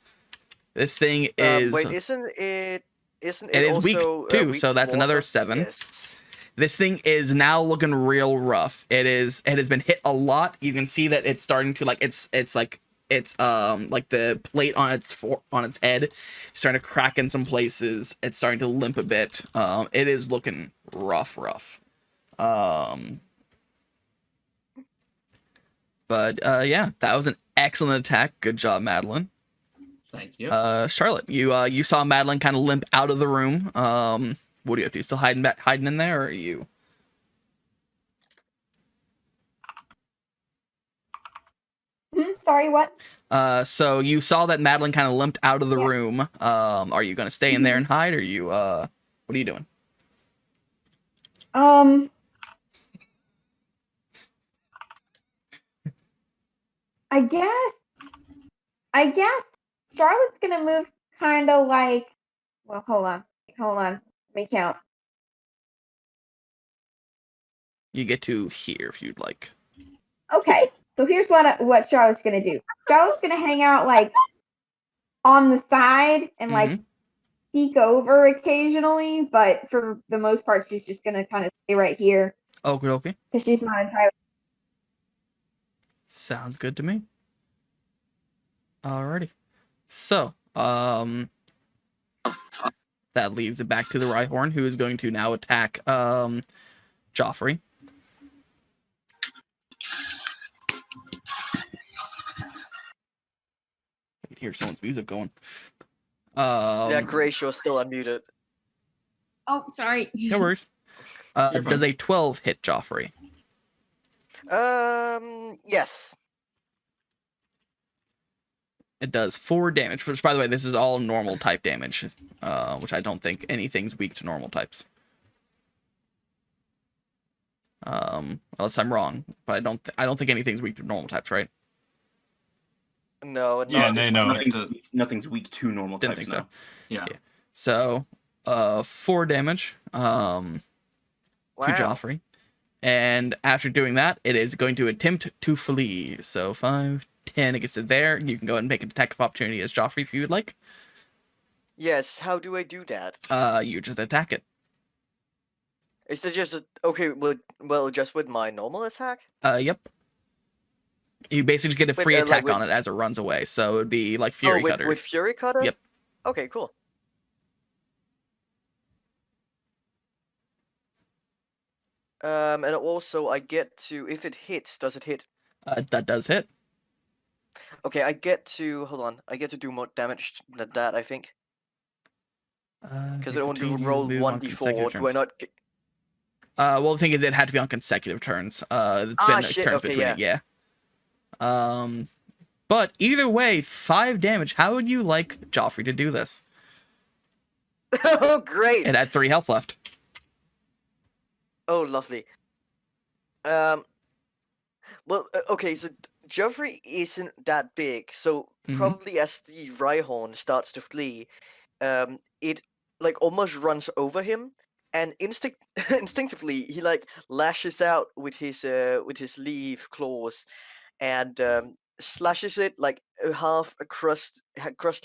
This thing is Wait, isn't it it is weak also too, weak so to that's another water? 7. Yes. This thing is now looking real rough. It has been hit a lot. You can see that it's starting to like it's like the plate on its head is starting to crack in some places. It's starting to limp a bit. It is looking rough. But yeah, that was an excellent attack. Good job, Madeline. Thank you. Charlotte, you saw Madeline kind of limp out of the room. What are you up to? Still hiding in there, or are you? Sorry, what? So you saw that Madeline kind of limped out of the room. Are you gonna stay in there and hide, or you what are you doing? I guess Charlotte's gonna move kind of like. Well, hold on. Let me count. You get to here if you'd like. Okay, so here's what Charlotte's gonna do. Charlotte's gonna hang out like on the side and like peek over occasionally, but for the most part, she's just gonna kind of stay right here. Okay. Because she's not entirely. Sounds good to me. Alrighty. So, that leaves it back to the Rhyhorn, who is going to now attack Joffrey. I can hear someone's music going. Yeah, Gracio's still unmuted. Oh, sorry. No worries. Does a 12 hit Joffrey? Yes. It does 4 damage, which, by the way, this is all normal type damage, which I don't think anything's weak to normal types. Unless I'm wrong, but I don't think anything's weak to normal types, right? No, Yeah, no. Nothing's weak to normal Didn't types. think so. Yeah. So, 4 damage, to Joffrey. And after doing that, it is going to attempt to flee. So 5, 10, it gets it there. You can go ahead and make an attack of opportunity as Joffrey if you would like. Yes, how do I do that? You just attack it. Is it just okay? Well, just with my normal attack. Yep. You basically get a free attack on it as it runs away. So it would be like Fury Cutter. With Fury Cutter. Yep. Okay, cool. And also I get to, if it hits, does it hit? That does hit. Okay, I get to, hold on, I get to do more damage than that, I think. Because it only rolled 1d4. Do I not? Well, the thing is, it had to be on consecutive turns. Shit. Turns Okay, between it, yeah. But either way, 5 damage. How would you like Joffrey to do this? Oh, great! It had 3 health left. Oh, lovely. Well, okay, so Joffrey isn't that big, so probably as the Rhyhorn starts to flee, it like almost runs over him, and instinctively he like lashes out with his leaf claws, and slashes it like half across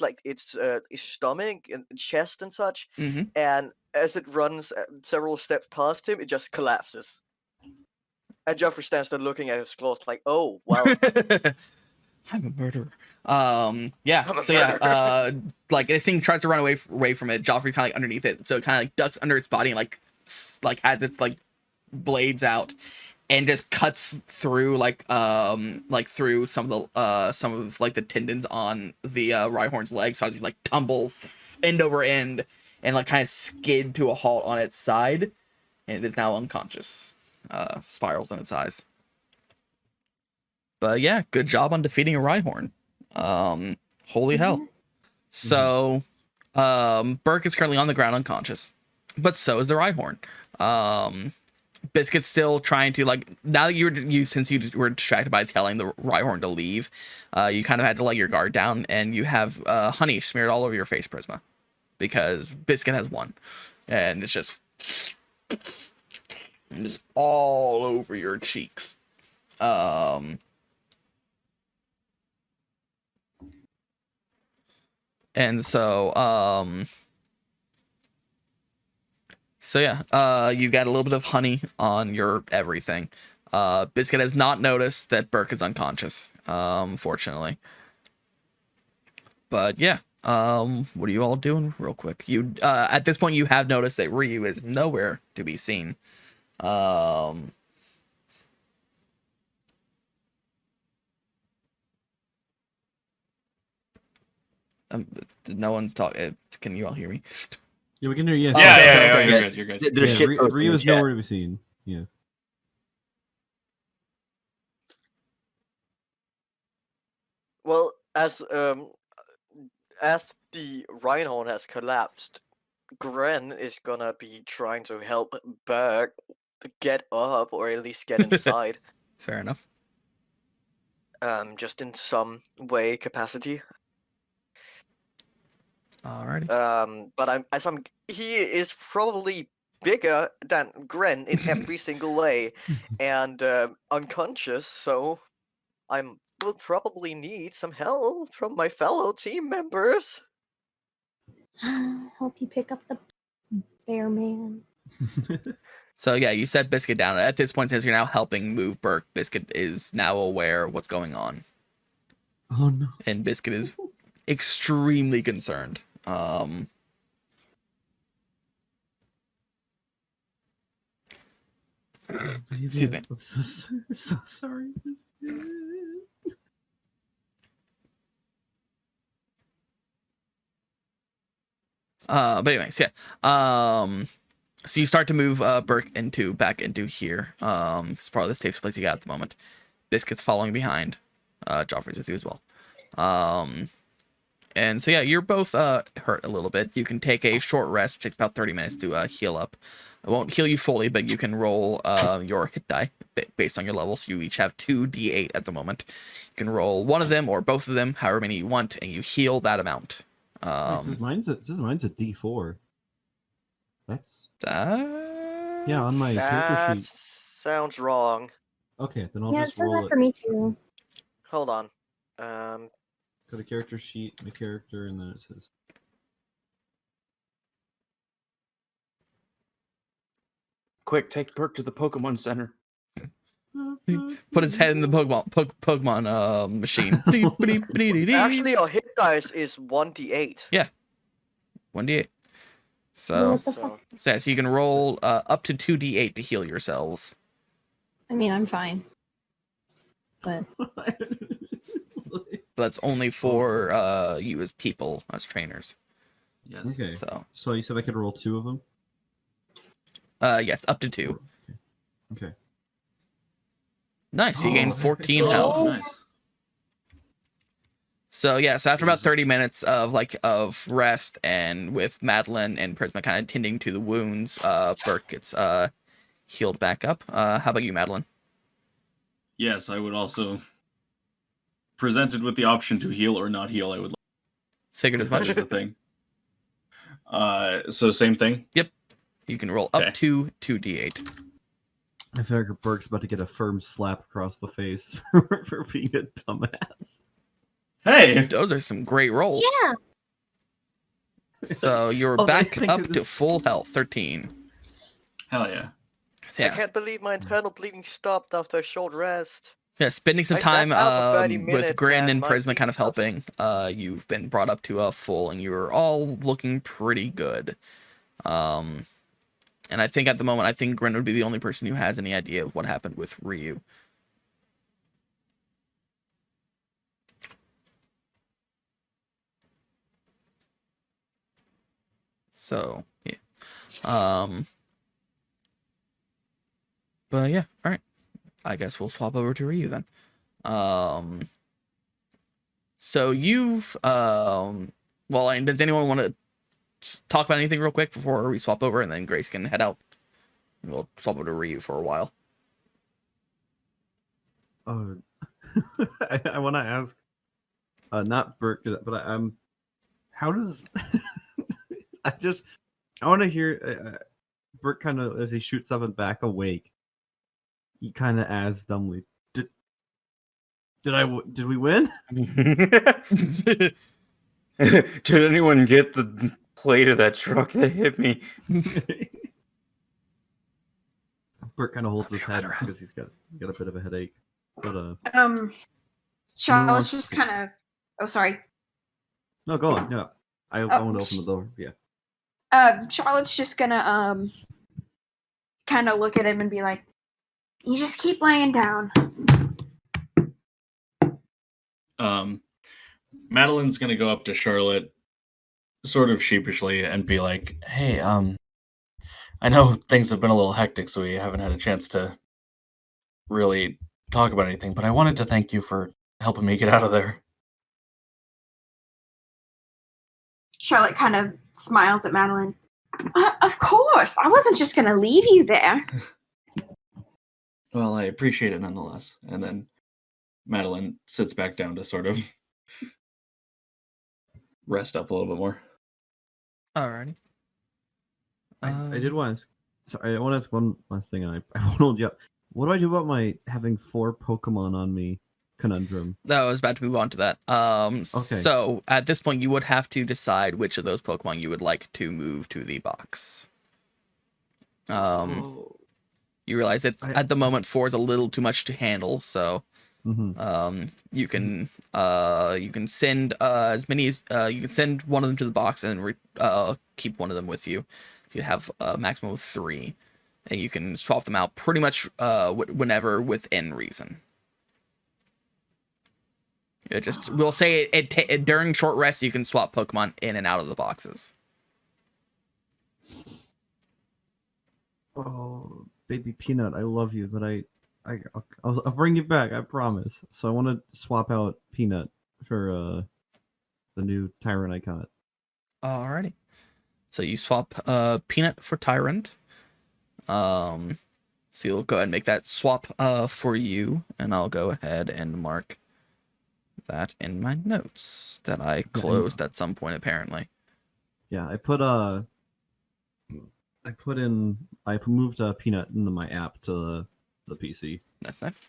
like its stomach and chest and such, and as it runs several steps past him, it just collapses. And Joffrey stands there looking at his claws like, oh, wow. I'm a murderer. Yeah. So yeah, like this thing tries to run away from it. Joffrey's kind of like underneath it, so it kind of like ducks under its body and like has its like blades out, and just cuts through like through some of like the tendons on the Rhyhorn's legs. So as you like tumble end over end and like kind of skid to a halt on its side, and it is now unconscious. Spirals in its eyes. But yeah, good job on defeating a Rhyhorn. Holy hell. So, Burke is currently on the ground unconscious, but so is the Rhyhorn. Biscuit's still trying to like, now that since you were distracted by telling the Rhyhorn to leave, you kind of had to let your guard down, and you have honey smeared all over your face, Prisma, because Biscuit has 1, and it's just all over your cheeks. And so yeah, you got a little bit of honey on your everything. Biscuit has not noticed that Burke is unconscious, fortunately. But yeah, what are you all doing real quick? You at this point you have noticed that Ryu is nowhere to be seen. No one's talking. Can you all hear me? Yeah, we can hear you. Oh, Yeah, okay, yeah, okay, yeah, okay, you're good. good. You're good. There's shit posted in Ryu the is chat. nowhere to be seen. Yeah. Well, as the Rhinehorn has collapsed, Gren is gonna be trying to help Berg get up or at least get inside. Fair enough. Just in some way capacity. Alrighty. But he is probably bigger than Gren in every single way, and unconscious. So will probably need some help from my fellow team members. Help you pick up the bear man. So yeah, you set Biscuit down. At this point, since you're now helping move Burke, Biscuit is now aware of what's going on. Oh no. And Biscuit is extremely concerned. Excuse me. I'm so sorry. But anyways, yeah. So you start to move Burke back into here. It's probably the safest place you got at the moment. Biscuit's following behind. Joffrey's with you as well. And so yeah, you're both hurt a little bit. You can take a short rest, which takes about 30 minutes to heal up. It won't heal you fully, but you can roll your hit die based on your levels. You each have 2d8 at the moment. You can roll one of them or both of them, however many you want, and you heal that amount. It says mine's a D4. That's yeah, on my character That sheet. sounds wrong. Okay, then I'll Yeah, it just says roll that it. for me too. Hold on. Go to character sheet, my character, and then it says. Quick, take Burke to the Pokemon Center. put his head in the Pokemon machine. Actually, our hit dice is 1d8. Yeah, 1d8. So, What the fuck? so you can roll up to 2d8 to heal yourselves. I mean, I'm fine. But That's only for you as people, as trainers. Yes. Okay. So you said I could roll 2 of them? yes, up to 2. Okay. Nice. You gain Oh. 14 Oh. health. Nice. So yeah, so after about 30 minutes of rest and with Madeline and Prisma kind of tending to the wounds, Burke gets healed back up. How about you, Madeline? Yes, I would also, presented with the option to heal or not heal, I would. Figured as That much. is the thing. So same thing. You can roll Okay. up to 2d8. I feel like Burke's about to get a firm slap across the face for being a dumbass. Hey, Those are some great rolls. yeah, So you're Oh, back thank up to goodness. full health, 13. hell yeah. I Yeah, can't believe my internal bleeding stopped after a short rest. yeah. Spending some I sat time out for 30 with minutes Grin and and my Prisma kind of bleeding helping. You've been brought up to a full, and you're all looking pretty good. And I think at the moment, I think Grin would be the only person who has any idea of what happened with Ryu. So yeah. But yeah, all right. I guess we'll swap over to Ryu then. So you've well, and does anyone want to talk about anything real quick before we swap over, and then Grace can head out? We'll swap over to Ryu for a while. I want to ask, not Burke, but I'm. How does I want to hear Burke kind of as he shoots up and back awake. He kind of asks dumbly, "Did we win?" Did anyone get the plate of that truck that hit me? Bert kind of holds his head because he's got a bit of a headache. But Charlotte's just kind of. Oh, sorry. no, go on. Yeah, I want to open the door. Yeah. Charlotte's just gonna kind of look at him and be like, "You just keep laying down." Madeline's gonna go up to Charlotte, sort of sheepishly, and be like, "Hey, I know things have been a little hectic, so we haven't had a chance to really talk about anything, but I wanted to thank you for helping me get out of there." Charlotte kind of smiles at Madeline. Of course, I wasn't just gonna leave you there. Well, I appreciate it nonetheless. And then Madeline sits back down to sort of rest up a little bit more. Alrighty. I did want to ask. Sorry, I want to ask one last thing. I won't hold you up. What do I do about my having 4 Pokemon on me conundrum? No, I was about to move on to that. So at this point, you would have to decide which of those Pokemon you would like to move to the box. You realize that at the moment 4 is a little too much to handle, so you can send as many as you can send one of them to the box and keep one of them with you. You have a maximum of 3, and you can swap them out pretty much whenever within reason. We'll say during short rest you can swap Pokemon in and out of the boxes. Oh, baby Peanut, I love you, but I'll bring you back, I promise. So I want to swap out Peanut for the new Tyrant I got. Alrighty. So you swap Peanut for Tyrant. So you'll go ahead and make that swap for you, and I'll go ahead and mark that in my notes that I closed at some point apparently. Yeah, I moved Peanut into my app to the PC. That's nice.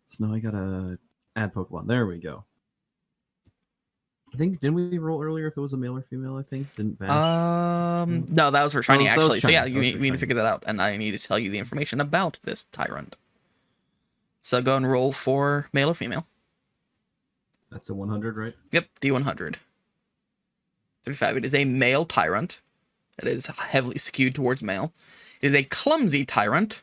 So now I gotta add Pokemon. There we go. I think, didn't we roll earlier if it was a male or female? I think didn't Vash? No, that was for shiny actually. So yeah, you Shiny. need to figure that out, and I need to tell you the information about this Tyrant. So go and roll for male or female. That's a 100, right? Yep, D100. 35. It is a male Tyrant. It is heavily skewed towards male. It is a clumsy Tyrant,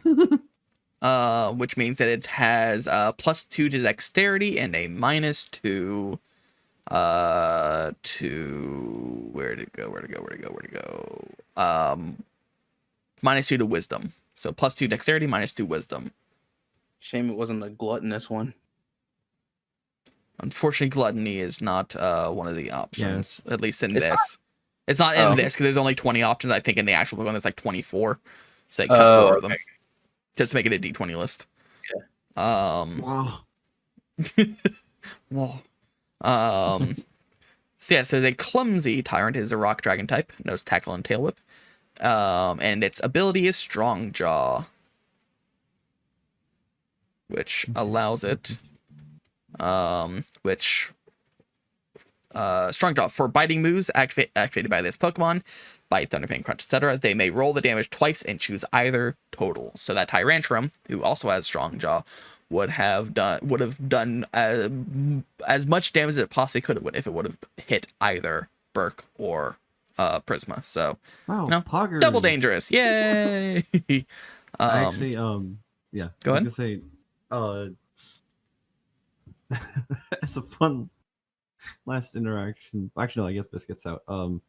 which means that it has +2 to dexterity and a -2 to where'd it go? -2 to wisdom. So +2 dexterity, -2 wisdom. Shame it wasn't a gluttonous one. Unfortunately, gluttony is not one of the options, at least in It's this. It's not in this because there's only 20 options. I think in the actual book, there's like 24. So they cut 4 of them just to make it a D20 list. Wow. Wow. So yeah, so the clumsy Tyrant is a rock dragon type, knows tackle and tail whip. And its ability is strong jaw, which allows it strong jaw for biting moves activated by this Pokemon, bite, thunderfang, crunch, etc. They may roll the damage twice and choose either total. So that Tyrantrum, who also has strong jaw, would have done as much damage as it possibly could have if it would have hit either Burke or Prisma. So wow, Pogger. Double dangerous. Yay. I actually yeah. Go ahead. To say it's a fun last interaction. Actually, no, I guess Biscuit's out. But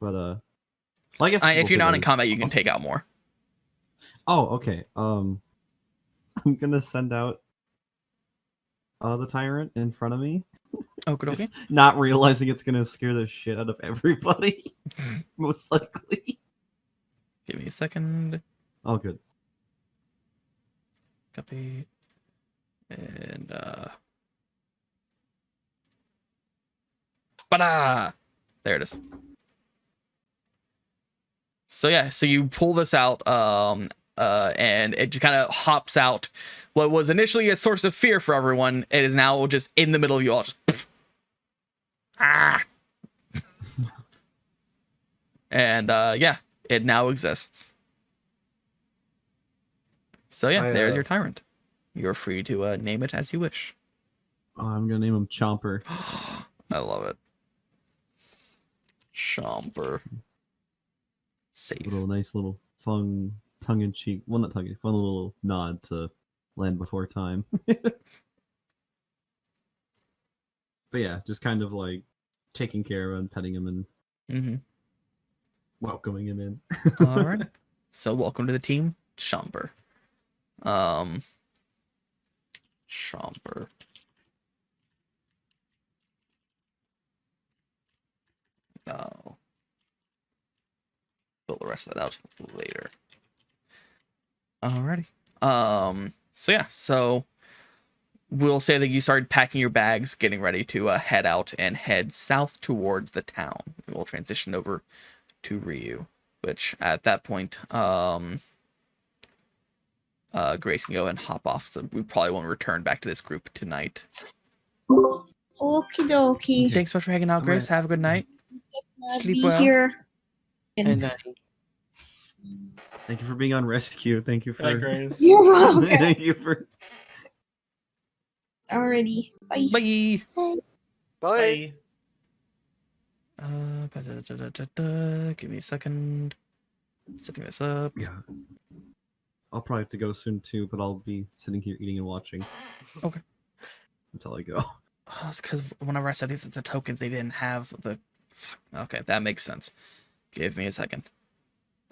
well, I guess if you're not in combat, you can take out more. Oh, okay. I'm gonna send out the Tyrant in front of me. Oh, good. Okay. Not realizing it's gonna scare the shit out of everybody, most likely. Give me a second. Oh, good. Copy. And there it is. So yeah, so you pull this out, and it just kind of hops out. What was initially a source of fear for everyone, it is now just in the middle of you all, just Ah. And yeah, it now exists. So yeah, there's your tyrant. You're free to name it as you wish. Oh, I'm gonna name him Chomper. I love it. Chomper. Safe. Nice little fun, tongue-in-cheek. Well, not tongue-in-cheek. Fun little nod to Land Before Time. But yeah, just kind of like taking care of him, petting him, and welcoming him in. All right. So welcome to the team, Chomper. Chomper. No. Fill the rest of that out later. Alrighty. So yeah, so we'll say that you started packing your bags, getting ready to head out and head south towards the town. And we'll transition over to Ryu, which at that point, Grace can go and hop off. So we probably won't return back to this group tonight. Okie dokie. Thanks so much for hanging out, Grace. Have a good night. Sleep Be well. here. And Thank you for being on rescue. Thank you for. Bye, Grace. You're welcome. Thank you for. Alrighty. Bye. Bye. bye. Give me a second. Setting this up. Yeah. I'll probably have to go soon too, but I'll be sitting here eating and watching. Okay. Until I go. Oh, it's because whenever I said these are the tokens, they didn't have the. Fuck. Okay, that makes sense. Give me a second.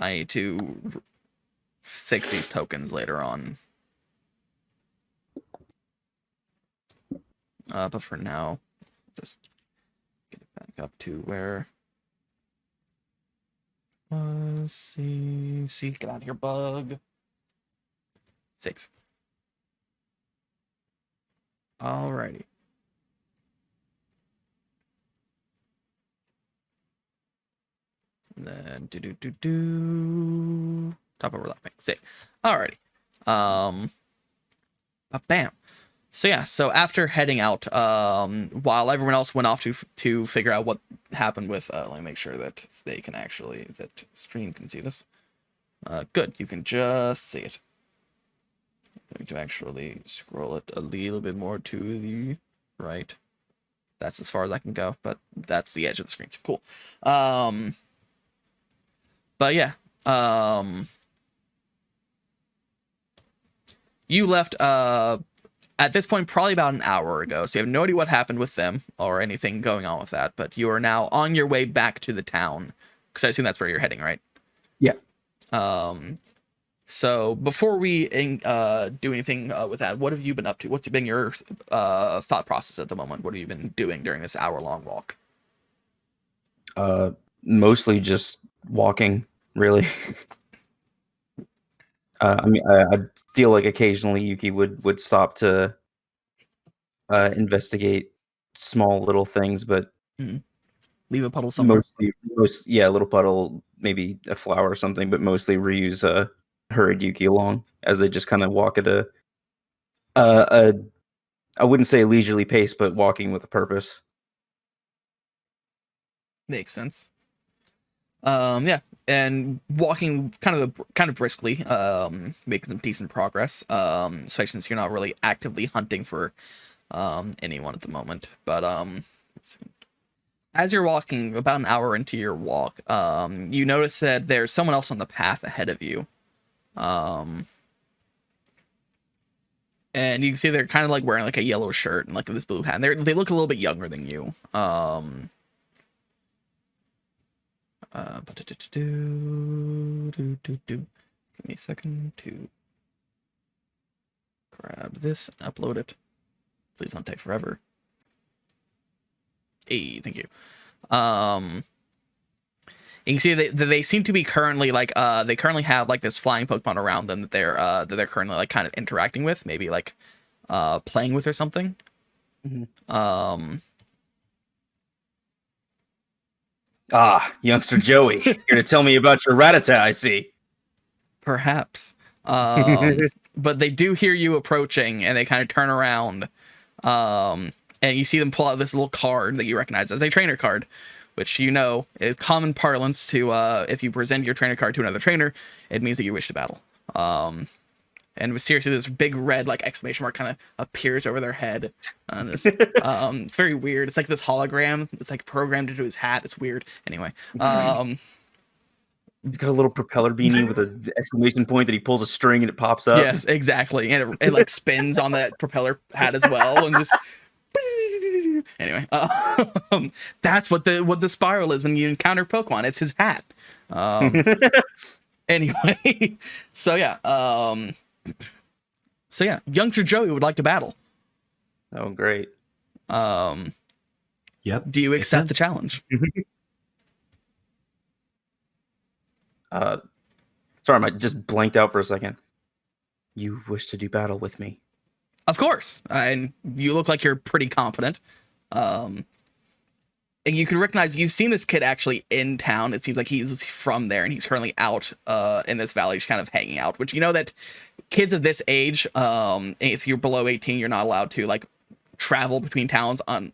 I need to fix these tokens later on. But for now, just get it back up to where. See, get out of here, bug. Safe. Alrighty. And then top overlapping. Safe. Alrighty. Bam. So yeah, so after heading out, while everyone else went off to figure out what happened with, let me make sure that they can actually, that stream can see this. Good, you can just see it. I'm going to actually scroll it a little bit more to the right. That's as far as I can go, but that's the edge of the screen. So cool. But yeah, you left at this point probably about an hour ago, so you have no idea what happened with them or anything going on with that, but you are now on your way back to the town, because I assume that's where you're heading, right? Yeah. So before we do anything with that, what have you been up to? What's been your thought process at the moment? What have you been doing during this hour-long walk? Mostly just walking, really. I mean, I feel like occasionally Yuki would stop to investigate small little things, but leave a puddle somewhere. A little puddle, maybe a flower or something, but mostly Ryu's hurried Yuki along as they just kind of walk at a I wouldn't say a leisurely pace, but walking with a purpose. Makes sense. Yeah, and walking kind of briskly, making some decent progress. Especially since you're not really actively hunting for anyone at the moment. But as you're walking, about an hour into your walk, you notice that there's someone else on the path ahead of you. And you can see they're kind of like wearing like a yellow shirt and like this blue hat. And they look a little bit younger than you. Give me a second to grab this and upload it. Please don't take forever. Hey, thank you. You can see they seem to be currently like they currently have like this flying Pokemon around them that they're currently like kind of interacting with, maybe like playing with or something. Youngster Joey, here to tell me about your Rattata, I see. Perhaps. But they do hear you approaching and they kind of turn around. and you see them pull out this little card that you recognize as a trainer card, which you know is common parlance to if you present your trainer card to another trainer, it means that you wish to battle. And seriously, this big red like exclamation mark kind of appears over their head. It's very weird. It's like this hologram. It's like programmed into his hat. It's weird. Anyway, He's got a little propeller beanie with an exclamation point that he pulls a string and it pops up. yes, exactly, and it like spins on that propeller hat as well, and just. Anyway, that's what the spiral is when you encounter Pokemon. It's his hat. Anyway, so yeah, youngster Joey would like to battle. Oh, great. Yep. Do you accept the challenge? Sorry, I just blanked out for a second. You wish to do battle with me? Of course, and you look like you're pretty confident. And you can recognize you've seen this kid actually in town. It seems like he's from there, and he's currently out in this valley, just kind of hanging out. Which you know that kids of this age, if you're below 18, you're not allowed to like travel between towns on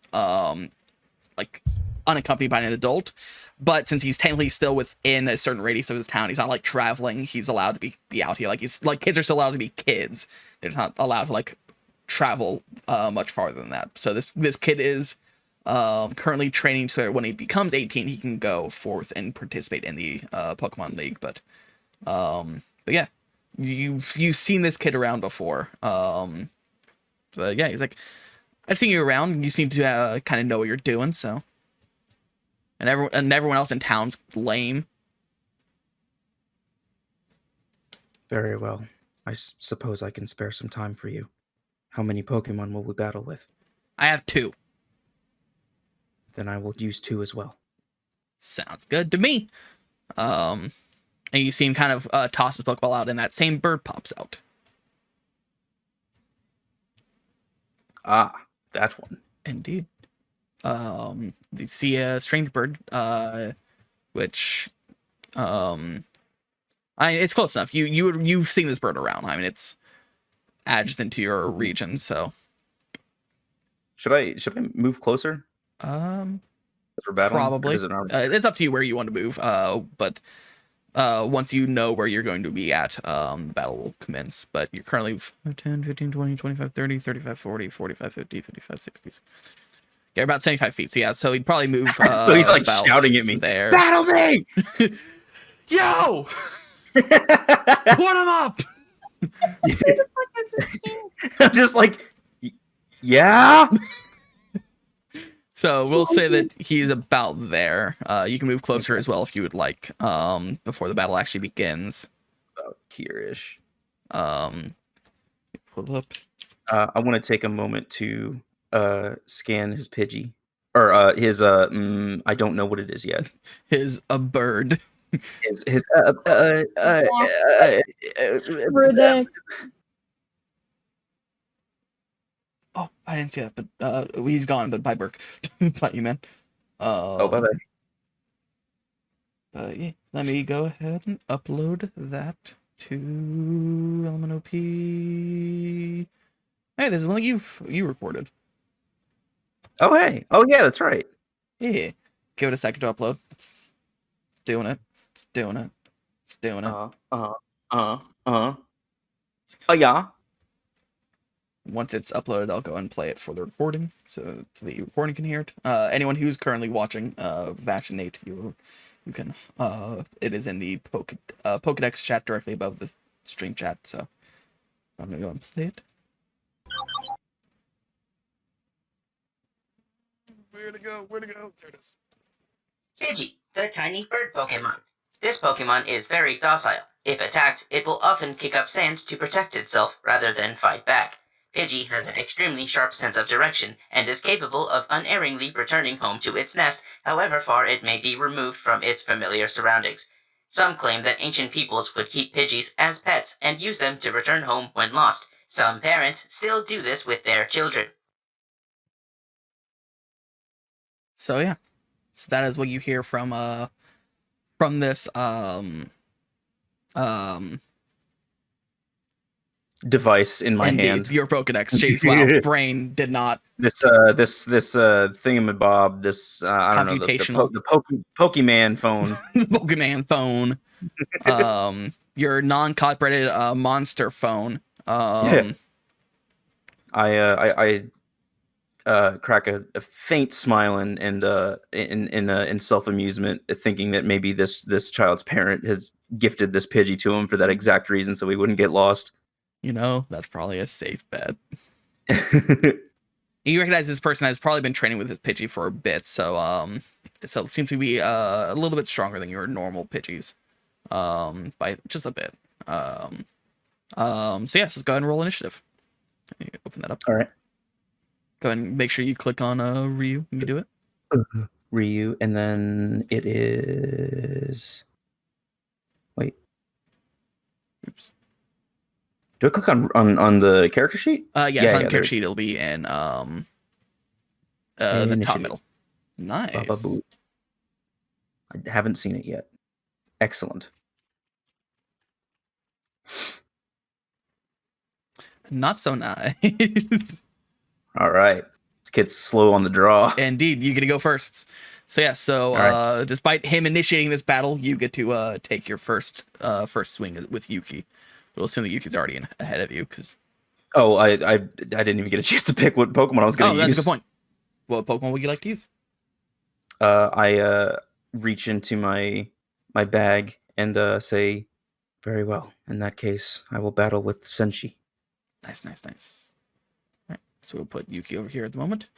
like unaccompanied by an adult. But since he's technically still within a certain radius of his town, he's not like traveling. He's allowed to be out here. Like he's like kids are still allowed to be kids. They're not allowed to like travel much farther than that. So this kid is currently training so that when he becomes 18, he can go forth and participate in the Pokemon League. But yeah, you've seen this kid around before. But yeah, he's like, I've seen you around. You seem to kind of know what you're doing. So. And everyone else in town's lame. Very well. I suppose I can spare some time for you. How many Pokemon will we battle with? I have 2. Then I will use 2 as well. Sounds good to me. And you see him kind of toss his Pokeball out, and that same bird pops out. Ah, that one. Indeed. You see a strange bird, which, I mean, it's close enough. You've seen this bird around. I mean, it's adjacent to your region, so. Should I move closer? For battling? probably. Or does It's up to you where you want to move. But once you know where you're going to be at, the battle will commence. But you're currently 10, 15, 20, 25, 30, 35, 40, 45, 50, 55, 60. Yeah, about 75 feet. So yeah, so he'd probably move. So he's like shouting at me. There. Battle me! Yo! Put him up! I'm just like, yeah. So we'll say that he's about there. You can move closer as well if you would like, before the battle actually begins. About here-ish. Pull up. I want to take a moment to scan his Pidgey. Or his I don't know what it is yet. His a bird. His Oh, I didn't see that, but he's gone. But bye, Burke. Bye, you man. oh, bye bye. But yeah, let me go ahead and upload that to Element OP. Hey, this is one that you recorded. Oh hey. Oh yeah, that's right. Yeah. Give it a second to upload. It's doing it. It's doing it. It's doing it. Oh yeah. Once it's uploaded, I'll go and play it for the recording, so the recording can hear it. Anyone who's currently watching Vashinate, you can. It is in the Pokedex chat directly above the stream chat. So I'm gonna go and play it. Where to go? Where to go? There it is. Pidgey, the tiny bird Pokemon. This Pokemon is very docile. If attacked, it will often kick up sand to protect itself rather than fight back. Pidgey has an extremely sharp sense of direction and is capable of unerringly returning home to its nest, however far it may be removed from its familiar surroundings. Some claim that ancient peoples would keep Pidgeys as pets and use them to return home when lost. Some parents still do this with their children. So yeah, so that is what you hear from this device in my Indeed, hand. your Pokedex. Jeez, wow, brain did not. This thingamabob. This I don't know Computational. the Pokemon phone. Pokemon phone. Your non-copyrighted monster phone. Yeah. I crack a faint smile and in self amusement, thinking that maybe this child's parent has gifted this Pidgey to him for that exact reason, so he wouldn't get lost. You know, that's probably a safe bet. You recognize this person has probably been training with his Pidgey for a bit, so it seems to be a little bit stronger than your normal Pidgeys, by just a bit. So yeah, let's go ahead and roll initiative. Open that up. All right. Go ahead and make sure you click on Ryu when you do it. Ryu, and then it is. Wait. Oops. Do I click on the character sheet? Yeah, it's on the character sheet. It'll be in the top Initiative. middle. Nice. Ba-ba-boo. I haven't seen it yet. Excellent. Not so nice. All right. This kid's slow on the draw. Indeed, you get to go first. So yeah, so despite him initiating this battle, you get to take your first swing with Yuki. We'll assume that Yuki's already ahead of you, because. Oh, I didn't even get a chance to pick what Pokemon I was going to use. Oh, that's a good point. What Pokemon would you like to use? I reach into my bag and say, "Very well. In that case, I will battle with Senshi." Nice. All right, so we'll put Yuki over here at the moment,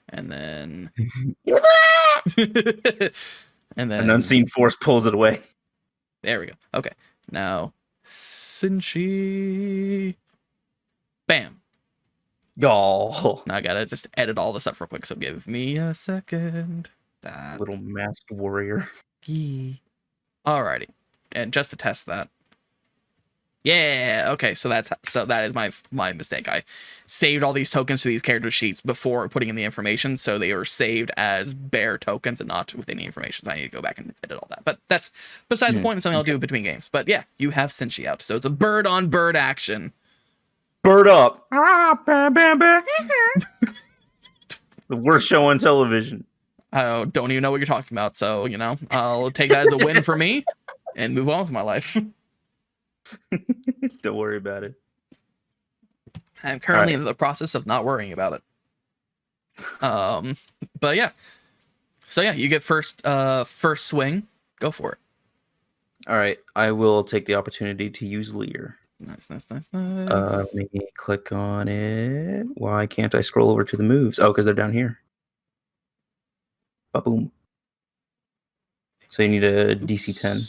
and then and then An unseen force pulls it away. There we go. Okay, now Senshi. Bam. Oh. Now I gotta just edit all this up real quick, so give me a second. That. Little masked warrior. Alrighty, and just to test that. Yeah, okay, so that is my mistake. I saved all these tokens to these character sheets before putting in the information, so they were saved as bare tokens and not with any information. So I need to go back and edit all that. But that's beside the point, and something I'll do between games. But yeah, you have Senshi out, so it's a bird on bird action. Bird up. Bam, bam, bam. The worst show on television. I don't even know what you're talking about, so I'll take that as a win for me and move on with my life. Don't worry about it. I'm currently in the process of not worrying about it. But yeah. So yeah, you get first swing. Go for it. All right, I will take the opportunity to use Leer. Nice. Let me click on it. Why can't I scroll over to the moves? Oh, because they're down here. Ba-boom. So you need a DC 10.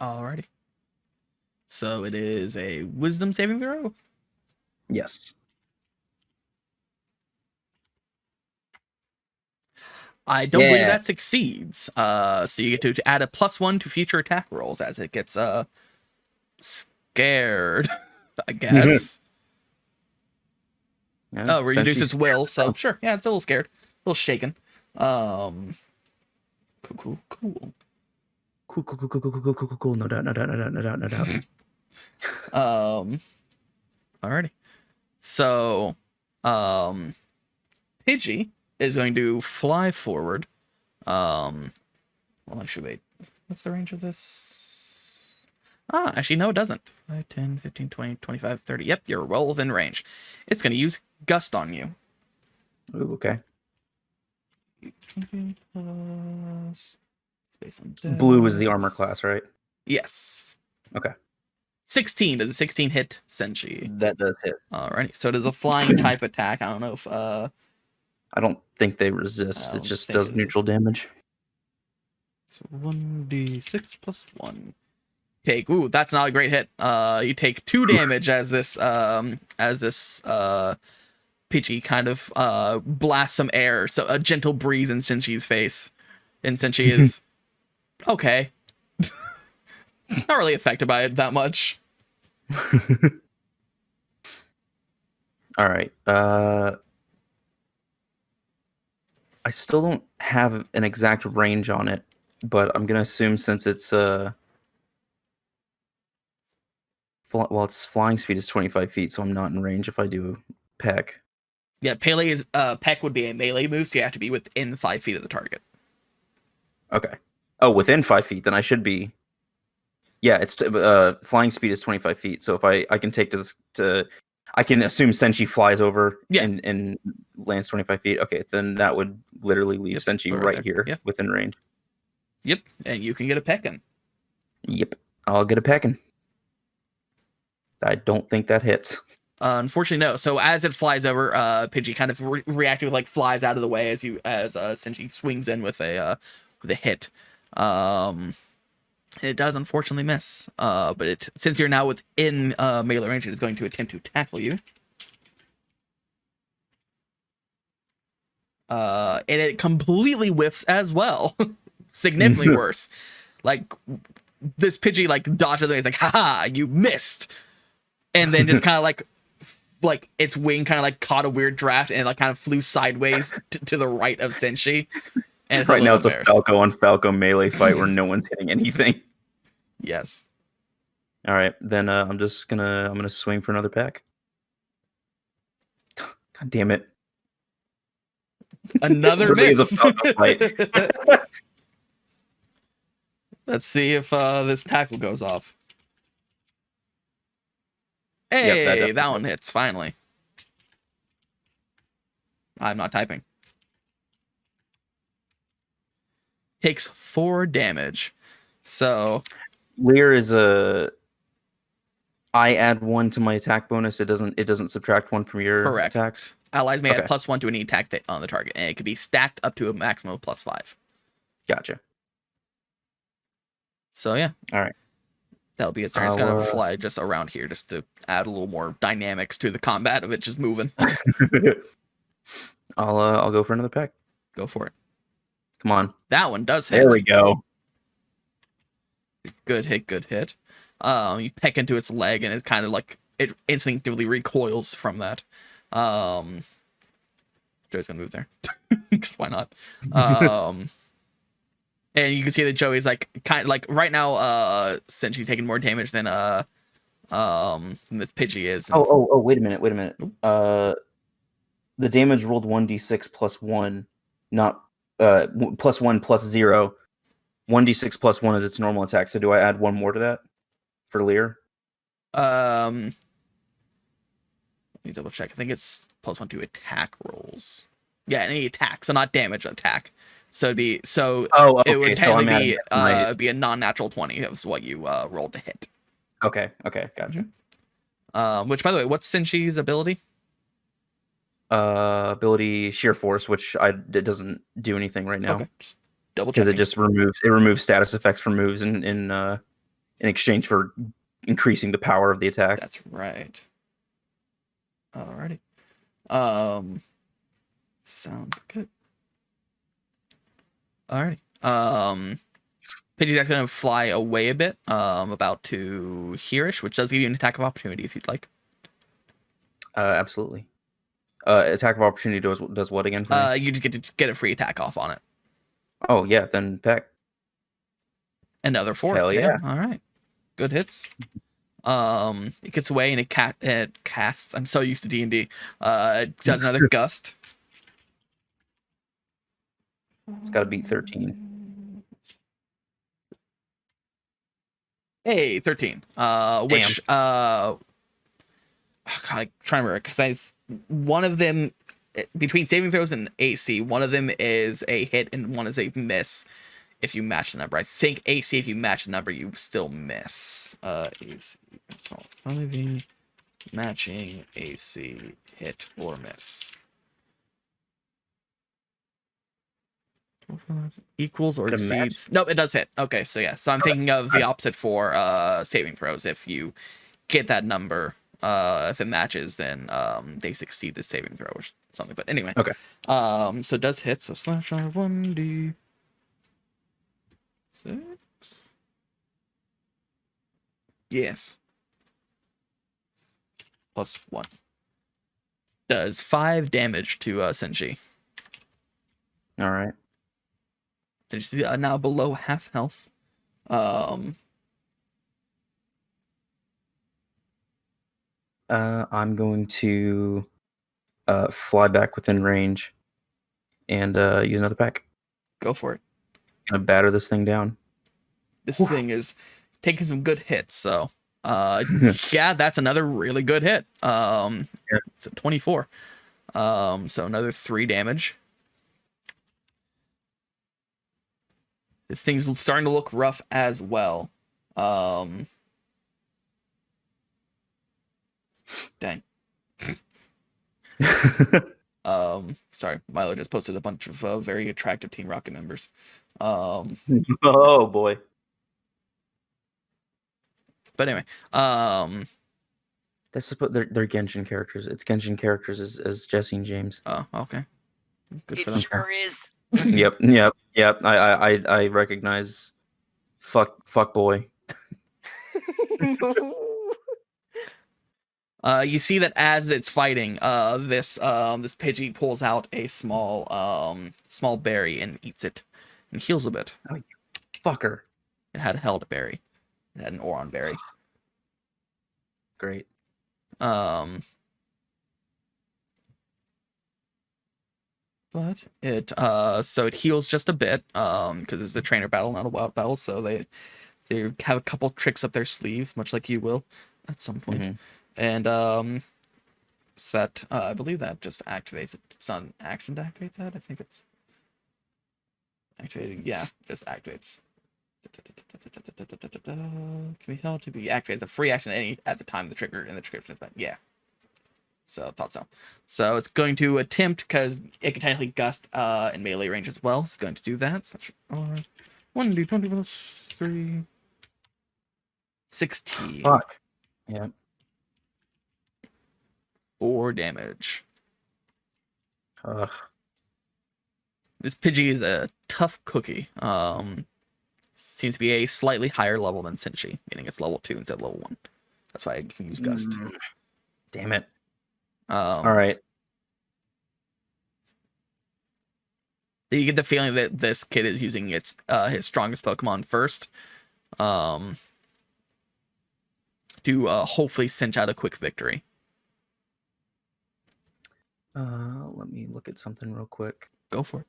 Alrighty. So it is a wisdom saving throw? Yes. I don't believe that succeeds. So you get to add a +1 to future attack rolls as it gets scared, I guess. Yeah, reduce its will, so sure. Yeah, it's a little scared. A little shaken. Cool. Cool. No doubt. Alrighty. So, Pidgey is going to fly forward. Well, actually, wait. What's the range of this? Actually, no, it doesn't. 5, 10, 15, 20, 25, 30. Yep, you're well within range. It's going to use Gust on you. Ooh, okay. Blue is the armor class, right? Yes. Okay. 16. Does a 16 hit Senshi? That does hit. Alrighty. So it is a flying type attack. I don't know if I don't think they resist. It just does neutral damage. So 1d6 plus 1. Take. Ooh, that's not a great hit. You take 2 damage as this Pidgey kind of blasts some air. So a gentle breeze in Senshi's face. And Senshi is okay. Not really affected by it that much. All right. I still don't have an exact range on it, but I'm gonna assume since it's Well, its flying speed is 25 feet, so I'm not in range if I do peck. Yeah, peck would be a melee move, so you have to be within 5 feet of the target. Okay. Oh, within 5 feet, then I should be. Yeah, it's flying speed is 25 feet, so if I can take I can assume Senshi flies over and lands 25 feet. Okay, then that would literally leave Senshi right here within range. Yep, and you can get a peckin'. Yep, I'll get a peckin'. I don't think that hits. Unfortunately, no. So as it flies over, Pidgey kind of reactively like flies out of the way as Senshi swings in with a hit. It does unfortunately miss. But since you're now within melee range, it is going to attempt to tackle you. And it completely whiffs as well. Significantly worse. Like this Pidgey like dodges the way. It's like, haha, you missed. And then just kind of like its wing kind of like caught a weird draft and it like kind of flew sideways to the right of Senshi. And right now it's a Falco on Falco melee fight where no one's hitting anything. Yes. All right, then I'm gonna swing for another pack. God damn it! Another really miss. is a Falco fight. Let's see if this tackle goes off. Hey, yep, that one hits, finally. I'm not typing. Takes 4 damage. So Leer is I add 1 to my attack bonus. It doesn't subtract 1 from your attacks. Allies may add +1 to any attack on the target, and it can be stacked up to a maximum of +5. Gotcha. So yeah. All right. That'll be its turn. It's gonna fly just around here just to add a little more dynamics to the combat of it just moving. I'll go for another pack. Go for it. Come on. That one does hit. There we go. Good hit, good hit. You peck into its leg and it kind of like it instinctively recoils from that. Joey's gonna move there. Because why not? And you can see that Joey's like kind of like right now, since she's taking more damage than this Pidgey is. Oh, wait a minute. The damage rolled 1d6 plus 1, not plus 1 plus 0. 1d6 plus 1 is its normal attack. So do I add 1 more to that for Leer? Let me double check. I think it's +1 to attack rolls. Yeah, any attack, so not damage, attack. So it'd be it would technically be a non-natural 20 is what you rolled to hit. Okay, gotcha. Which, by the way, what's Senshi's ability? Ability Sheer Force, which it doesn't do anything right now. Okay, just double because it just removes status effects from moves in exchange for increasing the power of the attack. That's right. Alrighty. Sounds good. Alrighty. Pidgey's actually gonna fly away a bit, about to hereish, which does give you an attack of opportunity if you'd like. Absolutely. Attack of opportunity does what again for me? You just get to get a free attack off on it. Oh yeah, then peck. Another 4. Hell yeah. All right. Good hits. It gets away and it casts. I'm so used to D&D. Does another gust. It's got to beat 13. Hey, 13. Which God, I'm trying to remember because one of them between saving throws and AC, one of them is a hit and one is a miss. If you match the number, I think AC. If you match the number, you still miss. AC, matching AC, hit or miss. Equals or exceeds. Nope, it does hit. Okay, so yeah. So I'm thinking of the opposite for saving throws. If you get that number, if it matches, then they succeed the saving throw or something. But anyway. Okay. So it does hit. So slash 1d6 yes. +1. Does 5 damage to Senshi. All right. Senshi now below half health. I'm going to fly back within range and use another pack. Go for it. Gonna batter this thing down. This thing is taking some good hits, so yeah, that's another really good hit. It's a 24. So another 3 damage. This thing's starting to look rough as well. Dang. Sorry, Milo just posted a bunch of very attractive Team Rocket members. Oh boy. But anyway, That's they're Genshin characters. It's Genshin characters as Jesse and James. oh, okay. Good for It them. sure is. Yep. I recognize fuck boy. No. You see that as it's fighting, this Pidgey pulls out a small berry and eats it and heals a bit. Fucker. It had a held berry. It had an Oron berry. Great. But it so it heals just a bit because it's a trainer battle, not a wild battle, so they have a couple tricks up their sleeves, much like you will at some point. Mhm. And so that I believe that just activates it. It's not an action to activate that. I think it's activated. Yeah, just activates. Can be held to be activated. It's a free action at the time the trigger in the description is spent. Yeah. So I thought so. So it's going to attempt, because it can technically gust in melee range as well. It's going to do that. So that's 1d20 plus 3. 16. Fuck. Yeah. 4 damage. Ugh. This Pidgey is a tough cookie. Seems to be a slightly higher level than Cinchi, meaning it's level 2 instead of level 1. That's why I can use Gust. Damn it. All right. You get the feeling that this kid is using his strongest Pokemon first, to hopefully cinch out a quick victory. Let me look at something real quick. Go for it.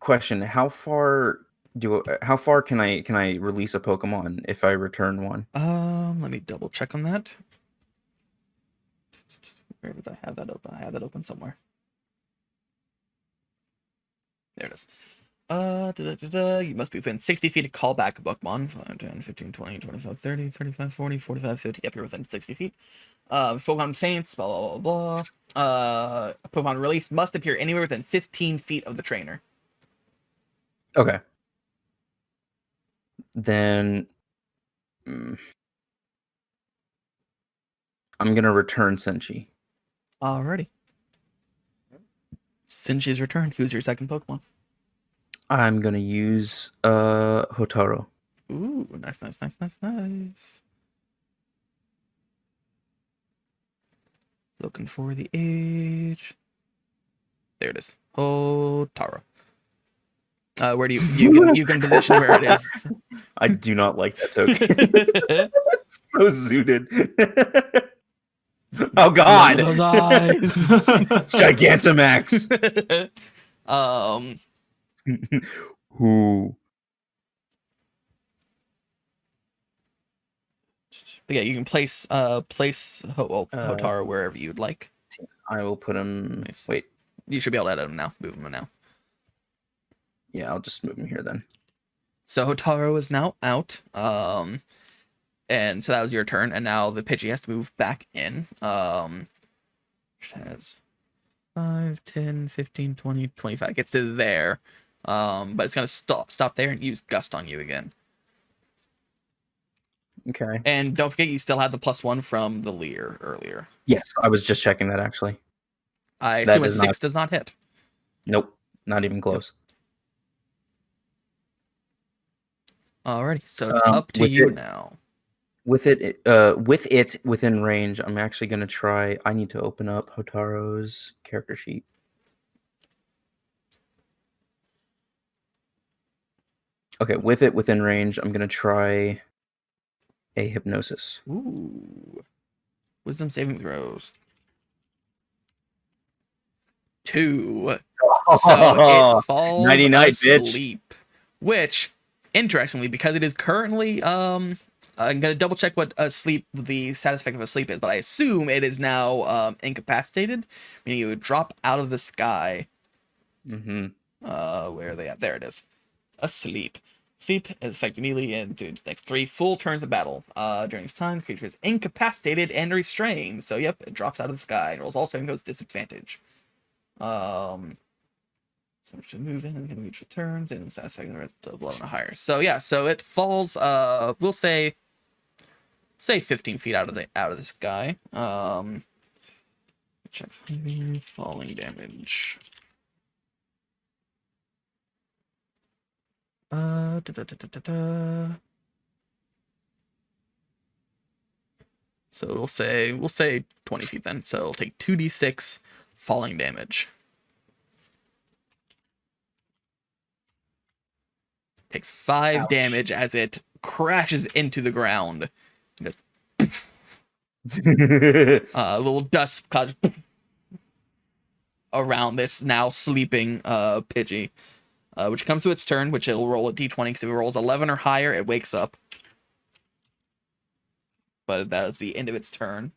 Question: How far can I release a Pokemon if I return one? Let me double check on that. Where did I have that open? I had that open somewhere. There it is. You must be within 60 feet to call back a Pokemon. 5, 10, 15, 20, 25, 30, 35, 40, 45, 50. Yep, you're within 60 feet. Pokemon Saints, blah, blah, blah, blah. Pokemon release must appear anywhere within 15 feet of the trainer. Okay. Then I'm gonna return Senshi. Alrighty. Cinchi's returned. Who's your second Pokemon? I'm gonna use Hotaro. Ooh, nice. Looking for the age. There it is. Hotaro. Where do you can position where it is. I do not like that token. It's so zooted. Oh God! Look at those eyes. Gigantamax. Who? But yeah, you can place Hotaro wherever you'd like. I will put him. Nice. Wait. You should be able to edit him now. Move him now. Yeah, I'll just move him here then. So Hotaro is now out. And so that was your turn, and now the Pidgey has to move back in. Which has 5, 10, 15, 20, 25. Gets to there. But it's gonna stop there and use Gust on you again. Okay. And don't forget, you still have the +1 from the Leer earlier. Yes, I was just checking that actually. I That assume a does 6 does not hit. Nope, not even close. Alrighty, so it's up to you now. With it within range, I'm actually gonna try. I need to open up Hotaro's character sheet. Okay, with it within range, I'm gonna try a hypnosis. Ooh. Wisdom saving throws. 2. So it falls Nighty-night, bitch. asleep. Which, interestingly, because it is currently I'm gonna double check what asleep the status effect of asleep is, but I assume it is now incapacitated, meaning it would drop out of the sky. Mm-hmm. Where are they at? There it is. Asleep. Sleep is effective immediately and through the next 3 full turns of battle. During this time, the creature is incapacitated and restrained. So yep, it drops out of the sky and rolls all saving throws disadvantage. So to move in and can reach returns and side effect the rest of 11 or higher. So yeah, so it falls we'll say 15 feet out of the sky. Check falling damage. So we'll say 20 feet then. So it'll take 2d6 falling damage. Takes 5 damage as it crashes into the ground. Just a little dust cloud around this now sleeping Pidgey. Which comes to its turn, which it'll roll a d20 because if it rolls 11 or higher, it wakes up. But that is the end of its turn.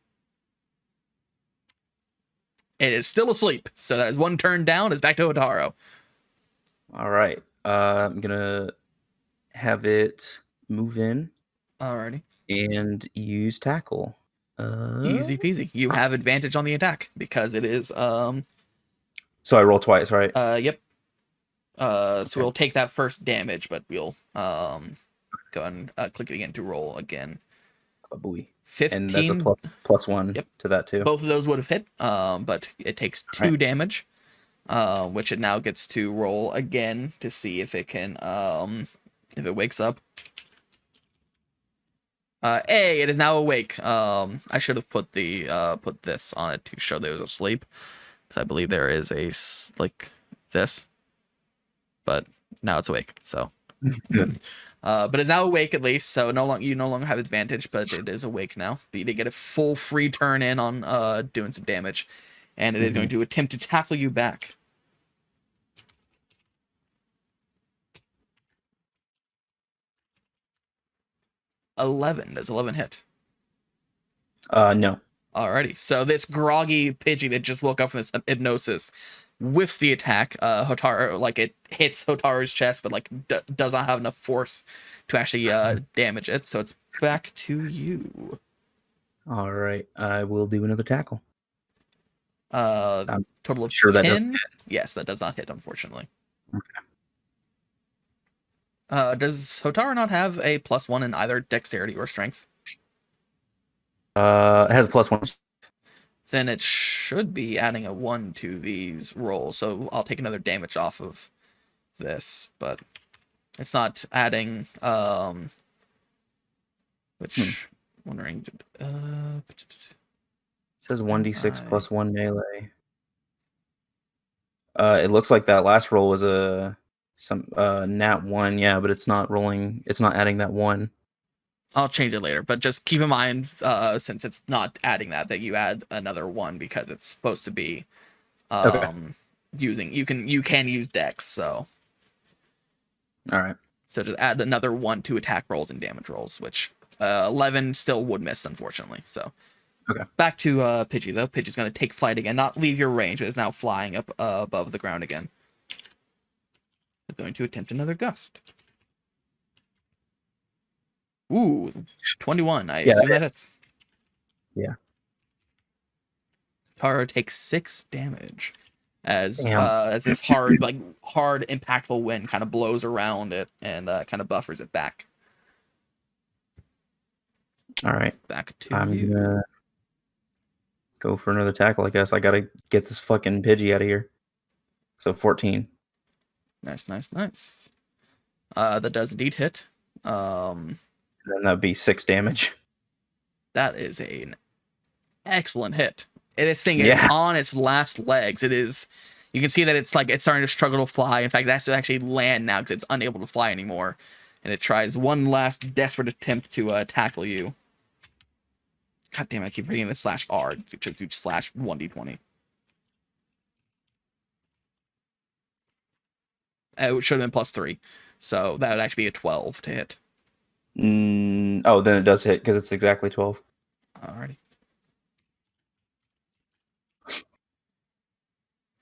It is still asleep, so that is 1 turn down. It's back to Otaro. All right. I'm gonna have it move in. Alrighty. And use tackle. Easy peasy. You have advantage on the attack because it is So I roll twice, right? Yep. So we'll take that first damage, but we'll go and click it again to roll again. A buoy. 15. And that's a plus 1 to that too. Both of those would have hit, but it takes 2 damage, which it now gets to roll again to see if it can, if it wakes up. It is now awake. I should have put this on it to show that it was asleep, because I believe there is a like this, but now it's awake. So, but it's now awake at least. So you no longer have advantage, but it is awake now. But you did get a full free turn in on doing some damage, and it is going to attempt to tackle you back. Does 11 hit? No. Alrighty. So this groggy Pidgey that just woke up from this hypnosis whiffs the attack. Hotaru, like, it hits Hotaru's chest, but like does not have enough force to actually damage it. So it's back to you. All right. I will do another tackle. Total of sure 10. That doesn't hit. Yes, that does not hit, unfortunately. Okay. Does Hotaru not have a +1 in either dexterity or strength? It has a +1. Then it should be adding a 1 to these rolls. So I'll take another damage off of this, but it's not adding. Wondering. It says 1d6 plus 1 melee. It looks like that last roll was a nat 1, yeah, but it's not rolling. It's not adding that 1. I'll change it later, but just keep in mind, since it's not adding that you add another 1 because it's supposed to be using. You can use dex, so. All right. So just add another 1 to attack rolls and damage rolls, which 11 still would miss, unfortunately. So. Okay. Back to Pidgey though. Pidgey's gonna take flight again, not leave your range, but is now flying up above the ground again. It's going to attempt another gust. Ooh, 21. I assume that hits. Yeah. Taro takes 6 damage as this hard impactful wind kind of blows around it and kind of buffers it back. All right. Back to I'm you. gonna go for another tackle, I guess. I gotta get this fucking Pidgey out of here. So 14. Nice. That does indeed hit. Then that'd be 6 damage. That is an excellent hit. This thing is on its last legs. It is. You can see that it's starting to struggle to fly. In fact, it has to actually land now because it's unable to fly anymore. and it tries one last desperate attempt to tackle you. God damn it, I keep reading the /R. It should do /1d20. It should have been +3. So that would actually be a 12 to hit. Oh, then it does hit because it's exactly 12. Alrighty.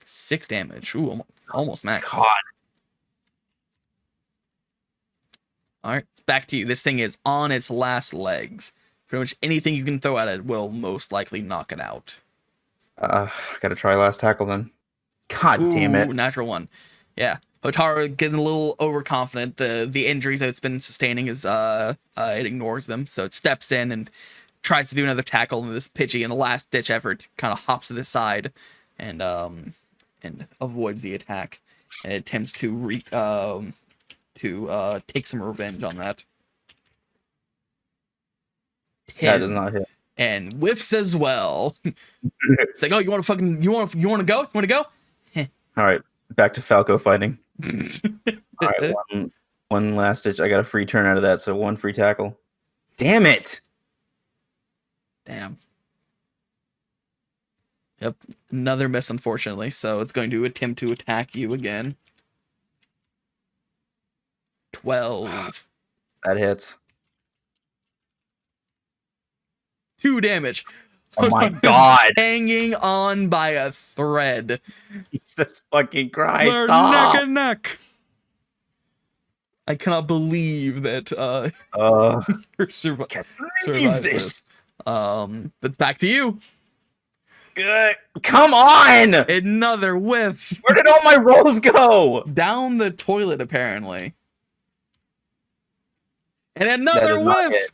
6 damage. Ooh, almost max. God. Alright, back to you. This thing is on its last legs. Pretty much anything you can throw at it will most likely knock it out. Gotta try last tackle then. God damn it. Natural 1. Yeah. Hotaru getting a little overconfident. The injuries that it's been sustaining is it ignores them. So it steps in and tries to do another tackle, and this Pidgey in a last ditch effort kind of hops to the side and avoids the attack. And it attempts to take some revenge on that. That does not hit. And whiffs as well. It's like, oh, you want to go? You want to go? All right, back to Falco fighting. All right, one last ditch. I got a free turn out of that, so 1 free tackle. Damn it! Damn. Yep, another miss, unfortunately. So it's going to attempt to attack you again. 12. That hits. 2 damage. Oh my god! Hanging on by a thread. Jesus fucking Christ! They're Stop! neck and neck. I cannot believe that you're survived this. But back to you. Good. Come on! Another whiff. Where did all my rolls go? Down the toilet, apparently. And another whiff.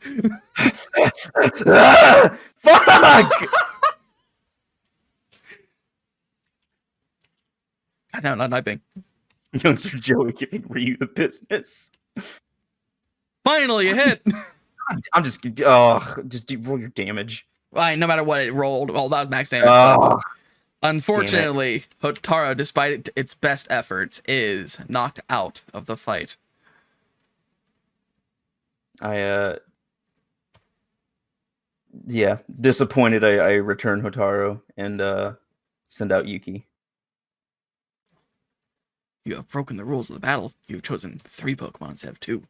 Fuck! No, not typing. Youngster Joey giving Ryu the business. Finally, a hit. I'm just roll your damage. Right, no matter what it rolled. Well, that was max damage. Oh, unfortunately, Hotaru, despite its best efforts, is knocked out of the fight. Yeah, disappointed. I return Hotaru and send out Yuki. You have broken the rules of the battle. You've chosen 3 Pokemon instead of 2.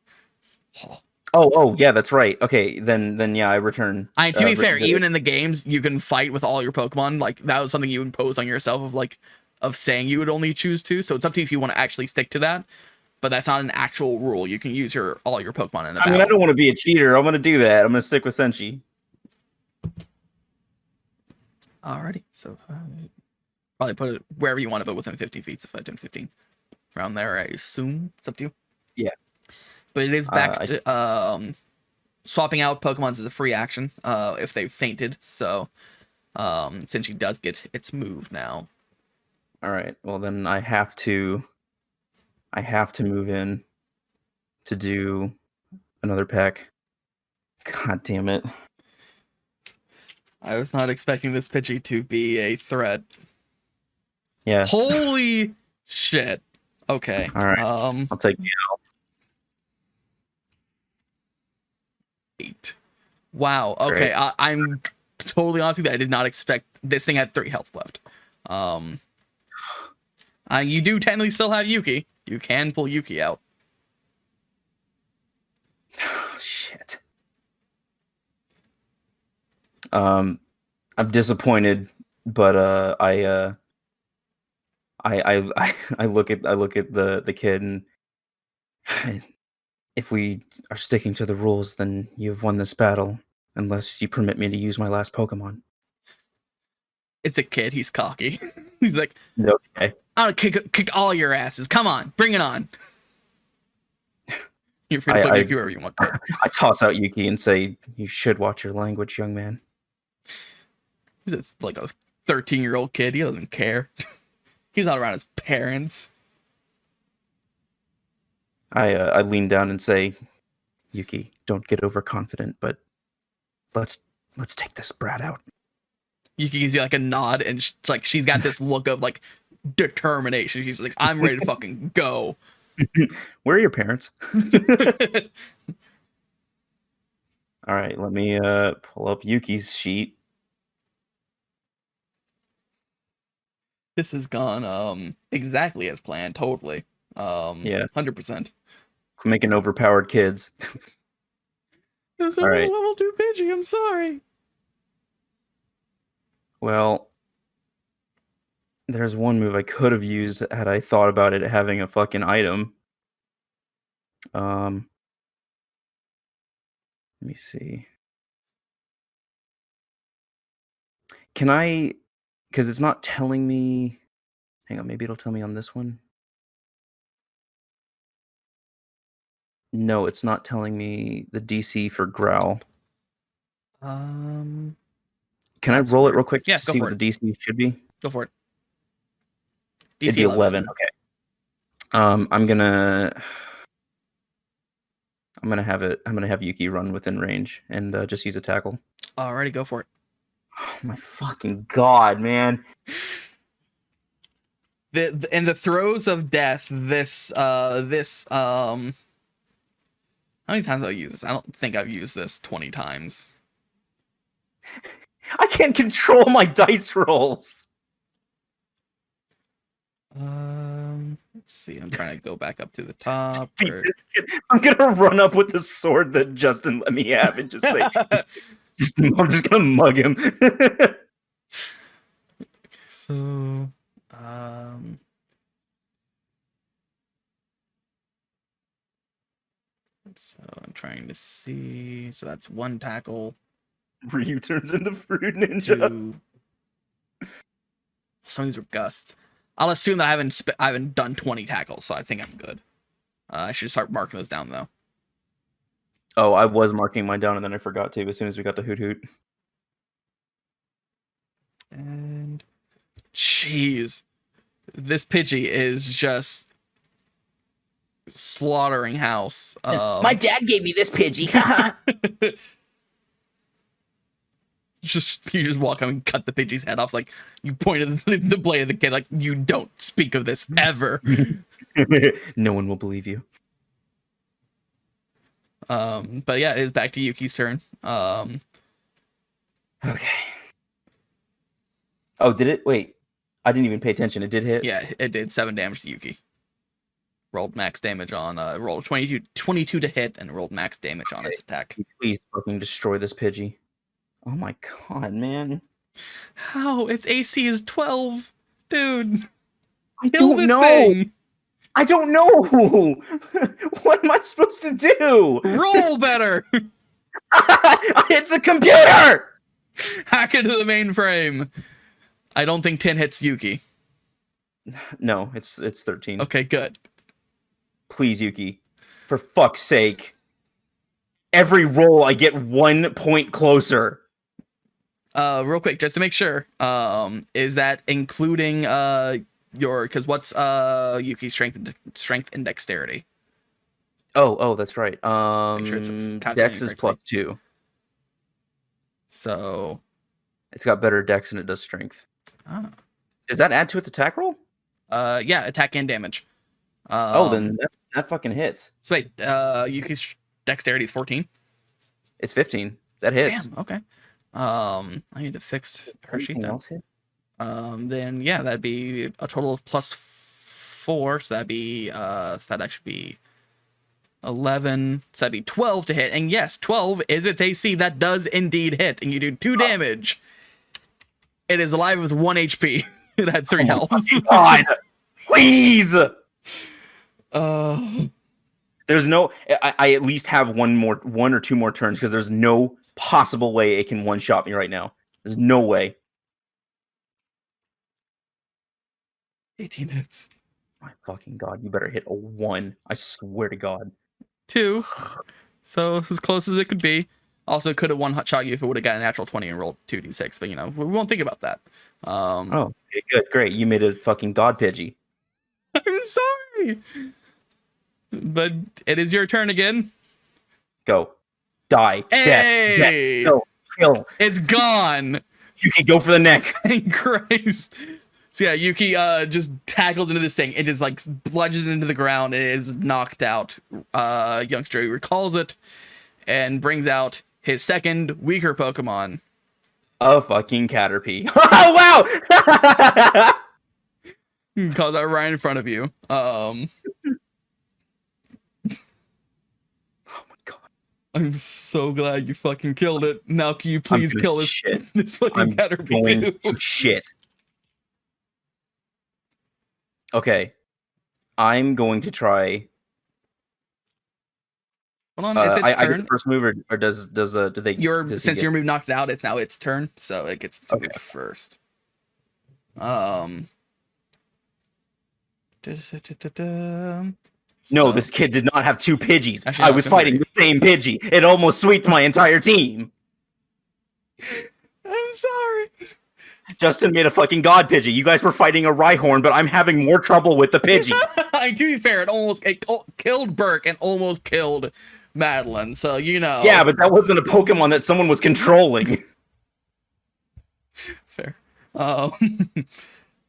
Oh, yeah, that's right. Okay, then yeah, I return. To be fair, even in the games, you can fight with all your Pokemon. Like, that was something you imposed on yourself of saying you would only choose 2. So it's up to you if you want to actually stick to that. But that's not an actual rule. You can use all your Pokemon in a battle. I mean, I don't want to be a cheater. I'm going to do that. I'm going to stick with Senshi. Alrighty. So, probably put it wherever you want it, but within 50 feet. If I did 15. Around there, I assume. It's up to you. Yeah. But it is back to swapping out Pokemon is a free action if they've fainted. So, Senshi does get its move now. All right. Well, then I have to move in to do another pack. God damn it. I was not expecting this Pidgey to be a threat. Yeah. Holy shit. Okay. All right. I'll take you out. 8. Wow. Okay. I'm totally honest with you. I did not expect this thing had 3 health left. You do technically still have Yuki. You can pull Yuki out. Oh, shit. I'm disappointed, but I look at the kid, and if we are sticking to the rules, then you've won this battle, unless you permit me to use my last Pokemon. It's a kid. He's cocky. He's like, okay. I'll kick all your asses. Come on, bring it on. You're free to put Yuki wherever you want. I toss out Yuki and say, "You should watch your language, young man." He's like a 13-year-old kid. He doesn't care. He's not around his parents. I lean down and say, "Yuki, don't get overconfident, but let's take this brat out." Yuki gives you like a nod, and she's got this look of like determination. She's like, I'm ready to fucking go. Where are your parents? All right, let me pull up Yuki's sheet. This has gone exactly as planned, totally. Yeah. 100%. Making overpowered kids. It's All right. level 2 Pidgey, I'm sorry. Well, there's one move I could have used had I thought about it having a fucking item. Let me see. Can I, because it's not telling me, hang on, maybe it'll tell me on this one. No, it's not telling me the DC for Growl. Um, Can I That's roll it weird. real quick Yeah, just to go see for what the DC should be? Go for it. It'd DC be 11. Okay. I'm gonna have Yuki run within range and just use a tackle. Alrighty, go for it. Oh my fucking god, man. In the throes of death, how many times have I used this? I don't think I've used this 20 times. I can't control my dice rolls. Let's see. I'm trying to go back up to the top. I'm gonna run up with the sword that Justin let me have and just say, I'm just gonna mug him. So, so I'm trying to see. So that's one tackle. Ryu turns into Fruit Ninja. Two. Some of these were gusts. I'll assume that I haven't done 20 tackles, so I think I'm good. I should start marking those down though. Oh, I was marking mine down and then I forgot to as soon as we got to Hoot Hoot. And jeez, this Pidgey is just slaughtering house. My dad gave me this Pidgey. You just walk up and cut the Pidgey's head off. Like you pointed the blade at the kid. Like you don't speak of this ever. No one will believe you. But yeah, it's back to Yuki's turn. Okay. Oh, did it? Wait. I didn't even pay attention. It did hit? Yeah, it did 7 damage to Yuki. Rolled max damage on rolled 22 to hit and rolled max damage on its attack. Please fucking destroy this Pidgey. Oh my god, man. How? Its AC is 12. Dude. I Kill don't this know. thing. I don't know. What am I supposed to do? Roll better. It's a computer. Hack into the mainframe. I don't think 10 hits Yuki. No, it's 13. Okay, good. Please, Yuki. For fuck's sake. Every roll I get 1 point closer. Real quick, just to make sure, is that including because what's Yuki's strength and dexterity? Oh, that's right. Make sure it's Dex is +2. So it's got better Dex than it does strength. Ah. Does that add to its attack roll? Yeah, attack and damage. Then that fucking hits. So wait, Yuki's dexterity is 14. It's 15. That hits. Damn. Okay. I need to fix her sheet then. Else hit? Then yeah, that'd be a total of +4. So that'd be that'd actually be 11. So that'd be 12 to hit. And yes, 12 is its AC. That does indeed hit, and you do 2 damage. It is alive with 1 HP. It had 3 health. God, please. Uh, There's no. I at least have one or two more turns because there's no possible way it can one shot me right now. There's no way. 18 hits. My fucking god! You better hit a 1. I swear to God. 2. So as close as it could be. Also, could have one hot shot you if it would have got a natural 20 and rolled 2d6. But you know, we won't think about that. Oh, okay, good, great. You made a fucking god Pidgey. I'm sorry. But it is your turn again. Go. Die. Hey! Death. Go. Kill. It's gone. You can go for the neck. Thank Christ. So yeah, Yuki just tackles into this thing and just like bludgeons it into the ground and is knocked out. Youngster recalls it and brings out his second weaker Pokemon. A fucking Caterpie. Oh wow! Calls out right in front of you. Oh my god! I'm so glad you fucking killed it. Now can you please gonna kill this shit. this fucking I'm Caterpie going too? to shit. Okay, I'm going to try. Hold on, it's its I get turn. the first move, or does do they? does he Since get- your move knocked it out, it's now its turn, so it gets to move first. No, So- this kid did not have two Pidgeys. Actually, I no, was don't worry. fighting the same Pidgey. It almost swept my entire team. I'm sorry. Justin made a fucking god Pidgey. You guys were fighting a Rhyhorn, but I'm having more trouble with the Pidgey. To be fair, it killed Burke and almost killed Madeline. So you know. Yeah, but that wasn't a Pokemon that someone was controlling. Fair.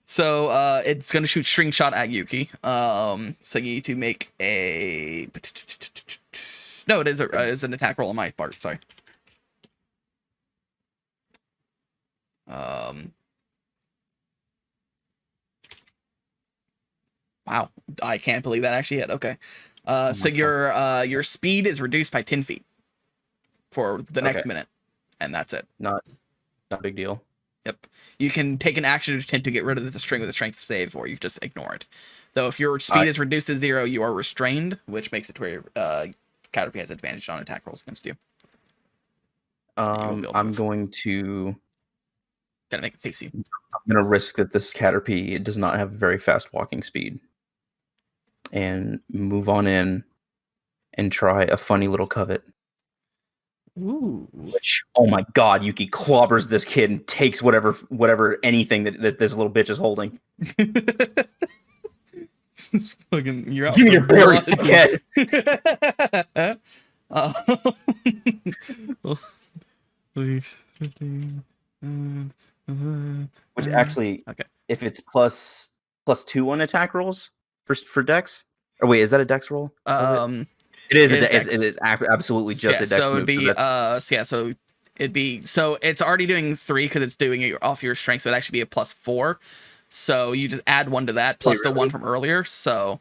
So it's gonna shoot string shot at Yuki. So you need to make a. No, it is an attack roll on my part. Sorry. Wow, I can't believe that actually hit. Okay. So your speed is reduced by 10 feet for the next Okay. minute, and that's it. Not a big deal. Yep. You can take an action to attempt to get rid of the string with a strength save, or you just ignore it. Though if your speed is reduced to 0, you are restrained, which makes it to where Caterpie has advantage on attack rolls against you. I'm going to Gotta make it face you. I'm gonna risk that this Caterpie does not have very fast walking speed, and move on in and try a funny little covet. Ooh. Which, oh my god, Yuki clobbers this kid and takes whatever anything that this little bitch is holding. Fucking, you're out Give me for your berry, blood. fuckhead. 15, Which actually, okay. If it's +2 on attack rolls for Dex, or wait, is that a Dex roll? It is. It is absolutely just a Dex so move. it'd be so it's already doing 3 because it's doing it off your strength, so it'd actually be a +4. So you just add 1 to that plus the 1 from earlier. So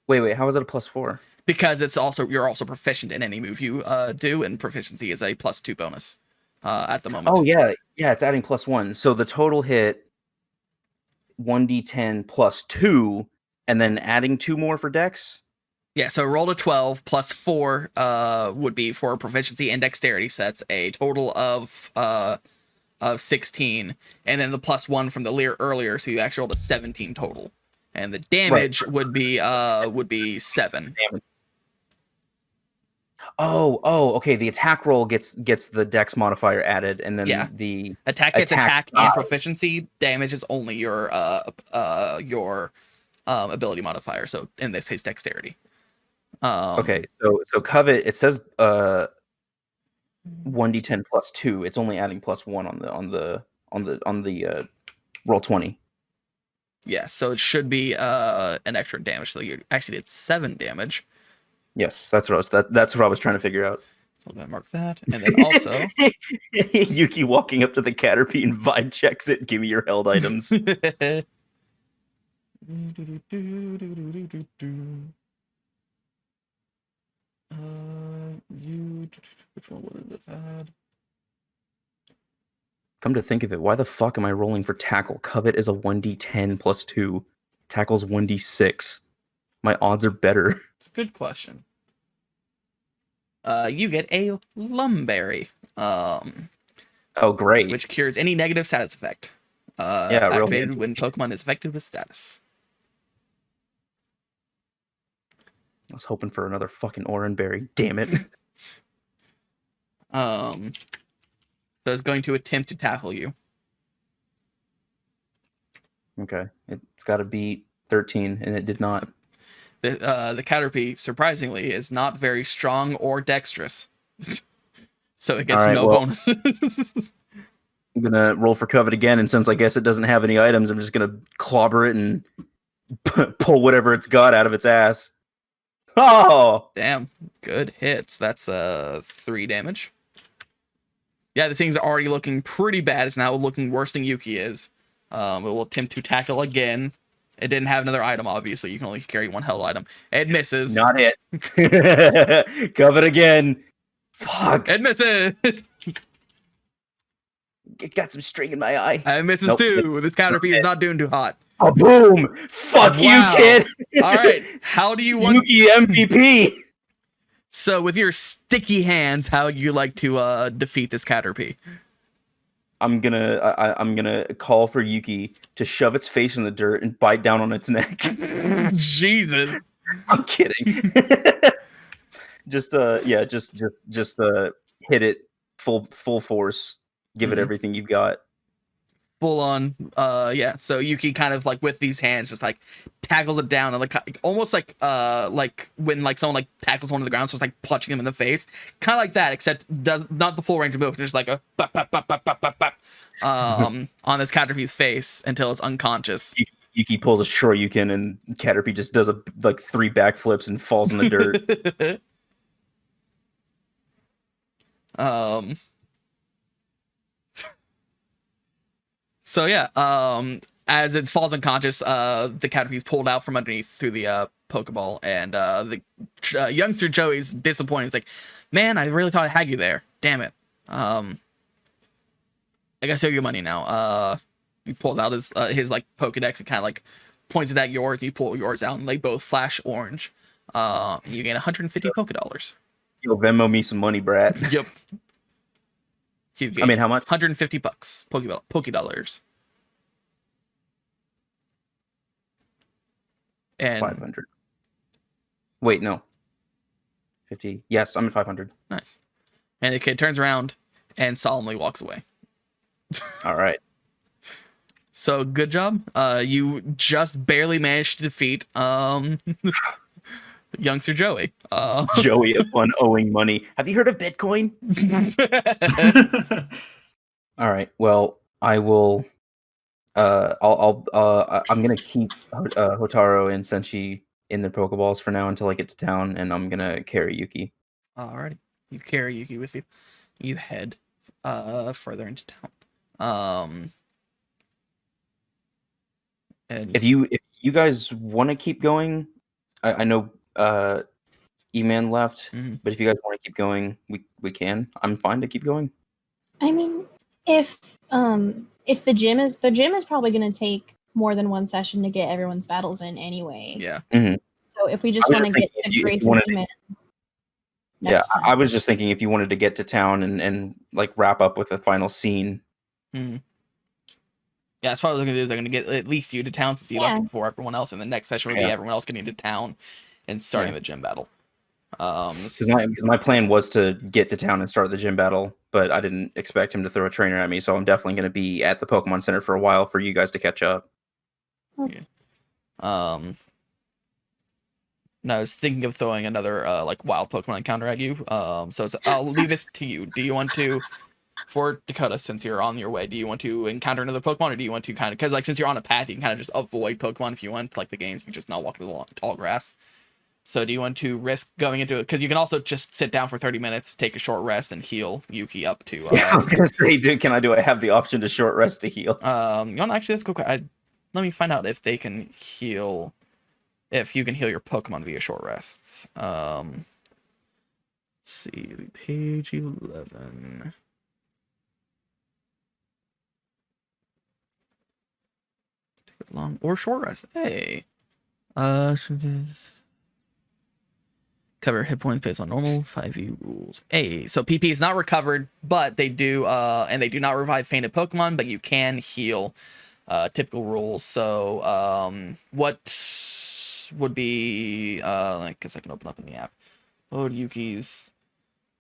wait, how is it a +4? Because you're also proficient in any move you do, and proficiency is a +2 bonus at the moment. Oh yeah, it's adding +1. So the total hit 1d10 +2, and then adding 2 more for Dex. Yeah, so roll a 12 plus 4 would be for proficiency and dexterity sets, a total of 16, and then the +1 from the leer earlier, so you actually rolled a 17 total. And the damage would be 7. Damage. Oh, okay. The attack roll gets the Dex modifier added, and then the attack gets attack and proficiency. Damage is only your ability modifier. So in this case, dexterity. Okay, so covet, it says 1d10 +2. It's only adding +1 on the roll 20. Yeah, so it should be an extra damage. So you actually did 7 damage. Yes, that's what I was trying to figure out. So I'm gonna mark that, and then also Yuki walking up to the Caterpie and vibe checks it. Give me your held items. Which one would it have had? Come to think of it, why the fuck am I rolling for tackle? Covet is a 1d10 +2. Tackle's 1d6. My odds are better. It's a good question. You get a Lumberry. Oh, great. Which cures any negative status effect. Yeah, real activated when Pokemon is affected with status. I was hoping for another fucking Oranberry. Damn it. So it's going to attempt to tackle you. Okay. It's got to beat 13, and it did not. The Caterpie, surprisingly, is not very strong or dexterous. So it gets All right, no well, bonuses. I'm gonna roll for covet again, and since I guess it doesn't have any items, I'm just gonna clobber it and pull whatever it's got out of its ass. Oh, damn, good hits. That's 3 damage. Yeah, this thing's already looking pretty bad. It's now looking worse than Yuki is. It will attempt to tackle again. It didn't have another item, obviously. You can only carry 1 held item. It misses. not hit. Covet again. Fuck. It misses. It got some string in my eye. It misses Nope. too. This Caterpie is not doing too hot. Oh, boom! Fuck Wow. you, kid. All right, how do you want? Yuki MVP. So with your sticky hands, how you like to defeat this Caterpie? I'm gonna call for Yuki to shove its face in the dirt and bite down on its neck. Jesus. I'm kidding. just hit it full force. Give it everything you've got. Full on, yeah. So Yuki kind of like with these hands just like tackles it down and like almost like when like someone like tackles one to the ground, so it's like punching him in the face, kind of like that, except does not the full range of motion, just like a bap, bap, bap, bap, bap, bap, bap, on this Caterpie's face until it's unconscious. Yuki pulls a Shoryuken and Caterpie just does like 3 backflips and falls in the dirt. So yeah, as it falls unconscious, the Caterpie's pulled out from underneath through the Pokeball, and the youngster Joey's disappointed. He's like, "Man, I really thought I had you there. Damn it. I guess I owe you money now." He pulls out his like Pokedex and kind of like points it at yours. You pull yours out, and they both flash orange. You gain 150 Pokedollars. Yo, Venmo me some money, brat. Yep. I mean, how much? 150 bucks. Pokedollars. And 500. Wait, no. 50. Yes, I'm at 500. Nice. And the kid turns around and solemnly walks away. All right. So good job. You just barely managed to defeat youngster Joey. Joey of fun owing money. Have you heard of Bitcoin? All right. Well, I will. I'm gonna keep Hotaru and Senshi in the Pokeballs for now until I get to town, and I'm gonna carry Yuki. Alrighty. You carry Yuki with you. You head further into town. And If you guys want to keep going, I know E-Man left, but if you guys want to keep going, we can. I'm fine to keep going. I mean, if the gym is probably going to take more than 1 session to get everyone's battles in anyway. Yeah. Mm-hmm. So if we just want to get to Grace and E-Man. Yeah, I was just thinking if you wanted to get to town and like wrap up with a final scene. Yeah, that's what I was going to do. Is I'm going to get at least you to town since you left before everyone else, and the next session would be everyone else getting to town and starting the gym battle. Because my plan was to get to town and start the gym battle, but I didn't expect him to throw a trainer at me, so I'm definitely going to be at the Pokemon Center for a while for you guys to catch up. Okay. No, I was thinking of throwing another like wild Pokemon encounter at you. So I'll leave this to you. Do you want to, for Dakota, since you're on your way, do you want to encounter another Pokemon, or do you want to kind of, because like since you're on a path, you can kind of just avoid Pokemon if you want, like the games, you just not walk through the tall grass. So do you want to risk going into it? Because you can also just sit down for 30 minutes, take a short rest, and heal Yuki up to. I was gonna say, dude, I have the option to short rest to heal? You want actually? Let's go. Let me find out if they can heal. If you can heal your Pokemon via short rests. Let's see, page 11. Take it long or short rest. Hey. Cover hit points based on normal 5e rules. Hey, so PP is not recovered, but they do and they do not revive fainted Pokemon, but you can heal typical rules. So what would be like, because I can open up in the app. Load Yuki's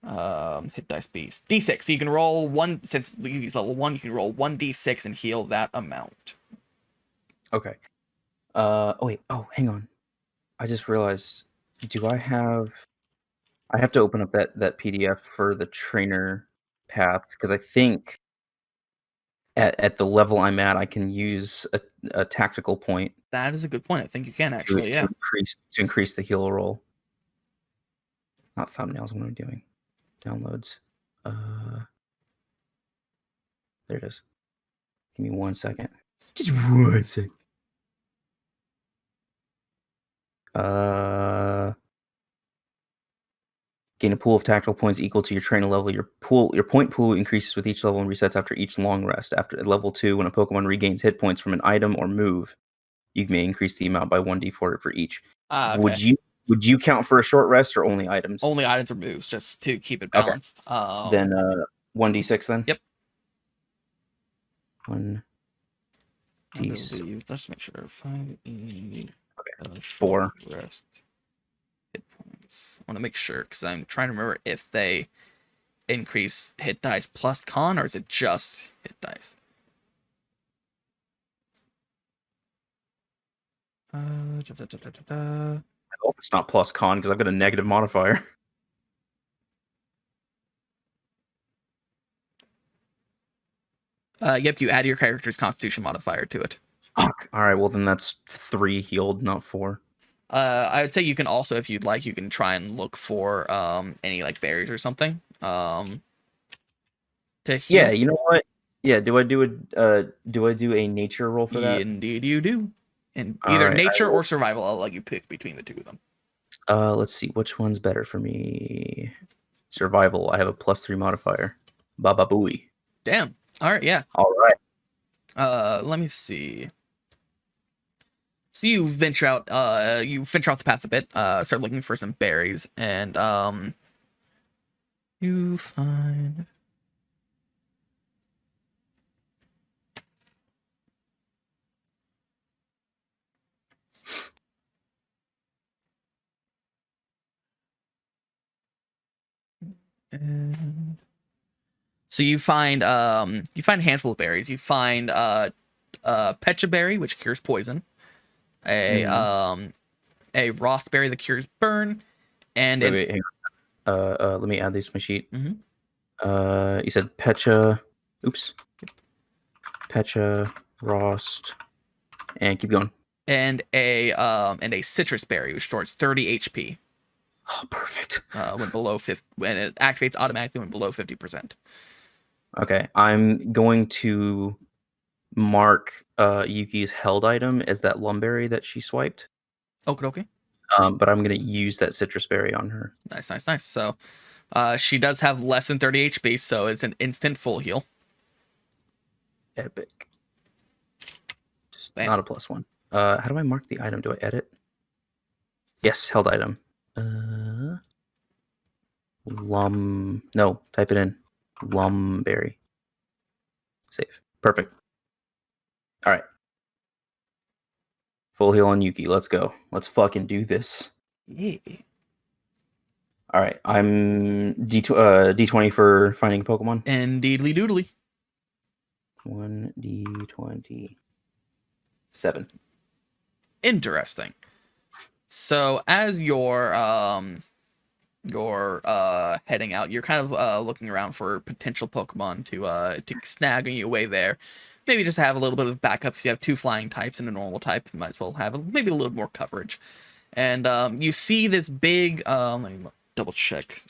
hit dice beast. D6. So you can roll one, since Yuki's level 1, you can roll 1d6 and heal that amount. Okay. Oh wait, hang on. I just realized, I have to open up that PDF for the trainer path, because I think at the level I'm at, I can use a tactical point That is a good point. I think you can actually, yeah. to increase the heal roll. Not thumbnails. What am I doing? Downloads. There it is. Give me 1 second. Just 1 second. Gain a pool of tactical points equal to your trainer level. Your point pool increases with each level and resets after each long rest. After level 2, when a Pokemon regains hit points from an item or move, you may increase the amount by 1d4 for each. Okay. Would you count for a short rest or only items? Only items or moves, just to keep it balanced. Then 1d6 then? Yep. 1d6. Let's make sure. 5e. Okay. 4. Rest. Hit points. I want to make sure because I'm trying to remember if they increase hit dice plus con or is it just hit dice? I hope it's not plus con because I've got a negative modifier. Yep, you add your character's constitution modifier to it. Fuck. All right, well then that's 3 healed, not 4. I would say you can also, if you'd like, you can try and look for any like berries or something. To heal. Yeah, you know what? Yeah, do I do a nature roll for that? Indeed, you do. And either right, nature or survival. I'll let you pick between the two of them. Let's see, which one's better for me? Survival. I have a +3 modifier. Baba booey. Damn. All right. Yeah. All right. Let me see. So you venture out the path a bit, start looking for some berries, and you find so you find a handful of berries. You find pecha berry, which cures poison. A raspberry that cures burn, and Wait, hang on. Let me add these to my sheet. Mhm. You said pecha. Oops. Pecha, rost, and keep going. and a citrus berry, which stores 30 HP. Oh, perfect. When below 50, when it activates automatically when below 50%. Okay, I'm going to mark Yuki's held item as that lumberry that she swiped. Okay. But I'm gonna use that citrus berry on her. Nice. So, she does have less than 30 HP, so it's an instant full heal. Epic. Just Bam. not a +1. How do I mark the item? Do I edit? Yes, held item. No, type it in. Lumberry. Save. Perfect. All right. Full heal on Yuki. Let's go. Let's fucking do this. Yeah. All right. I'm D20 for finding Pokemon. Indeedly doodly. 1d20. 7. Interesting. So as you're heading out, you're kind of looking around for potential Pokemon to snag on your way there. Maybe just have a little bit of backup because you have 2 flying types and a normal type. You might as well have maybe a little more coverage. And you see this big. Let me double check.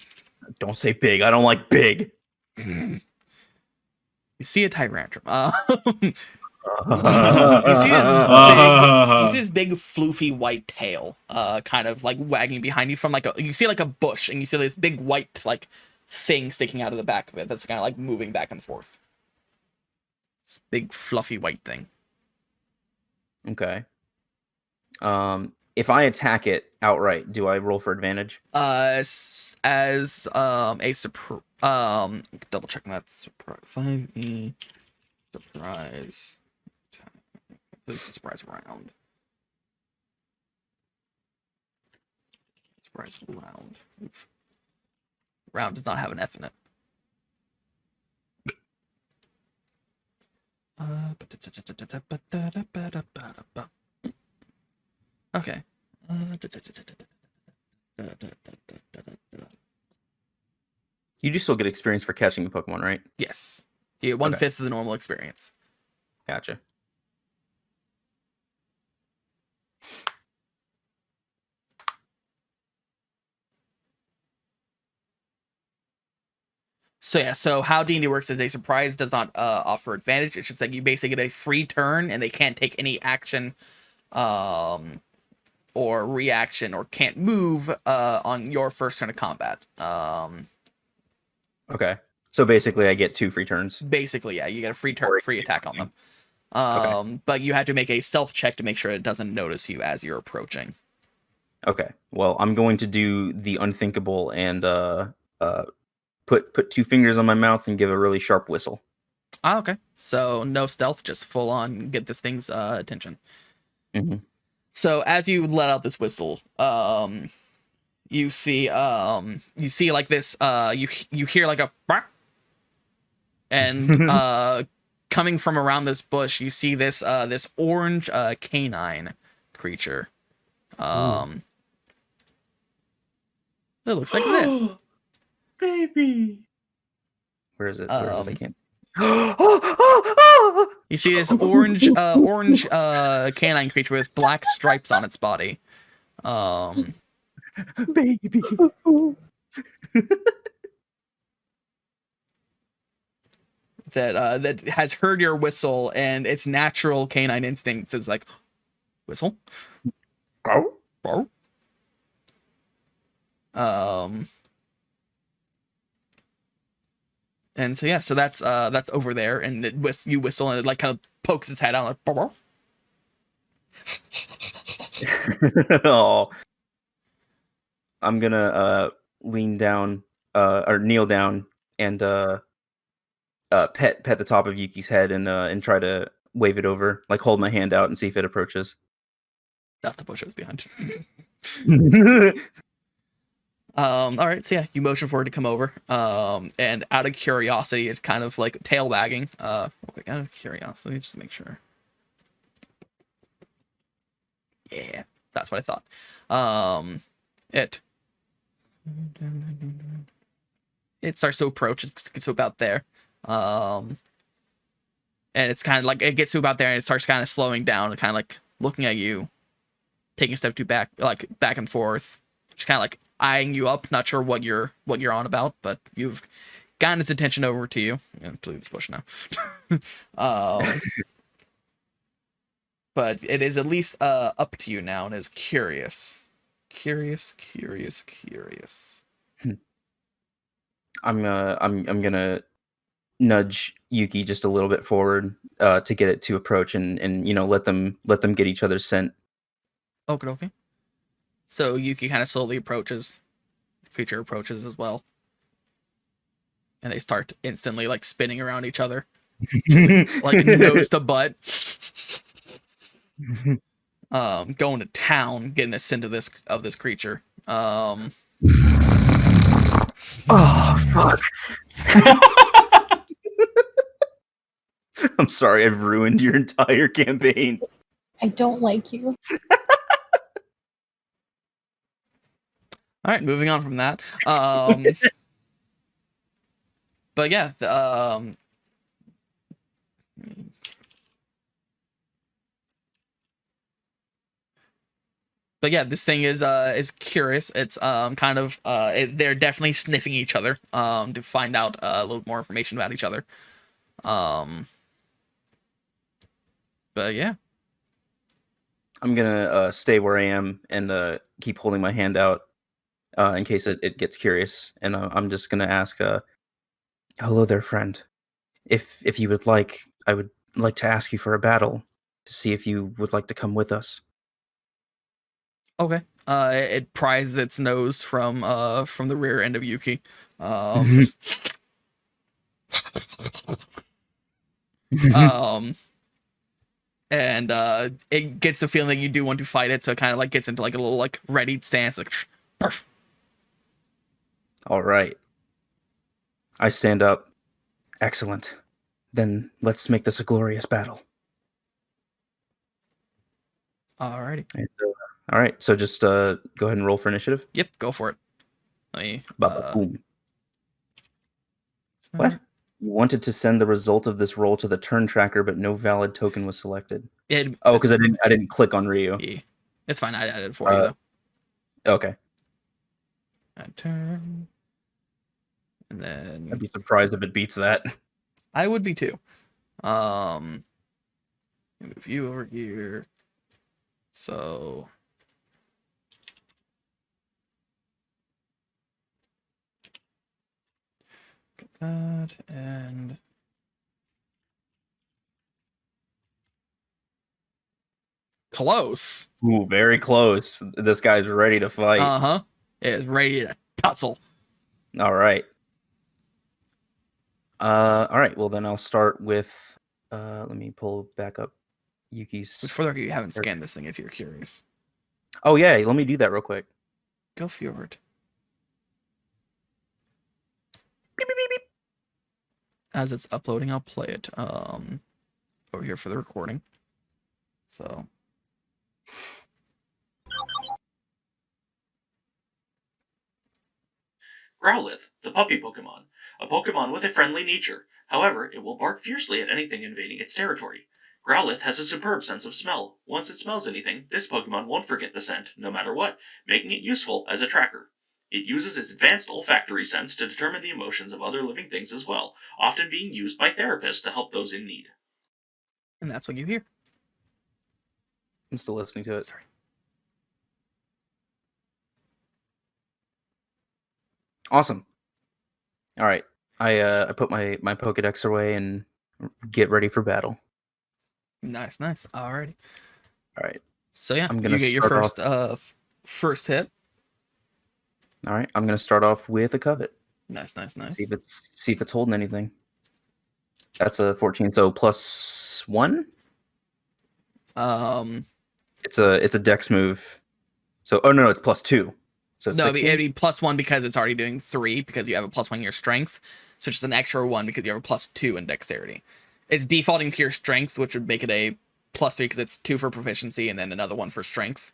Don't say big. I don't like big. You see a Tyrantrum. You You see this big floofy white tail, kind of like wagging behind you from you see like a bush, and you see this big white like thing sticking out of the back of it that's kind of like moving back and forth. This big fluffy white thing. Okay. If I attack it outright, do I roll for advantage? As a surprise, double checking that surprise 5e surprise. This is a surprise round. Surprise round. Oof. Round does not have an F in it. Okay. You do still get experience for catching the Pokemon, right? Yes. You get 1/5 of the normal experience. Gotcha. So yeah, so how D&D works is a surprise does not offer advantage. It's just like you basically get a free turn, and they can't take any action, or reaction, or can't move on your first turn of combat. Okay. So basically, I get 2 free turns. Basically, yeah, you get a free attack on them. But you have to make a stealth check to make sure it doesn't notice you as you're approaching. Okay. Well, I'm going to do the unthinkable and put 2 fingers on my mouth and give a really sharp whistle. Okay. So no stealth, just full on get this thing's attention. Mm-hmm. So as you let out this whistle, you see like this, you hear like a bark, and coming from around this bush, you see this this orange canine creature. It looks like this. Baby. Where is it? Where is it? I can't. You see this orange canine creature with black stripes on its body. Baby. That has heard your whistle, and its natural canine instincts is like, whistle. And so yeah, so that's over there, and you whistle, and it like kind of pokes its head out like. Oh, I'm gonna lean down or kneel down and pet the top of Yuki's head and try to wave it over, like hold my hand out and see if it approaches. That's the bush I was behind. All right, so yeah, you motion for it to come over. And out of curiosity, it's kind of like tail wagging. Okay, out of curiosity, just to make sure. Yeah, that's what I thought. It starts to approach. It gets to about there. And it's kind of like it gets to about there, and it starts kind of slowing down and kind of like looking at you, taking a step to back, like back and forth, just kind of like eyeing you up. Not sure what you're on about, but you've gotten its attention over to you. To leave this bush now. But it is at least up to you now, and is curious. I'm gonna nudge Yuki just a little bit forward to get it to approach and let them get each other's scent. Okay. So Yuki kind of slowly approaches. The creature approaches as well, and they start instantly like spinning around each other, like nose to butt. Going to town, getting a scent of this creature. Oh fuck. I'm sorry, I've ruined your entire campaign. I don't like you. All right, moving on from that. But yeah, this thing is curious. It's kind of they're definitely sniffing each other to find out a little more information about each other. But yeah, I'm gonna stay where I am and keep holding my hand out in case it gets curious, and I'm just gonna ask, "Hello there, friend. If you would like, I would like to ask you for a battle to see if you would like to come with us." okay. It pries its nose from the rear end of Yuki. And it gets the feeling that you do want to fight it, so it kind of like gets into like a little like ready stance, like perf. All right. I stand up. Excellent. Then let's make this a glorious battle. Alrighty. And, all right. So just go ahead and roll for initiative. Yep, go for it. Let me. Boom. What? You wanted to send the result of this roll to the turn tracker, but no valid token was selected. It, Oh, because I didn't click on Ryu. yeah, it's fine. I did it for you though. Okay. Turn, and then I'd be surprised if it beats that. I would be too. Move you over here. So get that and close. Ooh, very close. This guy's ready to fight. Uh-huh. It is ready to tussle. All right. All right. Well, then I'll start with. Let me pull back up Yuki's. Which for the record, you haven't scanned this thing if you're curious. Oh yeah, let me do that real quick. Go for it. As it's uploading, I'll play it over here for the recording. So Growlithe, the puppy Pokemon. A Pokemon with a friendly nature. However, it will bark fiercely at anything invading its territory. Growlithe has a superb sense of smell. Once it smells anything, this Pokemon won't forget the scent, no matter what, making it useful as a tracker. It uses its advanced olfactory sense to determine the emotions of other living things as well, often being used by therapists to help those in need. and that's what you hear. I'm still listening to it. Sorry. Awesome. All right. I put my Pokedex away and get ready for battle. Nice, nice. Alrighty. All right. So yeah, I'm gonna you get your start first first hit. All right. I'm gonna start off with a covet. Nice, nice, nice. See if it's holding anything. That's a 14. So +1. It's a Dex move. So no, it's +2. So it's no, 16? it'd be +1 because it's already doing 3 because you have a +1 in your strength. So just an extra 1 because you have a +2 in dexterity. It's defaulting to your strength, which would make it a +3 because it's 2 for proficiency and then another 1 for strength.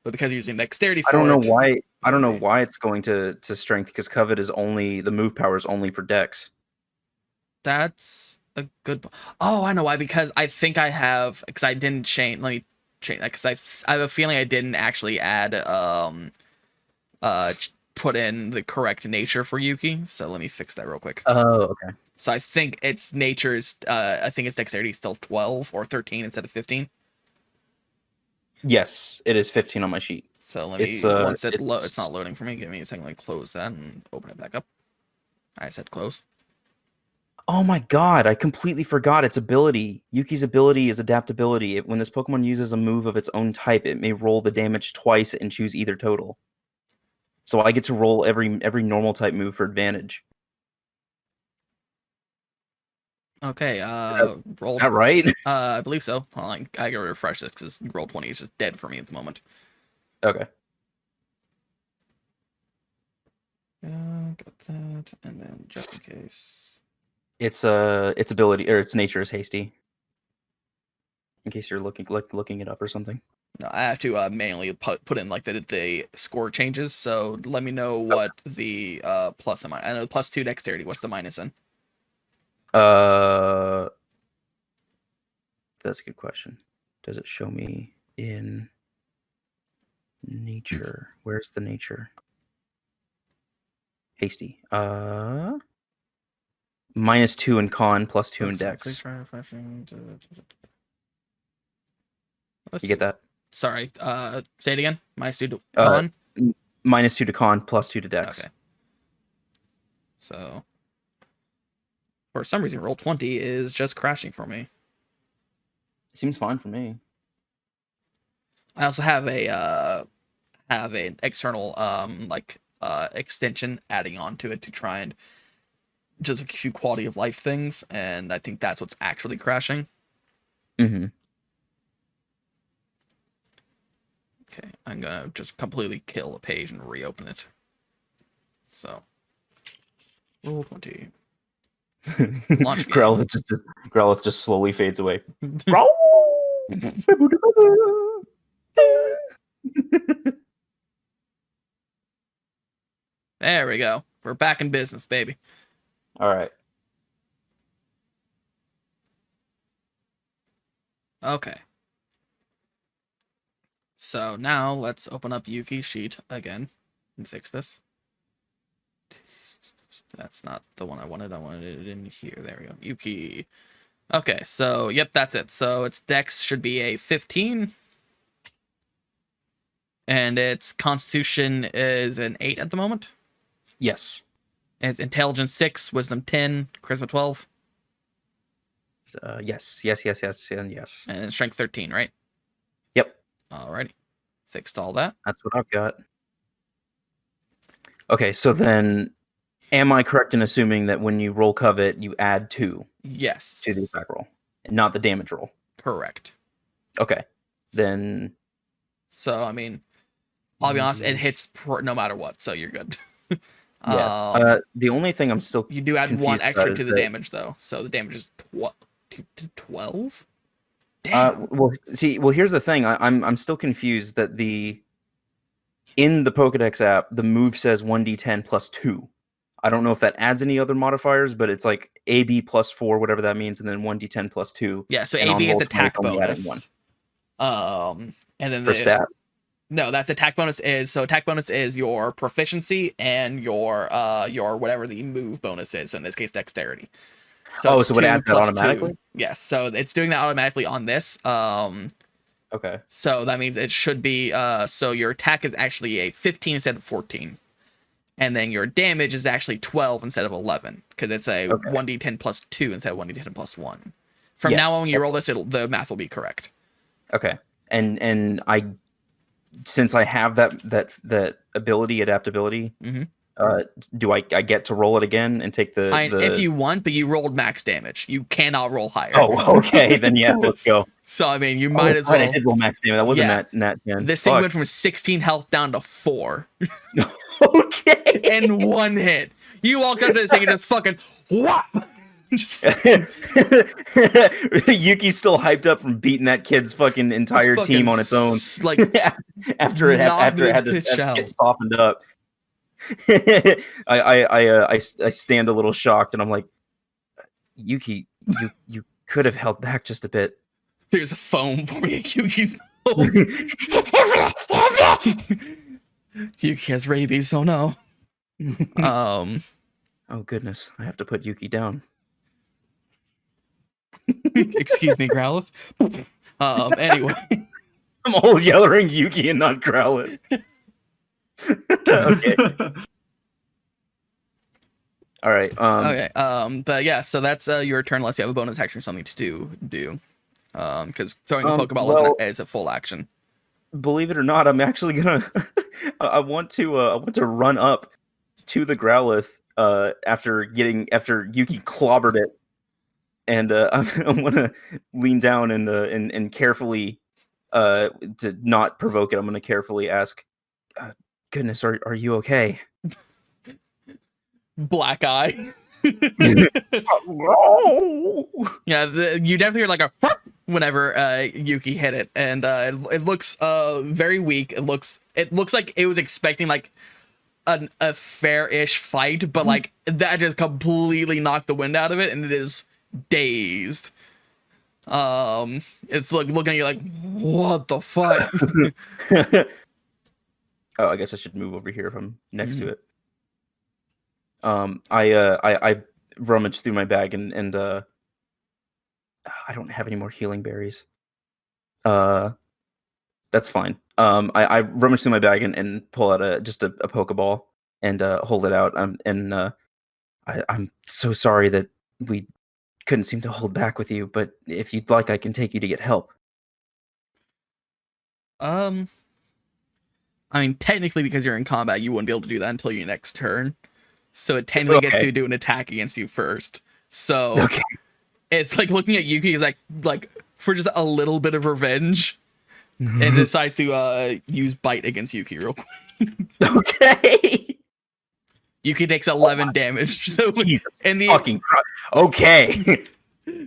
But because you're using dexterity for I don't know it, why. I don't know why it's going to strength because covet is only the move power is only for Dex. That's a good. Oh, I know why. Because I think I have. Because I didn't change. Let me change that. Because I have a feeling I didn't actually add put in the correct nature for Yuki. So let me fix that real quick. Oh, okay. So I think its nature is. I think its dexterity is still 12 or 13 instead of 15. Yes, it is 15 on my sheet. So let me. Once it's not loading for me. Give me a second. Let me close that and open it back up. I said close. Oh my god, I completely forgot its ability. Yuki's ability is adaptability. When this Pokemon uses a move of its own type, it may roll the damage twice and choose either total. So I get to roll every normal type move for advantage. Okay, roll. Is that right? I believe so. Hold on, I gotta refresh this because roll 20 is just dead for me at the moment. Okay. Got that, and then just in case. Its ability or its nature is hasty. In case you're looking it up or something. No, I have to manually put in like the score changes. So let me know what the plus and minus. I know +2 dexterity. What's the minus in? That's a good question. Does it show me in nature? Where's the nature? Hasty. -2 in con, +2 in dex. Please try refreshing. You get that? Sorry. Say it again. -2 to con. -2 to con, +2 to dex. Okay. So for some reason, roll 20 is just crashing for me. Seems fine for me. I also have an external extension adding on to it to try and just a few quality of life things, and I think that's what's actually crashing. Mm-hmm. Okay, I'm gonna just completely kill the page and reopen it. So, roll 20. Launch game. Growlithe just slowly fades away. There we go. We're back in business, baby. All right. Okay. So now let's open up Yuki's sheet again and fix this. That's not the one I wanted. I wanted it in here. There we go. Yuki. Okay, so yep, that's it. So its dex should be a 15. And its constitution is an 8 at the moment. Yes. And its intelligence 6, wisdom 10, charisma 12. Yes, and yes. And strength 13, right? Yep. Alrighty. Fixed all that. That's what I've got. Okay, so then am I correct in assuming that when you roll covet, you add 2 Yes. to the attack roll, and not the damage roll? Correct. Okay. Then So, I mean, I'll be honest, it hits no matter what, so you're good. yeah. The only thing I'm still you do add 1 confused extra about to is the that- damage, though. So the damage is 12? Well, here's the thing. I'm still confused that in the Pokedex app, the move says 1d10 plus 2. I don't know if that adds any other modifiers, but it's like AB plus 4, whatever that means, and then 1d10 plus 2. Yeah, so and on AB is roll 20, attack it's only adding bonus. 1. And then For stat? No, that's attack bonus attack bonus is your proficiency and your whatever the move bonus is. So in this case, dexterity. So it's it 2 adds that plus automatically? 2. Yes, so it's doing that automatically on this. Okay. So that means it should be so your attack is actually a 15 instead of 14. And then your damage is actually 12 instead of 11 because it's a 1d10 plus 2 instead of 1d10 plus 1. From now on, when you roll this, the math will be correct. Okay. And since I have that ability, adaptability, do I get to roll it again and take the if you want, but you rolled max damage. You cannot roll higher. Oh, okay. Then yeah, let's go. So I mean, you might as Right, well. I did roll max damage. That wasn't nat 10. This thing went from 16 health down to 4. Okay. In one hit. You walk up to this thing and just fucking whop. Yuki's still hyped up from beating that kid's fucking entire team on its own. Like after it had to get softened up. I stand a little shocked and I'm like, Yuki, you could have held back just a bit. There's a foam for me. Yuki's Yuki has rabies, so no. Oh goodness, I have to put Yuki down. Excuse me, Growlithe. Anyway. I'm all yelling Yuki and not Growlithe. Okay. All right. Okay. But yeah, so that's your turn unless you have a bonus action or something to do. Because throwing a Pokeball is a full action. Believe it or not, I'm actually gonna. I want to run up to the Growlithe after Yuki clobbered it, and I'm gonna lean down and carefully to not provoke it. I'm gonna carefully ask, "Goodness, are you okay?" Black eye. Yeah, you definitely hear like a whenever Yuki hit it, and it looks very weak. It looks like it was expecting like a fair-ish fight, but like that just completely knocked the wind out of it, and it is dazed. It's like looking at you like, what the fuck? Oh, I guess I should move over here if I'm next to it. I rummaged through my bag and I don't have any more healing berries. That's fine. I rummage through my bag and pull out just a Pokeball and hold it out. I'm so sorry that we couldn't seem to hold back with you, but if you'd like, I can take you to get help. I mean, technically, because you're in combat, you wouldn't be able to do that until your next turn. So it technically gets to do an attack against you first. So it's like looking at Yuki is like for just a little bit of revenge, and decides to use bite against Yuki real quick. Okay. Yuki takes 11 damage. So in the fucking okay.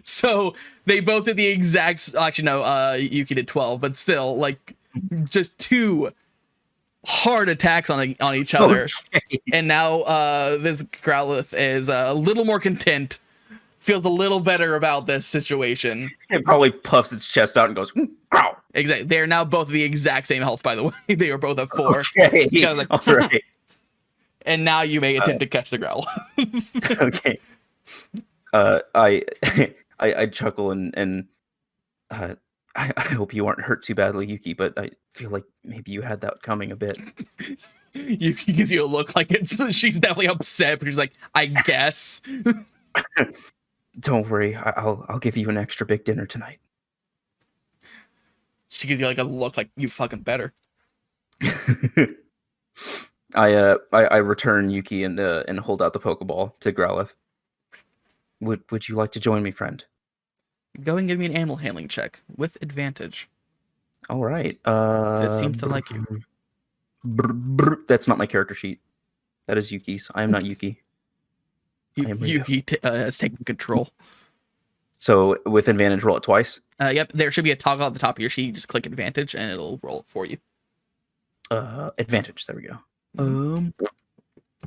So they both did the exact. Actually, no. Yuki did 12, but still, like, just 2 hard attacks on each other. Okay. And now this Growlithe is a little more content feels a little better about this situation. It probably puffs its chest out and goes, growl. Exactly. They are now both the exact same health, by the way. They are both at 4. Okay. Because, like, All right. and now you may attempt to catch the growl. Okay. I chuckle and I hope you aren't hurt too badly, Yuki, but I feel like maybe you had that coming a bit. Yuki gives you a look like she's definitely upset, but she's like, I guess. Don't worry, I'll give you an extra big dinner tonight. She gives you like a look like you fucking better. I return Yuki and hold out the Pokeball to Growlithe. Would you like to join me, friend? Go and give me an animal handling check with advantage. All right. It seems to like you. That's not my character sheet. That is Yuki's. I am not Yuki. Yuki has taken control. So with advantage, roll it twice. Yep, there should be a toggle at the top of your sheet. You just click advantage and it'll roll it for you. Advantage. There we go.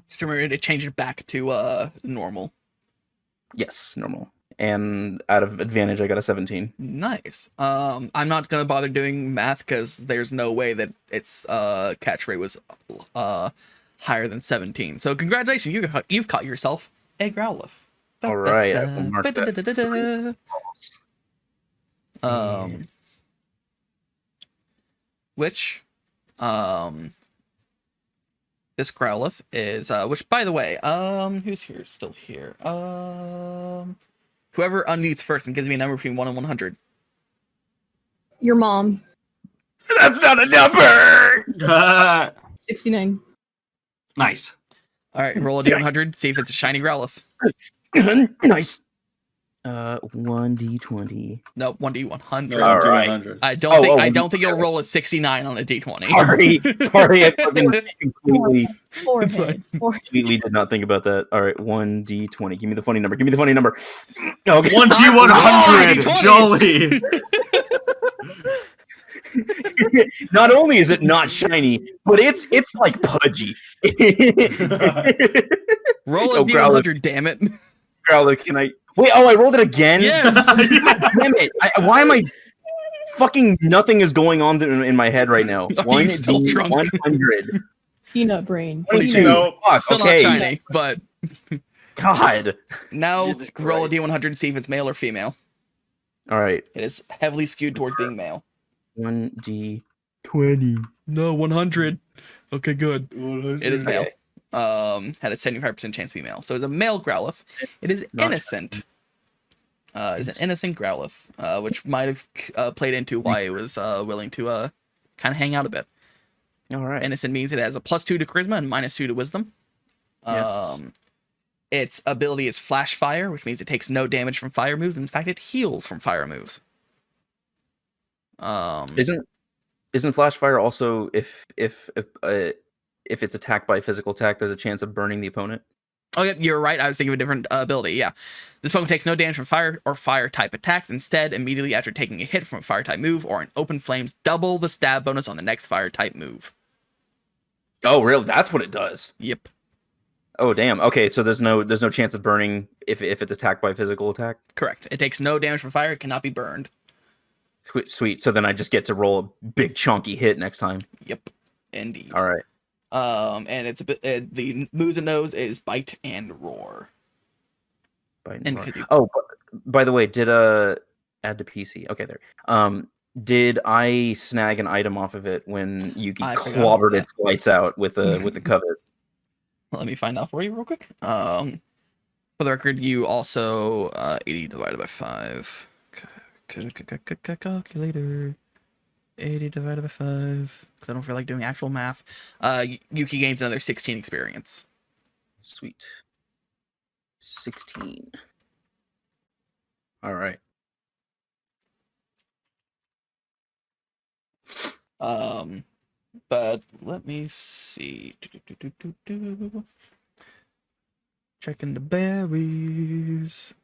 Just remember to change it back to normal. Yes, normal. And out of advantage, I got a 17. Nice. I'm not gonna bother doing math because there's no way that its catch rate was higher than 17. So congratulations, you've caught yourself a Growlithe. All right, I will mark that. Which this Growlithe is which, by the way, who's here still here? Whoever unmutes first and gives me a number between 1 and 100. Your mom. That's not a number. 69. Nice. All right, roll a d100. See if it's a shiny Growlithe. Nice. 1d20. No, 1d100. No, All right. 100. I don't think you'll roll a 69 on a d20. Sorry, I fucking completely Forehead. completely did not think about that. All right, 1d20. Give me the funny number. Give me the funny number. Okay. 1d100. Jolly. Not only is it not shiny, but it's like pudgy. Roll a d100, damn it. Growlithe, can I? Wait, I rolled it again? Yes! Damn it. Why am I... Fucking nothing is going on in my head right now. Are you still drunk? 100. Peanut brain. 22. No. Fuck, Still okay. not shiny, but... God. Now, Jesus roll a Christ. d100 to see if it's male or female. All right. It is heavily skewed towards being male. 1d20. No, 100. Okay, good. 100. It is male. Had a 75% chance to be male. So it's a male Growlithe. It is innocent. It's an innocent Growlithe, which might have played into why it was willing to kind of hang out a bit. All right. Innocent means it has a +2 to charisma and -2 to wisdom. Yes. Its ability is Flash Fire, which means it takes no damage from fire moves. In fact, it heals from fire moves. Isn't Flash Fire also if it's attacked by physical attack, there's a chance of burning the opponent? Oh, yep, you're right. I was thinking of a different ability. Yeah. This Pokemon takes no damage from fire or fire-type attacks. Instead, immediately after taking a hit from a fire-type move or an open flames, double the stab bonus on the next fire-type move. Oh, really? That's what it does? Yep. Oh, damn. Okay, so there's no chance of burning if it's attacked by physical attack? Correct. It takes no damage from fire. It cannot be burned. Sweet. So then I just get to roll a big chunky hit next time. Yep. Indeed. All right. And it's a bit, the moves it knows is Bite and Roar. Bite And roar. could you- Oh, by the way, did add to PC? Okay, there. Did I snag an item off of it when Yuki I forgot clobbered about its lights out with a covet? Let me find out for you real quick. For the record, you also 80 divided by 5. Calculator. 80 divided by 5. Because I don't feel like doing actual math. Yuki gains another 16 experience. Sweet. 16. All right. But let me see. Checking the berries.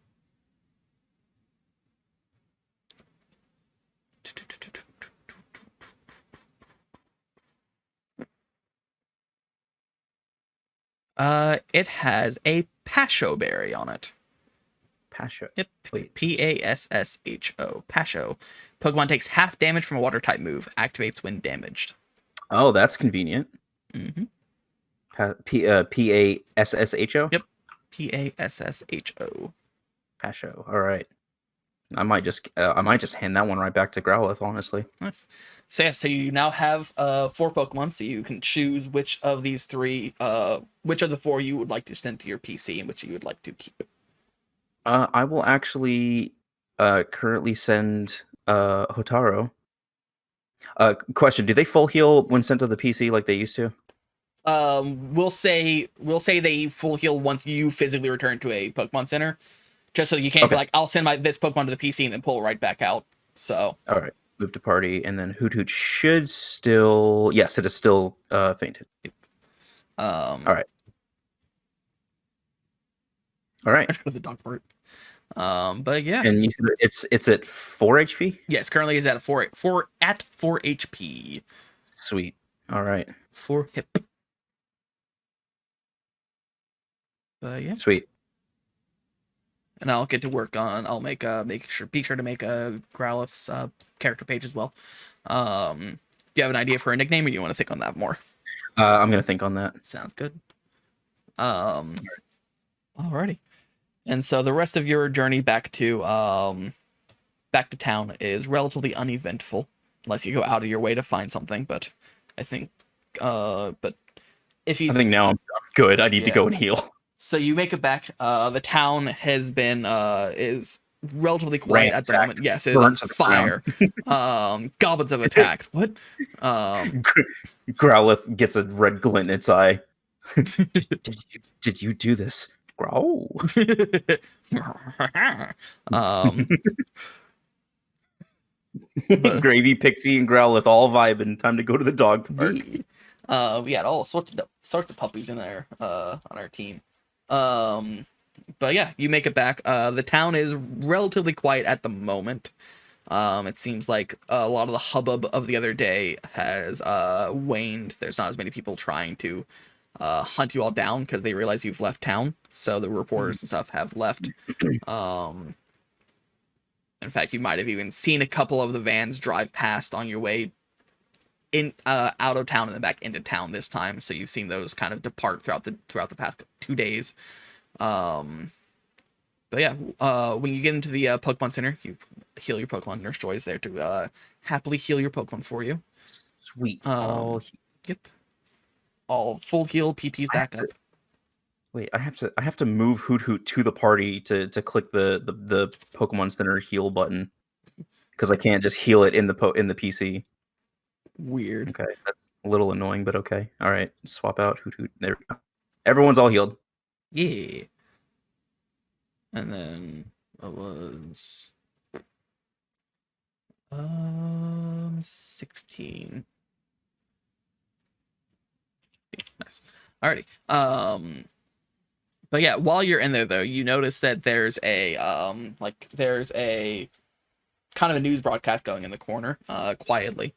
It has a passion berry on it. Pasho. Yep. Wait. Pasho. Pasho. Pokemon takes half damage from a water type move. Activates when damaged. Oh, that's convenient. Mm-hmm. Pasho. Yep. Pasho. Pasho. All right. I might just hand that one right back to Growlithe, honestly. Nice. So yeah, so you now have 4 Pokemon, so you can choose which of these 3, which of the 4 you would like to send to your PC and which you would like to keep. I will actually currently send Hotaro. Question: do they full heal when sent to the PC like they used to? We'll say they full heal once you physically return to a Pokemon Center, just so you can't be like, I'll send this Pokemon to the PC and then pull it right back out. So all right, move to party, and then Hoot Hoot should still, yes, it is still fainted. All right. I go to the dog part. But yeah, and you said it's at 4 HP. Yes, currently it's at 4 HP. Sweet. All right. 4 hip. But yeah. Sweet. And I'll get to work on. I'll be sure to make a Growlithe's character page as well. Do you have an idea for a nickname, or do you want to think on that more? I'm gonna think on that. Sounds good. Alrighty. And so the rest of your journey back to town is relatively uneventful, unless you go out of your way to find something. But I think, I think now I'm good. I need to go and heal. So you make it back. The town has been is relatively quiet at the moment. Yes, it's on fire. Goblins have attacked. What? Growlithe gets a red glint in its eye. Did you do this? Growl. Gravy, Pixie, and Growlithe all vibing. Time to go to the dog park. We had all sorts of puppies in there on our team. But yeah, you make it back. The town is relatively quiet at the moment. It seems like a lot of the hubbub of the other day has waned. There's not as many people trying to hunt you all down because they realize you've left town. So the reporters and stuff have left. In fact, you might have even seen a couple of the vans drive past on your way in out of town and then back into town this time. So you've seen those kind of depart throughout the past 2 days. But yeah, when you get into the Pokemon Center, you heal your Pokemon. Nurse Joy is there to happily heal your Pokemon for you. Sweet. Yep. All full heal. PP's back up. Wait, I have to move Hoot Hoot to the party to click the Pokemon Center heal button, because I can't just heal it in the PC. Weird. Okay, that's a little annoying, but okay. All right, swap out Hoot Hoot. There we go. Everyone's all healed. Yeah. And then it was 16. Nice. Alrighty. But yeah, while you're in there though, you notice that there's a kind of a news broadcast going in the corner, quietly,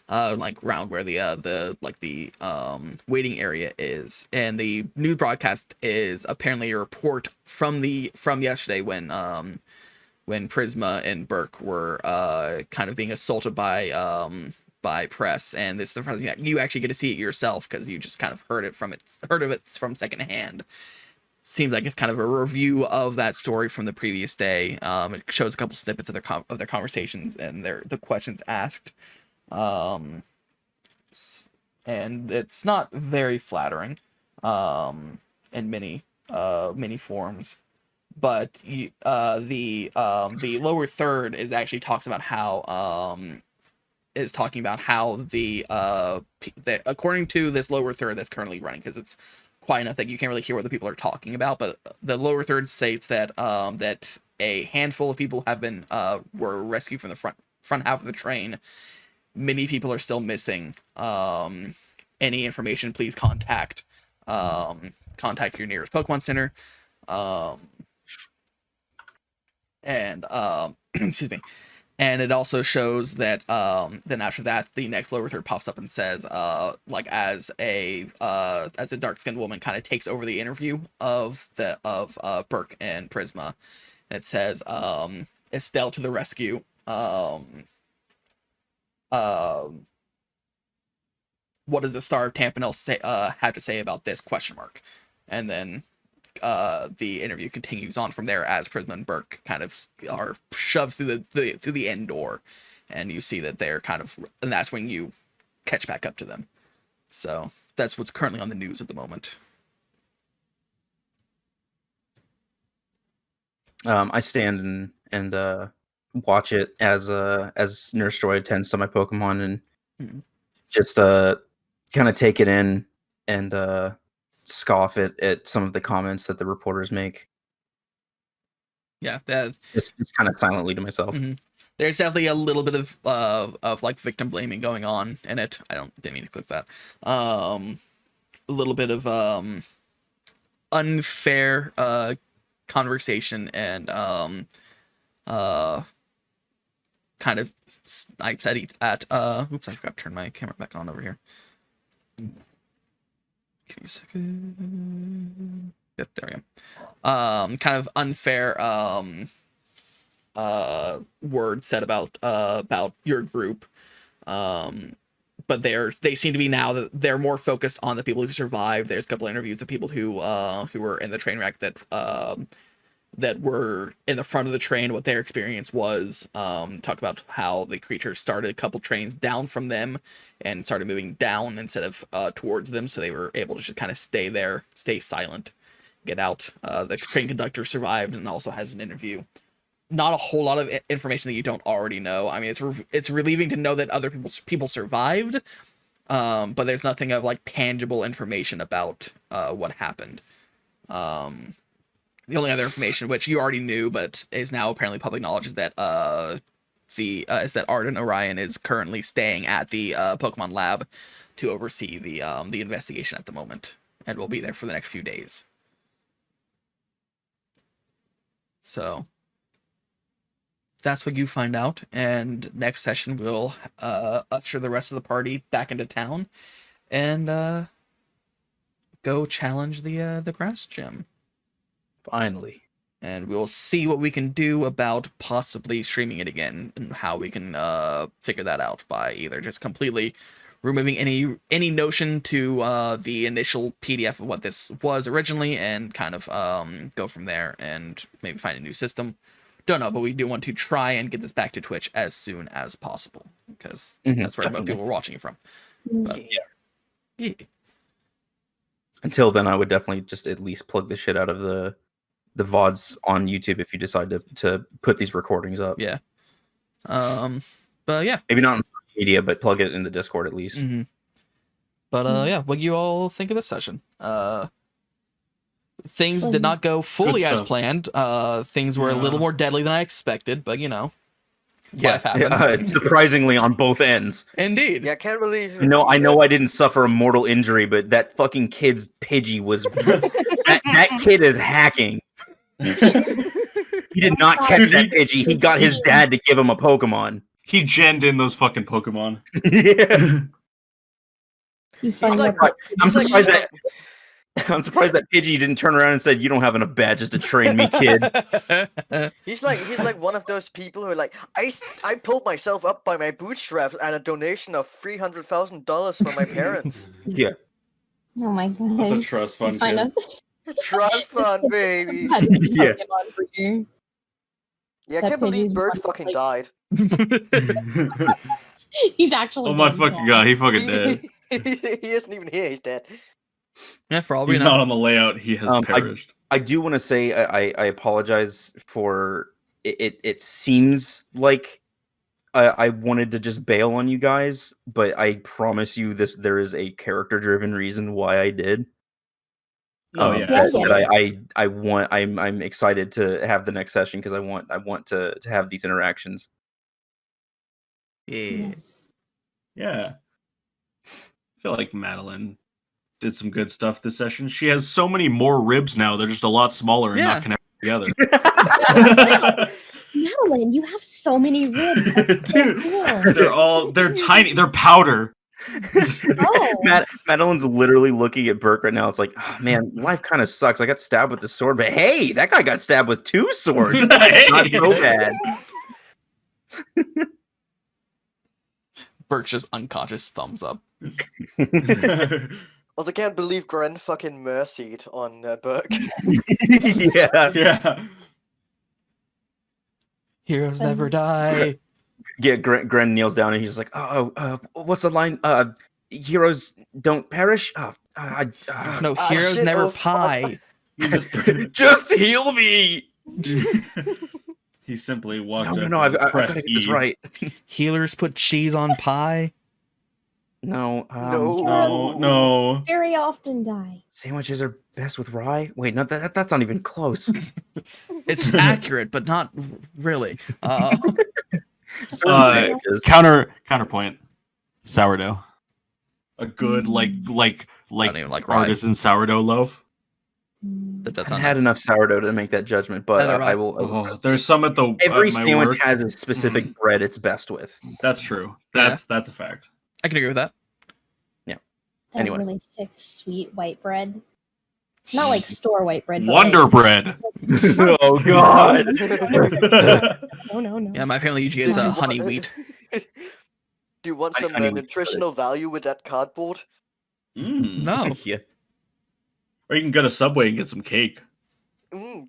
like around where the waiting area is, and the news broadcast is apparently a report from yesterday when Prisma and Burke were kind of being assaulted by press, and this is the first thing you actually get to see it yourself because you just kind of heard of it from secondhand. Seems like it's kind of a review of that story from the previous day. It shows a couple snippets of their conversations and the questions asked, and it's not very flattering, in many forms. But the lower third is actually talking about how that according to this lower third that's currently running, because it's quiet enough that you can't really hear what the people are talking about, but the lower third states that that a handful of people have been were rescued from the front half of the train. Many people are still missing. Any information, please contact your nearest Pokemon Center. And excuse me. And it also shows that then after that, the next lower third pops up and says, as a dark skinned woman kind of takes over the interview of Burke and Prisma, and it says, Estelle to the rescue. What does the star of Tampinell have to say about this ? And then the interview continues on from there as Prisma and Burke kind of are shoved through the end door, and you see that they're and that's when you catch back up to them. So that's what's currently on the news at the moment. I stand and watch it as Nurse Joy attends to my Pokemon and just kind of take it in and scoff at some of the comments that the reporters make. Yeah, that just kind of silently to myself. There's definitely a little bit of like victim blaming going on in it. Didn't mean to click that. A little bit of unfair conversation and kind of snipes at oops, I forgot to turn my camera back on over here. Give me a second. Yep, there we go. Kind of unfair words said about your group. But they seem to be now that they're more focused on the people who survived. There's a couple of interviews of people who were in the train wreck that were in the front of the train, what their experience was. Talk about how the creature started a couple trains down from them and started moving down instead of towards them, so they were able to just kind of stay there, stay silent, get out. The train conductor survived and also has an interview. Not a whole lot of information that you don't already know. I mean, it's relieving to know that other people survived, but there's nothing of like tangible information about what happened. The only other information, which you already knew but is now apparently public knowledge, is that is that Arden Orion is currently staying at the Pokemon lab to oversee the investigation at the moment, and will be there for the next few days. So that's what you find out, and next session we'll usher the rest of the party back into town and go challenge the grass gym. Finally. And we'll see what we can do about possibly streaming it again, and how we can figure that out by either just completely removing any notion to the initial PDF of what this was originally, and kind of go from there and maybe find a new system. Don't know, but we do want to try and get this back to Twitch as soon as possible, because that's where most people are watching it from. But, yeah. Until then, I would definitely just at least plug the shit out of the VODs on YouTube if you decide to put these recordings up. Yeah. But yeah. Maybe not on media, but plug it in the Discord at least. But yeah, what do you all think of this session? Things did not go fully as planned. Things were a little more deadly than I expected, but life happens. Surprisingly on both ends. Indeed. Yeah, I can't believe. No, I know I didn't suffer a mortal injury, but that fucking kid's Pidgey was. that kid is hacking. He did not catch that Pidgey. He got his dad to give him a Pokemon. He genned in those fucking Pokemon. Yeah. I'm surprised that Pidgey didn't turn around and said, "You don't have enough badges to train me, kid." He's like one of those people who are like, I pulled myself up by my bootstraps and a donation of $300,000 from my parents. Yeah. Oh my god. That's a trust fund. Trust fund, baby. Yeah. Yeah, I can't believe Bird fucking died. He's actually. Oh my fucking god, he fucking dead. He isn't even here. He's dead. Yeah, for all we He's know. not on the layout. He has perished. I do want to say I apologize for it. It seems like I wanted to just bail on you guys, but I promise you there is a character-driven reason why I did. Oh yeah. I'm excited to have the next session because I want to have these interactions. Yes. Yeah. I feel like Madeline did some good stuff this session. She has so many more ribs now. They're just a lot smaller and not connected together. Madeline, you have so many ribs. That's so Dude, cool. they're tiny. They're powder. Oh. Madeline's literally looking at Burke right now. It's like, oh, man, life kind of sucks. I got stabbed with the sword, but hey, that guy got stabbed with 2 swords. Not so bad. Burke's just unconscious thumbs up. Also, can't believe Gren fucking mercied on Burke. Yeah. Yeah. Heroes never die. Yeah, Gren kneels down and he's just like, what's the line? Heroes don't perish? No, heroes shit, never oh, fuck. pie. Just heal me! He simply walked No, up I've and got to pressed get this E. right. Healers put cheese on pie. No, No. Very often die. sandwiches are best with rye? Wait, no, that's not even close. It's accurate, but not really. Counterpoint. Sourdough. A good like I don't even like rye. artisan sourdough loaf. That does I've not had enough sourdough to make that judgment, but Neither I will. Oh, there's some at the Every at my sandwich work. has a specific bread it's best with. That's true. That's a fact. I can agree with that. That Anyway. really thick, sweet white bread. Not like store white bread. but Wonder like- bread. Oh God! No. Yeah, my family usually gets honey wheat. Do you want some honey wheat nutritional value with that cardboard? No. Yeah. Or you can go to Subway and get some cake.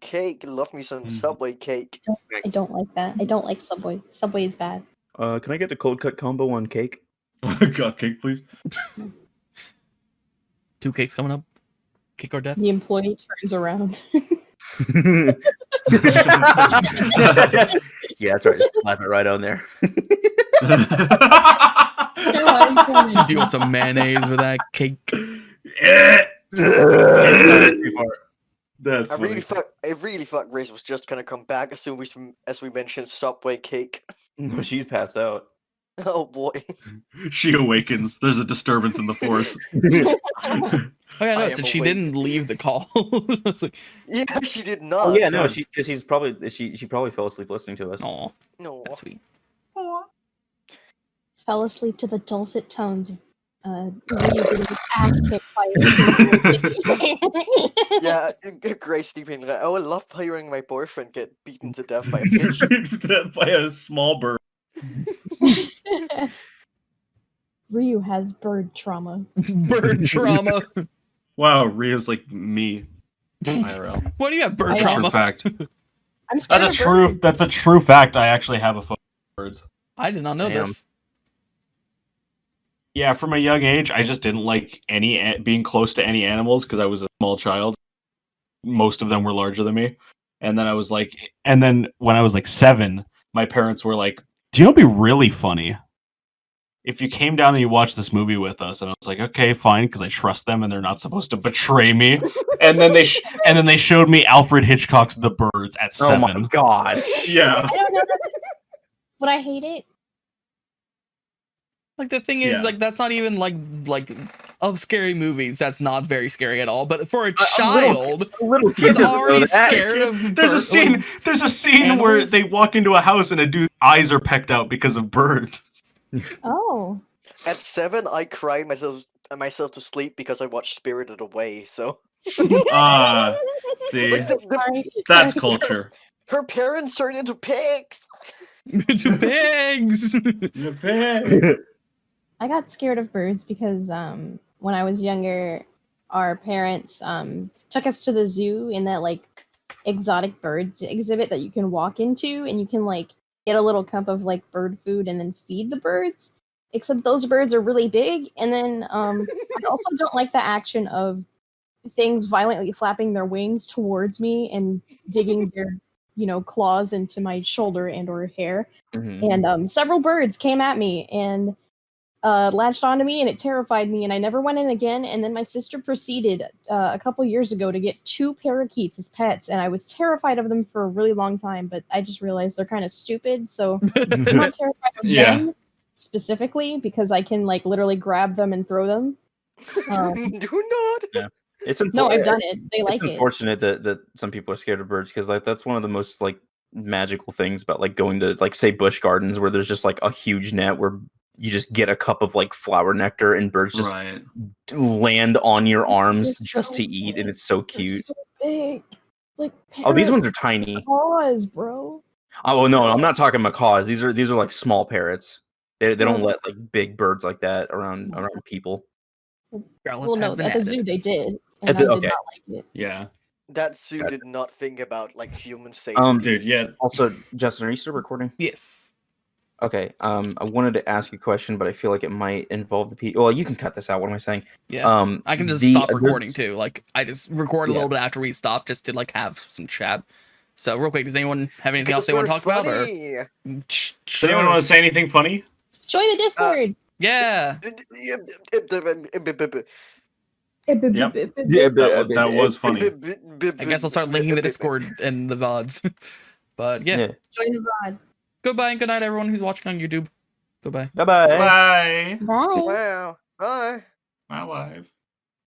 Cake. Love me some Subway cake. I don't like that. I don't like Subway. Subway is bad. Can I get the cold cut combo on cake? Got cake, please. 2 cakes coming up. Cake or death. The employee turns around. Yeah, that's right. Just slap it right on there. Do you want some mayonnaise with that cake? That's I funny. really thought Grace was just gonna come back as soon as we mentioned Subway cake. No, she's passed out. Oh boy. She awakens. There's a disturbance in the force. Oh yeah, no, I so am she awake. didn't leave the call. It's like, Yeah, she did not. Oh yeah, no, she probably fell asleep listening to us. oh, No. that's sweet. Fell asleep to the dulcet tones of Ryu getting his ass kicked by his Yeah, Grace sleeping like, oh, I love hearing my boyfriend get beaten to death by a pigeon. By a small bird. Ryu has bird trauma. Bird trauma. Wow, Rio's like me. IRL. What do you have? Bird I know. True trauma. fact. I'm scared That's a of true. birds. That's a true fact. I actually have a phobia of birds. I did not know Damn. this. Yeah, from a young age, I just didn't like being close to any animals because I was a small child. Most of them were larger than me, and then when I was like 7, my parents were like, "Do you know what'd be really funny? If you came down and you watched this movie with us." And I was like, "Okay, fine," because I trust them and they're not supposed to betray me. And then they showed me Alfred Hitchcock's The Birds at 7. Oh my God! Yeah. I don't know, but I hate it. Like the thing is, Yeah. like that's not even like of scary movies. That's not very scary at all. But for a A child, little kid he's doesn't know already that. scared of. There's a scene. There's a scene where animals? they walk into a house and a dude's eyes are pecked out because of birds. Oh. At 7, I cried myself to sleep because I watched Spirited Away. So Ah, see, like Sorry. that's Sorry. culture. her parents turned into pigs. to pigs. I got scared of birds because when I was younger, our parents took us to the zoo in that like exotic birds exhibit that you can walk into and you can like get a little cup of like bird food and then feed the birds. Except those birds are really big, and then I also don't like the action of things violently flapping their wings towards me and digging their claws into my shoulder and or hair. Mhm. And several birds came at me and latched onto me, and it terrified me, and I never went in again. And then my sister proceeded a couple years ago to get 2 parakeets as pets, and I was terrified of them for a really long time, but I just realized they're kind of stupid, so I'm not terrified of Yeah. them specifically because I can like literally grab them and throw them. Do not. It's No, I've unfortunate. done it. They like It's it. unfortunate that some people are scared of birds because like that's one of the most like magical things about like going to like say bush gardens where there's just like a huge net where you just get a cup of like flower nectar, and birds just Right. land on your arms They're just so to eat, and big. it's so They're cute. so big. Like Oh, these parrot ones are tiny. claws, bro. Oh no, I'm not talking macaws. These are like small parrots. They don't Well- let like big birds like that around people. Well, no, at the zoo they did, and At the- I did okay. not like it. Yeah. That zoo Gotcha. did not think about like human safety. Dude, yeah. Also, Justin, are you still recording? Yes. Okay. I wanted to ask you a question, but I feel like it might involve the people. Well, you can cut this out. What am I saying? Yeah. I can just the- stop there's- recording too. Like I just record a Yeah. little bit after we stop, just to like have some chat. So real quick, does anyone have anything else Because they want to we're talk about? Or funny. Does anyone want to say anything funny? Join the Discord. Yeah. Yep. Yeah, That was funny. I guess I'll start linking the Discord and the VODs. But yeah. Join the VOD. Goodbye and good night, everyone who's watching on YouTube. Goodbye. Bye bye. Bye. Bye. Wow. Bye. My wife.